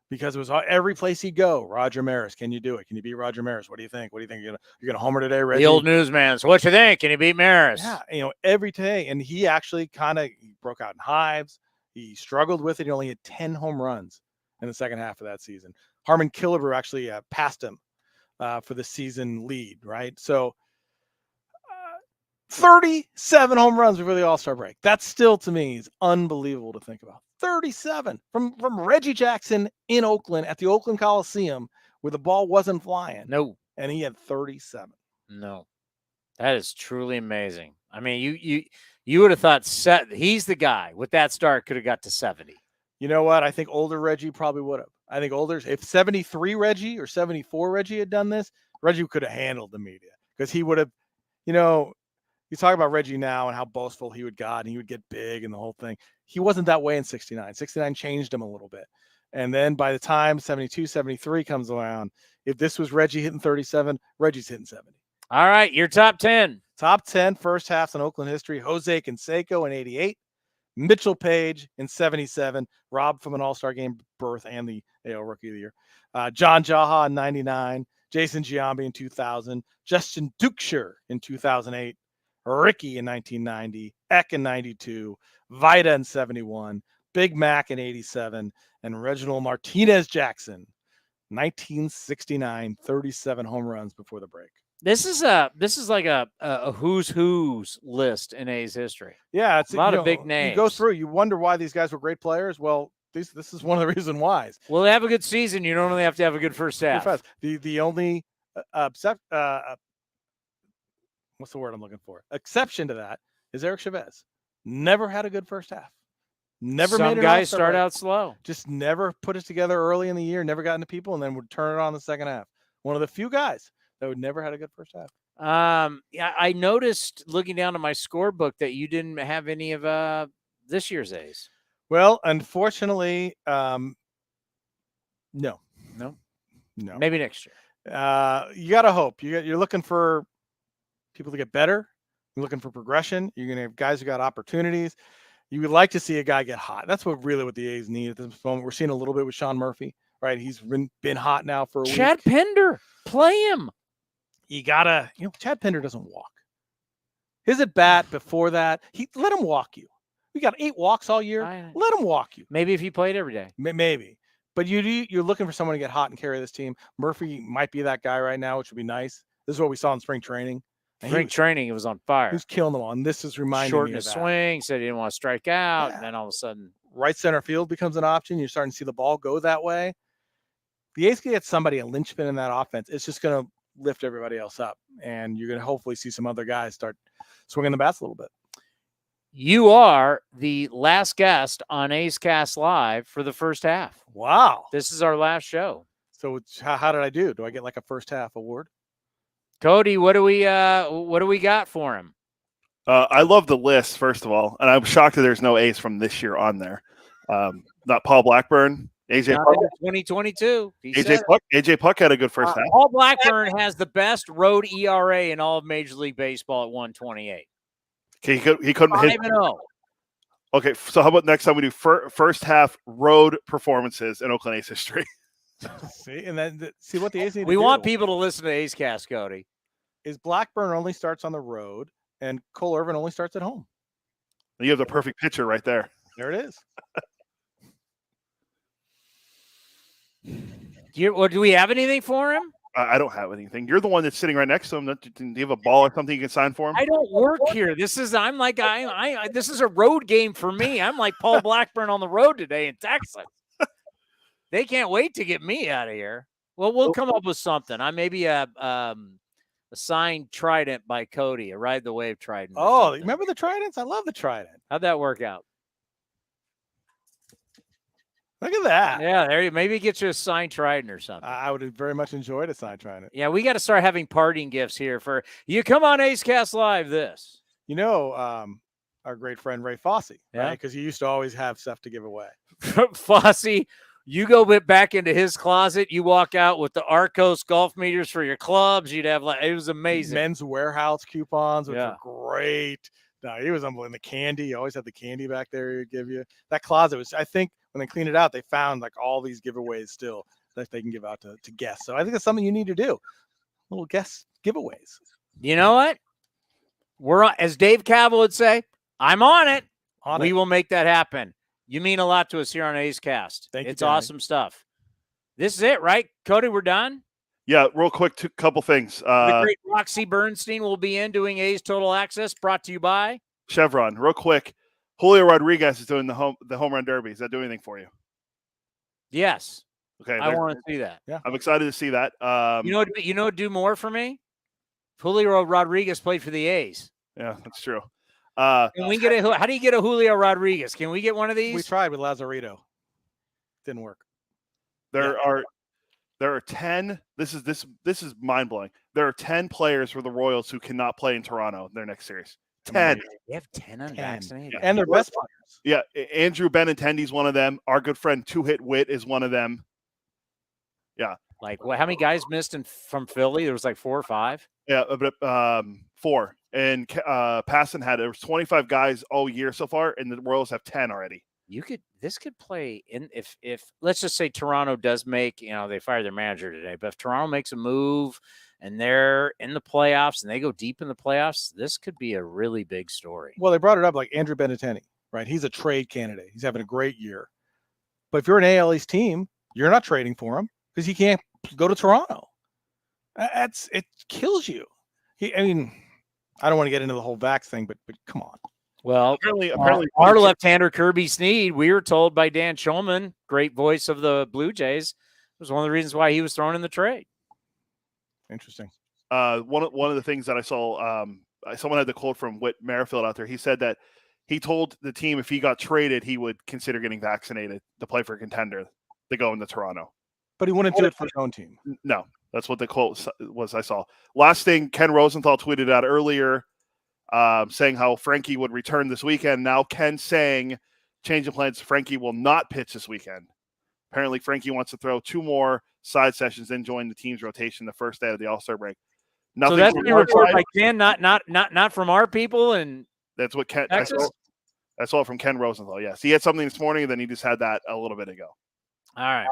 because it was every place he'd go. Roger Maris, can you do it? Can you beat Roger Maris? What do you think? What do you think? You're gonna homer today, Reggie? The old newsman. So what you think? Can you beat Maris? Yeah, every day. And he actually he broke out in hives. He struggled with it. He only had 10 home runs in the second half of that season. Harmon Killebrew actually passed him for the season lead, right? So 37 home runs before the All-Star break. That still, to me, is unbelievable to think about. 37 from Reggie Jackson in Oakland at the Oakland Coliseum where the ball wasn't flying. No. And he had 37. No. That is truly amazing. I mean, you would have thought he's the guy with that start could have got to 70. You know what? I think older Reggie probably would have. I think if 73 Reggie or 74 Reggie had done this, Reggie could have handled the media because he would have, you talk about Reggie now and how boastful he would got and he would get big and the whole thing. He wasn't that way in 69. 69 changed him a little bit. And then by the time 72, 73 comes around, if this was Reggie hitting 37, Reggie's hitting 70. All right, your top 10. Top 10 first halves in Oakland history. Jose Canseco in 88. Mitchell Page in 77. Rob from an All-Star game berth and the AL Rookie of the Year. John Jaha in 99. Jason Giambi in 2000. Justin Duxer in 2008. Ricky in 1990, Eck in 92, Vida in 71, Big Mac in 87, and Reginald Martinez Jackson, 1969, 37 home runs before the break. This is like a who's list in A's history. Yeah, it's a lot of big names. You go through, you wonder why these guys were great players. Well, this is one of the reasons why. Well, they have a good season. You don't only have to have a good first half. The only what's the word I'm looking for? Exception to that is Eric Chavez. Never had a good first half. Never Some made it. guys start out slow. Just never put it together early in the year. Never got into people, and then would turn it on the second half. One of the few guys that would never had a good first half. Yeah, I noticed looking down at my scorebook that you didn't have any of this year's A's. Well, unfortunately, no. Maybe next year. You got to hope. You're looking for people to get better. You're looking for progression. You're going to have guys who got opportunities. You would like to see a guy get hot. That's what the A's need at this moment. We're seeing a little bit with Sean Murphy, right? He's been hot now for a week. Chad Pinder, play him. You gotta, Chad Pinder doesn't walk. His at bat before that, let him walk you. We got 8 walks all year. Let him walk you. Maybe if he played every day. Maybe. But you're looking for someone to get hot and carry this team. Murphy might be that guy right now, which would be nice. This is what we saw in spring training. Spring training, he was on fire. He was killing them all. And this is reminding Short me in of his that. swing, said he didn't want to strike out. Yeah. And then all of a sudden, right center field becomes an option. You're starting to see the ball go that way. The A's can get somebody, a linchpin in that offense. It's just going to lift everybody else up. And you're going to hopefully see some other guys start swinging the bats a little bit. You are the last guest on A's Cast Live for the first half. Wow. This is our last show. So how did I do? Do I get like a first half award? Cody, what do we got for him? I love the list, first of all, and I'm shocked that there's no A's from this year on there. Not Paul Blackburn, AJ Puck. 2022. AJ Puck had a good first half. Paul Blackburn has the best road ERA in all of Major League Baseball at 128. Okay, he couldn't hit. 5-0. Okay, so how about next time we do first half road performances in Oakland A's history? See, and then see what the A's need We to do. want people to listen to A's Cast, Cody. Is Blackburn only starts on the road, and Cole Irvin only starts at home. You have the perfect picture right there. There it is. Do we have anything for him? I don't have anything. You're the one that's sitting right next to him. Do you have a ball or something you can sign for him? I don't work here. This is this is a road game for me. I'm like Paul Blackburn on the road today in Texas. They can't wait to get me out of here. Well, we'll come up with something. I maybe a signed trident by Cody, a Ride the Wave trident. Oh, remember the tridents? I love the trident. How'd that work out? Look at that. Yeah, there you maybe get you a signed trident or something. I would have very much enjoyed a signed trident. Yeah, we got to start having parting gifts here for you. Come on, A's Cast Live. This, you know, our great friend Ray Fosse, yeah, because he used to always have stuff to give away. Fosse, you go back into his closet. You walk out with the Arcos golf meters for your clubs. You'd have it was amazing. Men's Warehouse coupons, which were great. No, he was unbelievable. The candy, he always had the candy back there. He'd give you that closet was. I think when they cleaned it out, they found like all these giveaways still that they can give out to guests. So I think that's something you need to do. Little guest giveaways. You know what? We're on, as Dave Cavill would say, I'm on it. We will make that happen. You mean a lot to us here on A's Cast. It's awesome stuff. This is it, right, Cody? We're done. Yeah, real quick, couple things. The great Roxy Bernstein will be in doing A's Total Access, brought to you by Chevron. Real quick, Julio Rodriguez is doing the home run derby. Does that do anything for you? Yes. Okay, I want to see that. Yeah, I'm excited to see that. You know, do more for me. Julio Rodriguez played for the A's. Yeah, that's true. Can we get how do you get a Julio Rodriguez? Can we get one of these? We tried with Lazarito. Didn't work. There are 10. This is mind blowing. There are 10 players for the Royals who cannot play in Toronto in their next series. 10. They have 10 unvaccinated. And their best players. Yeah, Andrew Benintendi's one of them. Our good friend Two Hit Wit is one of them. Yeah. Like how many guys missed from Philly? There was like 4 or 5. Yeah, but 4. And Passan there was 25 guys all year so far, and the Royals have 10 already. This could play in if let's just say Toronto does make, they fired their manager today, but if Toronto makes a move and they're in the playoffs and they go deep in the playoffs, this could be a really big story. Well, they brought it up like Andrew Benintendi, right? He's a trade candidate. He's having a great year. But if you're an AL East team, you're not trading for him because he can't go to Toronto. It kills you. I don't want to get into the whole Vax thing, but come on. Well, apparently our left-hander Kirby Snead, we were told by Dan Schulman, great voice of the Blue Jays, was one of the reasons why he was thrown in the trade. Interesting. One of the things that I saw, someone had the quote from Whit Merrifield out there. He said that he told the team if he got traded, he would consider getting vaccinated to play for a contender to go into Toronto. But he wouldn't do it for his own team. No, that's what the quote was I saw. Last thing, Ken Rosenthal tweeted out earlier, saying how Frankie would return this weekend. Now Ken saying, changing plans, Frankie will not pitch this weekend. Apparently Frankie wants to throw 2 more side sessions and join the team's rotation the first day of the All-Star break. Nothing. So that's being reported by Ken, not from our people. And that's what Ken. I saw from Ken Rosenthal. Yes, he had something this morning, and then he just had that a little bit ago. All right.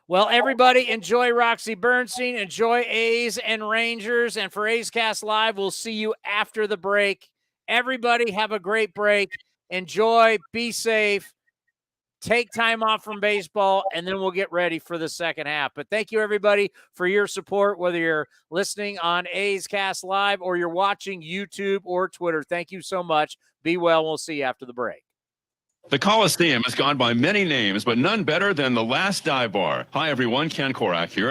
Well, everybody, enjoy Roxy Bernstein, enjoy A's and Rangers, and for A's Cast Live, we'll see you after the break. Everybody, have a great break. Enjoy, be safe, take time off from baseball, and then we'll get ready for the second half. But thank you, everybody, for your support, whether you're listening on A's Cast Live or you're watching YouTube or Twitter. Thank you so much. Be well. We'll see you after the break. The Coliseum has gone by many names, but none better than the Last Dive Bar. Hi, everyone. Ken Korak here.